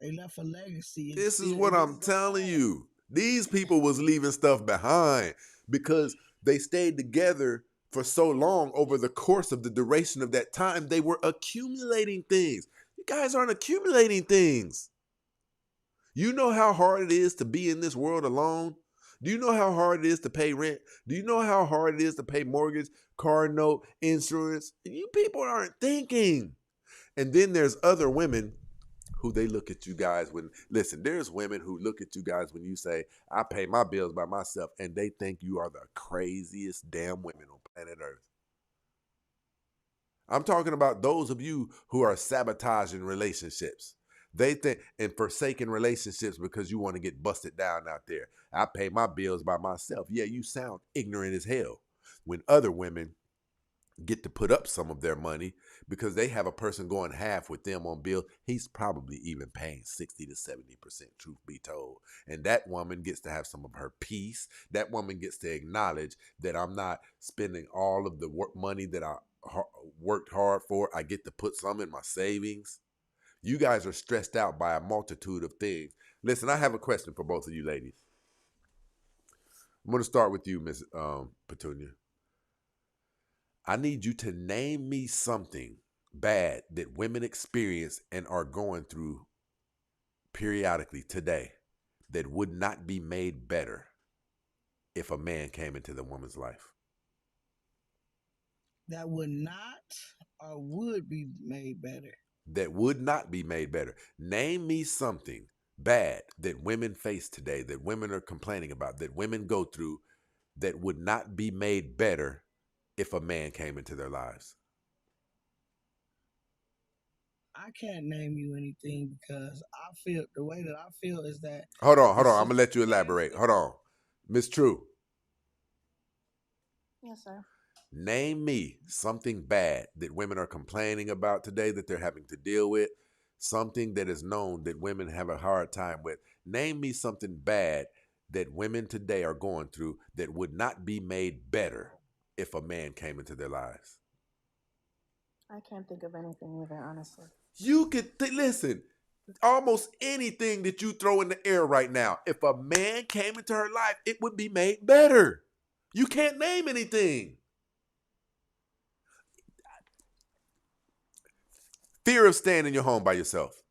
They left a legacy. This is what I'm telling you. These people was leaving stuff behind because they stayed together for so long over the course of the duration of that time. They were accumulating things. You guys aren't accumulating things. You know how hard it is to be in this world alone? Do you know how hard it is to pay rent? Do you know how hard it is to pay mortgage, car note, insurance? You people aren't thinking. And then there's other women who they look at you guys when, listen, there's women who look at you guys when you say, I pay my bills by myself, and they think you are the craziest damn women on planet Earth. I'm talking about those of you who are sabotaging relationships. They think and forsaking relationships because you want to get busted down out there. I pay my bills by myself. Yeah, you sound ignorant as hell. When other women get to put up some of their money because they have a person going half with them on bill, he's probably even paying 60 to 70%, truth be told. And that woman gets to have some of her peace. That woman gets to acknowledge that I'm not spending all of the money that I worked hard for. I get to put some in my savings. You guys are stressed out by a multitude of things. Listen, I have a question for both of you ladies. I'm going to start with you, Miss Petunia. I need you to name me something bad that women experience and are going through periodically today that would not be made better if a man came into the woman's life. That would not or would be made better. That would not be made better. Name me something bad that women face today, that women are complaining about, that women go through, that would not be made better if a man came into their lives. I can't name you anything because I feel the way that I feel is that. Hold on. I'm going to let you elaborate. Hold on. Miss True. Yes, sir. Name me something bad that women are complaining about today that they're having to deal with. Something that is known that women have a hard time with. Name me something bad that women today are going through that would not be made better if a man came into their lives. I can't think of anything either, honestly. You could listen, almost anything that you throw in the air right now, if a man came into her life, it would be made better. You can't name anything. Fear of staying in your home by yourself.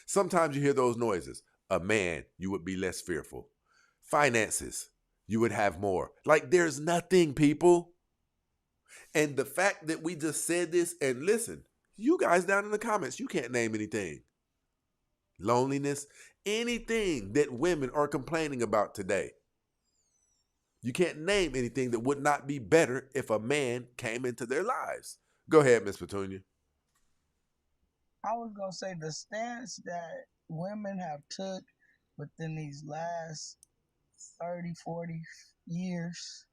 Sometimes you hear those noises. A man, you would be less fearful. Finances, you would have more. Like there's nothing, people. And the fact that we just said this, and listen, you guys down in the comments, you can't name anything. Loneliness, anything that women are complaining about today. You can't name anything that would not be better if a man came into their lives. Go ahead, Miss Petunia. I was going to say the stance that women have took within these last 30, 40 years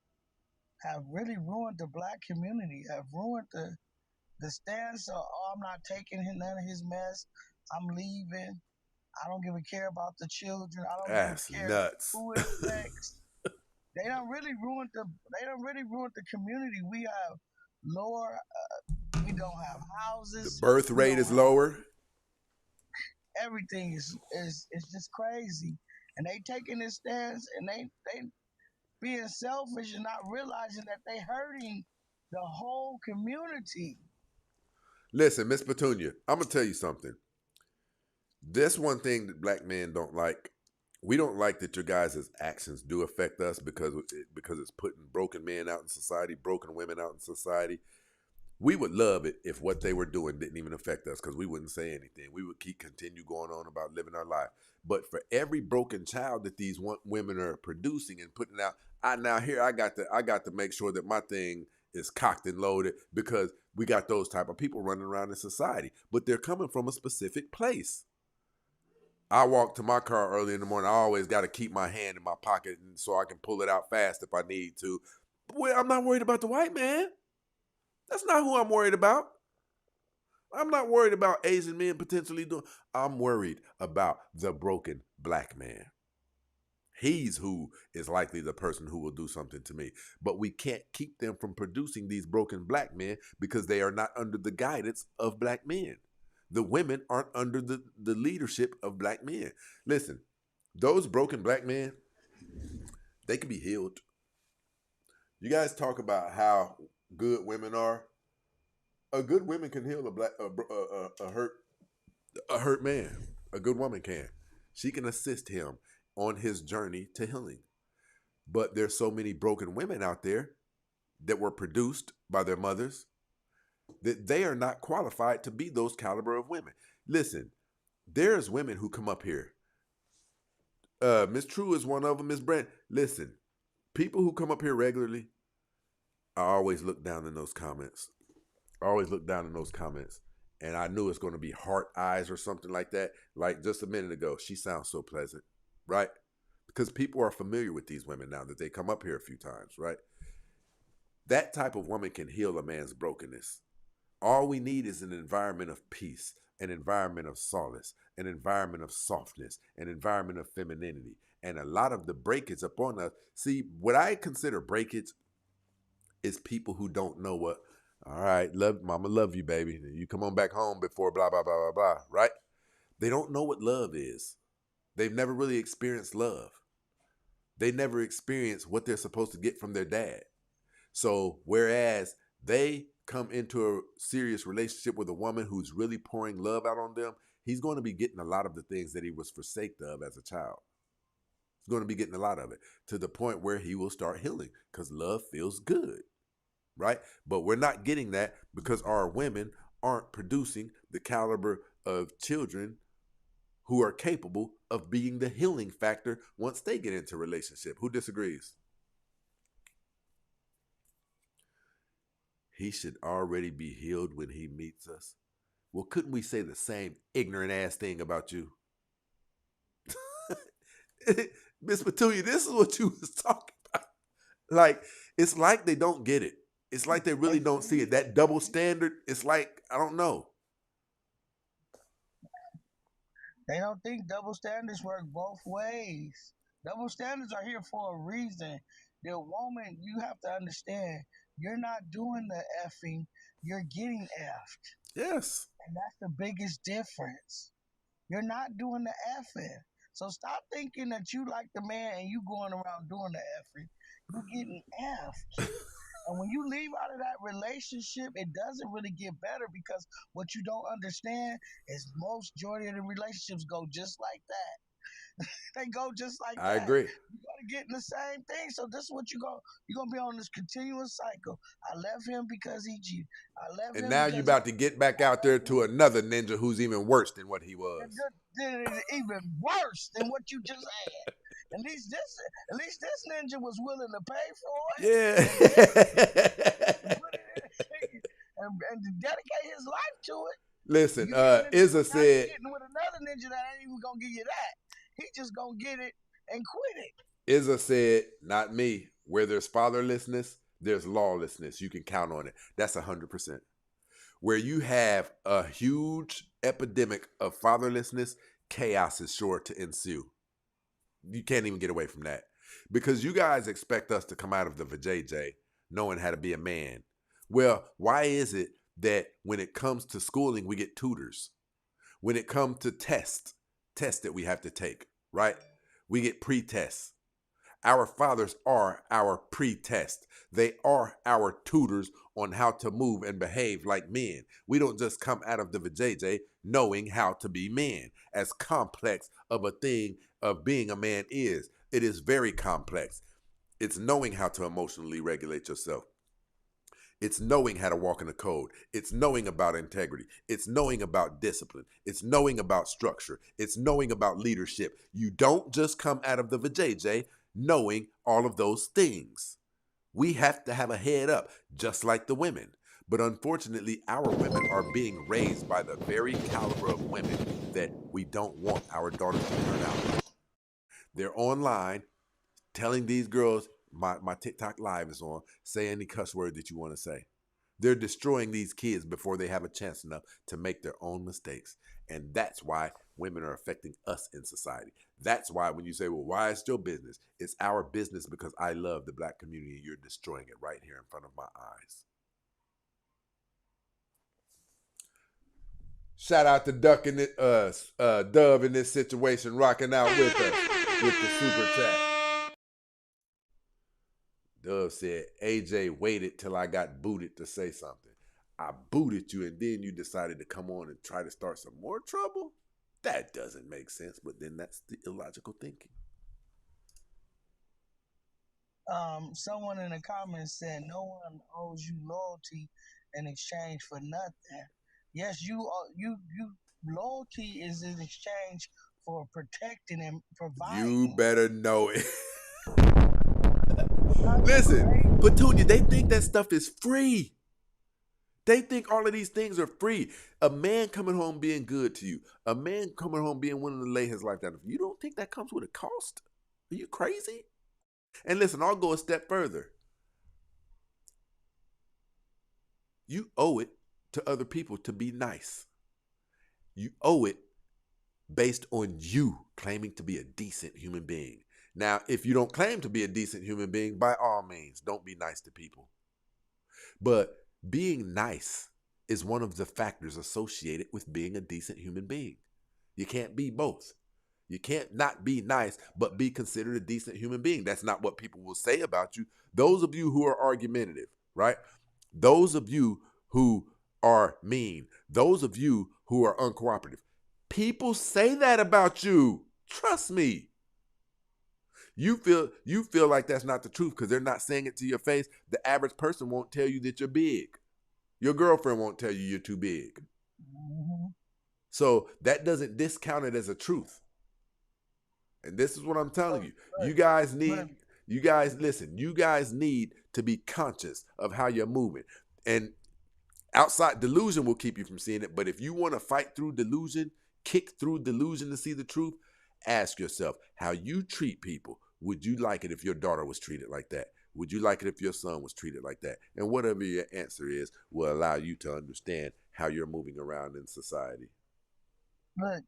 have really ruined the black community, have ruined the stance of, oh, I'm not taking none of his mess. I'm leaving. I don't give a care about the children. I don't That's give a care nuts. who it affects. They don't really ruin the community. We have lower, we don't have houses. The birth rate is lower. Everything is just crazy. And they taking this stance and they being selfish and not realizing that they hurting the whole community. Listen, Miss Petunia, I'm going to tell you something. This one thing that black men don't like. We don't like that your guys' actions do affect us because it's putting broken men out in society, broken women out in society. We would love it if what they were doing didn't even affect us because we wouldn't say anything. We would continue going on about living our life. But for every broken child that these women are producing and putting out, I got to make sure that my thing is cocked and loaded because we got those type of people running around in society. But they're coming from a specific place. I walk to my car early in the morning. I always got to keep my hand in my pocket so I can pull it out fast if I need to. Boy, I'm not worried about the white man. That's not who I'm worried about. I'm not worried about Asian men potentially doing. I'm worried about the broken black man. He's who is likely the person who will do something to me. But we can't keep them from producing these broken black men because they are not under the guidance of black men. The women aren't under the leadership of black men. Listen, those broken black men, they can be healed. You guys talk about how good women are. A good woman can heal a hurt man. A good woman can. She can assist him on his journey to healing. But there's so many broken women out there that were produced by their mothers that they are not qualified to be those caliber of women. Listen, there's women who come up here. Miss True is one of them. Miss Brent. Listen, people who come up here regularly, I always look down in those comments. And I knew it's going to be heart eyes or something like that. Like just a minute ago, she sounds so pleasant, right? Because people are familiar with these women now that they come up here a few times, right? That type of woman can heal a man's brokenness. All we need is an environment of peace, an environment of solace, an environment of softness, an environment of femininity. And a lot of the breakage upon us, see, what I consider breakage is people who don't know what, all right, mama love you, baby. You come on back home before blah, blah, blah, blah, blah, right? They don't know what love is. They've never really experienced love. They never experienced what they're supposed to get from their dad. So whereas they come into a serious relationship with a woman who's really pouring love out on them, he's going to be getting a lot of the things that he was forsaked of as a child. He's going to be getting a lot of it to the point where he will start healing because love feels good, right? But we're not getting that because our women aren't producing the caliber of children who are capable of being the healing factor once they get into a relationship. Who disagrees? He should already be healed when he meets us. Well, couldn't we say the same ignorant ass thing about you? Miss Petunia, this is what you was talking about. Like, it's like they don't get it. It's like they really don't see it. That double standard, it's like, I don't know. They don't think double standards work both ways. Double standards are here for a reason. The woman, you have to understand, you're not doing the effing, you're getting effed. Yes. And that's the biggest difference. You're not doing the effing. So stop thinking that you like the man and you going around doing the effing. You're getting effed. And when you leave out of that relationship, it doesn't really get better because what you don't understand is most majority of the relationships go just like that. They go just like I that. agree. You gotta get in the same thing. So this is what you're gonna be on this continuous cycle. I left him because he cheated. I left And him now because you about to get back out there to another ninja who's even worse than what he was. it's even worse than what you just had. At least this ninja was willing to pay for it. Yeah. And to dedicate his life to it. Listen, Izza said, getting with another ninja that ain't even gonna give you that. He just gonna get it and quit it. Izza said, not me. Where there's fatherlessness, there's lawlessness. You can count on it. That's 100%. Where you have a huge epidemic of fatherlessness, chaos is sure to ensue. You can't even get away from that. Because you guys expect us to come out of the vajayjay knowing how to be a man. Well, why is it that when it comes to schooling, we get tutors? When it comes to tests that we have to take, right? We get pre-tests. Our fathers are our pre-test. They are our tutors on how to move and behave like men. We don't just come out of the vajayjay knowing how to be men. As complex of a thing of being a man is, it is very complex. It's knowing how to emotionally regulate yourself. It's knowing how to walk in the code. It's knowing about integrity. It's knowing about discipline. It's knowing about structure. It's knowing about leadership. You don't just come out of the vajayjay knowing all of those things. We have to have a head up, just like the women. But unfortunately, our women are being raised by the very caliber of women that we don't want our daughters to turn out. They're online telling these girls, my TikTok live is on, say any cuss word that you want to say. They're destroying these kids before they have a chance enough to make their own mistakes. And that's why women are affecting us in society. That's why when you say, well, why is it your business? It's our business because I love the black community and you're destroying it right here in front of my eyes. Shout out to Duck in it, Dove in this situation, rocking out with us with the super chat. Dove said, AJ waited till I got booted to say something. I booted you and then you decided to come on and try to start some more trouble? That doesn't make sense, but then that's the illogical thinking. Someone in the comments said no one owes you loyalty in exchange for nothing. Yes, you loyalty is in exchange for protecting and providing. You better know it. Listen, Petunia, they think that stuff is free. They think all of these things are free. A man coming home being good to you, a man coming home being willing to lay his life down. You don't think that comes with a cost? Are you crazy? And listen, I'll go a step further. You owe it to other people to be nice. You owe it based on you claiming to be a decent human being. Now, if you don't claim to be a decent human being, by all means, don't be nice to people. But being nice is one of the factors associated with being a decent human being. You can't be both. You can't not be nice, but be considered a decent human being. That's not what people will say about you. Those of you who are argumentative, right? Those of you who are mean, those of you who are uncooperative, people say that about you. Trust me. You feel like that's not the truth because they're not saying it to your face. The average person won't tell you that you're big. Your girlfriend won't tell you you're too big. So that doesn't discount it as a truth. And this is what I'm telling you. You guys need to be conscious of how you're moving. And outside delusion will keep you from seeing it. But if you want to fight through delusion, kick through delusion to see the truth, ask yourself how you treat people. Would you like it if your daughter was treated like that? Would you like it if your son was treated like that? And whatever your answer is will allow you to understand how you're moving around in society. Look,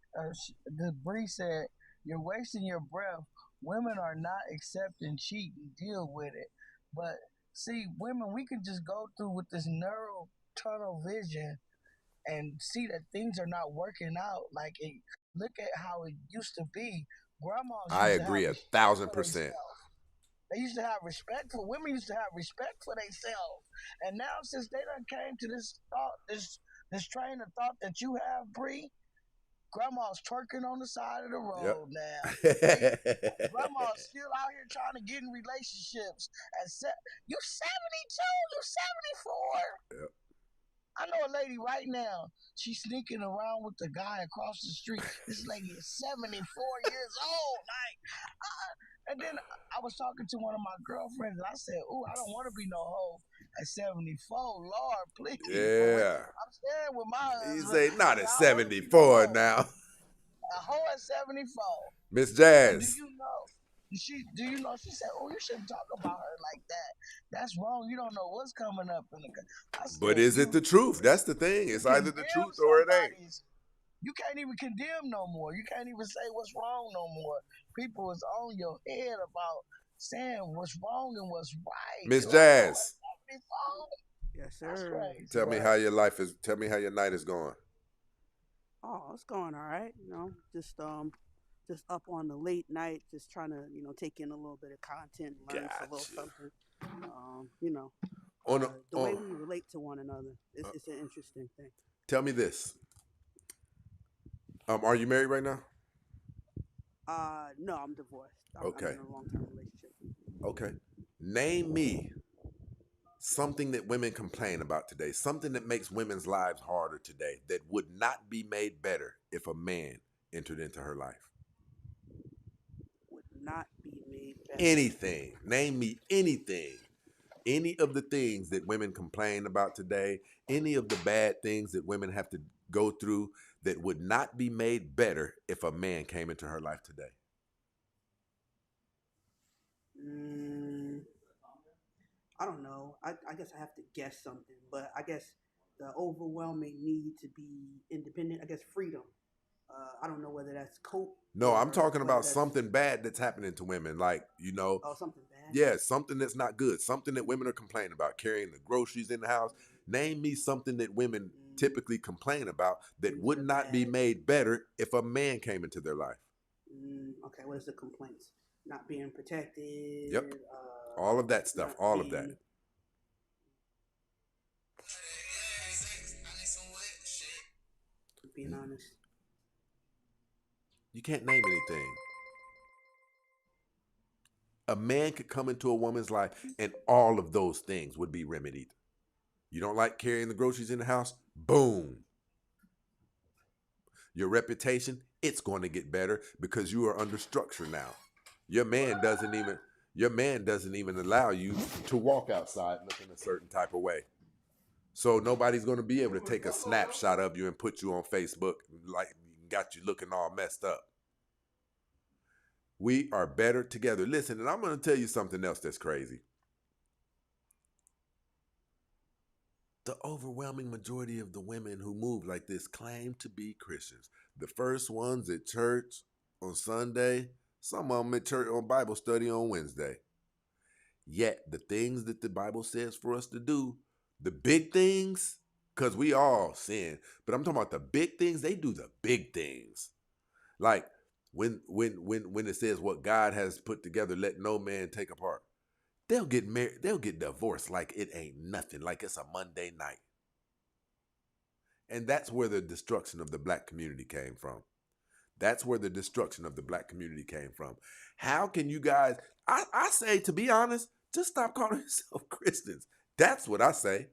the Bree said, you're wasting your breath. Women are not accepting cheating. Deal with it. But see, women, we can just go through with this narrow tunnel vision and see that things are not working out. Like, look at how it used to be. Grandmas I used to agree have 1,000%. They used to have respect for women. Used to have respect for themselves. And now, since they done came to this thought, this train of thought that you have, Bree, Grandma's twerking on the side of the road now. Grandma's still out here trying to get in relationships. You 72, you 74. Yep. I know a lady right now. She's sneaking around with the guy across the street. This lady is 74 years old. And then I was talking to one of my girlfriends, and I said, "Ooh, I don't want to be no hoe at 74. Lord, please." Yeah. I'm staying with my husband. You say not at 74 now. A hoe at 74. Miss Jazz. Do you know? She said, "Oh, you shouldn't talk about her like that. That's wrong. You don't know what's coming up in the." But is it the truth? That's the thing. It's either the truth or it ain't. You can't even condemn no more. You can't even say what's wrong no more. People is on your head about saying what's wrong and what's right. Miss Jazz. Yes, sir. Tell me how your life is. Tell me how your night is going. Oh, it's going all right. Just up on the late night, just trying to take in a little bit of content, learn a little something. The way we relate to one another is an interesting thing. Tell me this. Are you married right now? No, I'm divorced. I'm in a long-term relationship. Okay. Name me something that women complain about today, something that makes women's lives harder today that would not be made better if a man entered into her life. Would not be made better. Anything. Name me anything. Any of the things that women complain about today, any of the bad things that women have to go through that would not be made better if a man came into her life today. I don't know. I guess I have to guess something, but I guess the overwhelming need to be independent, I guess freedom. I don't know whether that's cope. No, I'm talking about something bad that's happening to women. Like, Oh, something bad? Yeah, something that's not good. Something that women are complaining about. Carrying the groceries in the house. Name me something that women typically complain about that would not be made better if a man came into their life. Okay, what is the complaints? Not being protected. Yep. All of that stuff. All of that. Being honest. You can't name anything. A man could come into a woman's life and all of those things would be remedied. You don't like carrying the groceries in the house? Boom. Your reputation, it's going to get better because you are under structure now. Your man doesn't even allow you to walk outside looking a certain type of way. So nobody's going to be able to take a snapshot of you and put you on Facebook like got you looking all messed up. We are better together. Listen, and I'm going to tell you something else that's crazy. The overwhelming majority of the women who move like this claim to be Christians. The first ones at church on Sunday, some of them at church on Bible study on Wednesday. Yet the things that the Bible says for us to do, the big things, because we all sin, but I'm talking about the big things, they do the big things. Like when it says what God has put together, let no man take apart. They'll get married, they'll get divorced like it ain't nothing, like it's a Monday night. And that's where the destruction of the black community came from. That's where the destruction of the black community came from. How can you guys, I say, to be honest, just stop calling yourself Christians. That's what I say.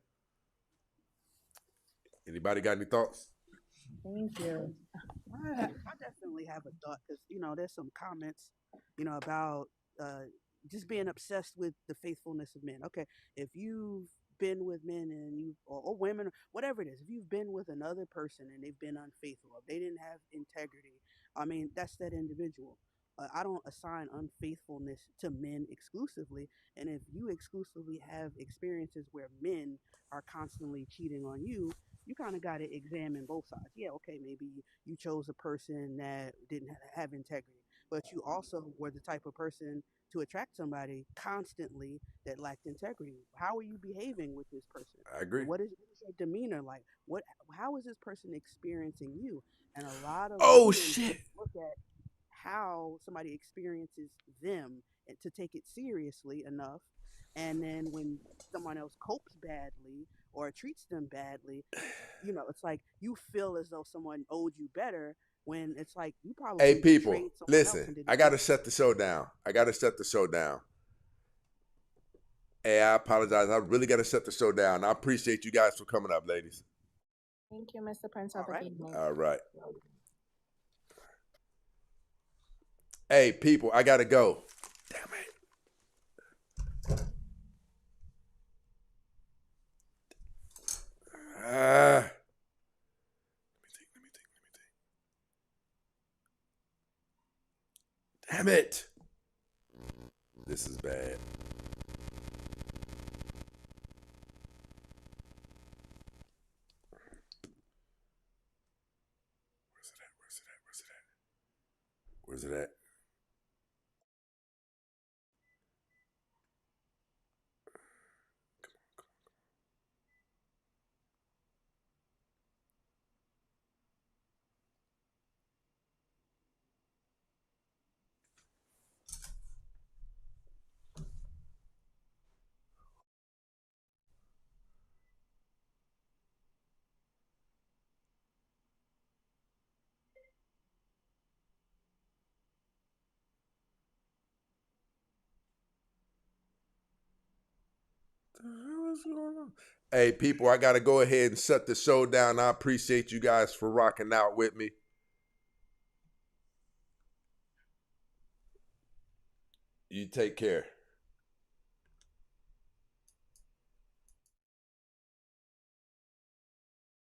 Anybody got any thoughts? Thank you. I definitely have a thought because there's some comments about uh, just being obsessed with the faithfulness of men. Okay, if you've been with men and you or women, whatever it is, if you've been with another person and they've been unfaithful, if they didn't have integrity, I mean that's that individual. I don't assign unfaithfulness to men exclusively, and if you exclusively have experiences where men are constantly cheating on you, you kind of got to examine both sides. Yeah, okay, maybe you chose a person that didn't have integrity, but you also were the type of person to attract somebody constantly that lacked integrity. How are you behaving with this person? I agree. What is your demeanor like? How is this person experiencing you? And a lot of Oh men shit. don't look at how somebody experiences them and to take it seriously enough. And then when someone else copes badly or treats them badly, it's like you feel as though someone owed you better when it's like you probably Hey people, betrayed someone else listen, and did the I gotta same. shut the show down. Hey, I apologize. I really gotta shut the show down. I appreciate you guys for coming up, ladies. Thank you, Mr. Prince. Have a good evening. All right. Hey people, I gotta go. Damn it. Let me think. Damn it. This is bad. Where's it at? What's going on? Hey, people, I got to go ahead and shut the show down. I appreciate you guys for rocking out with me. You take care.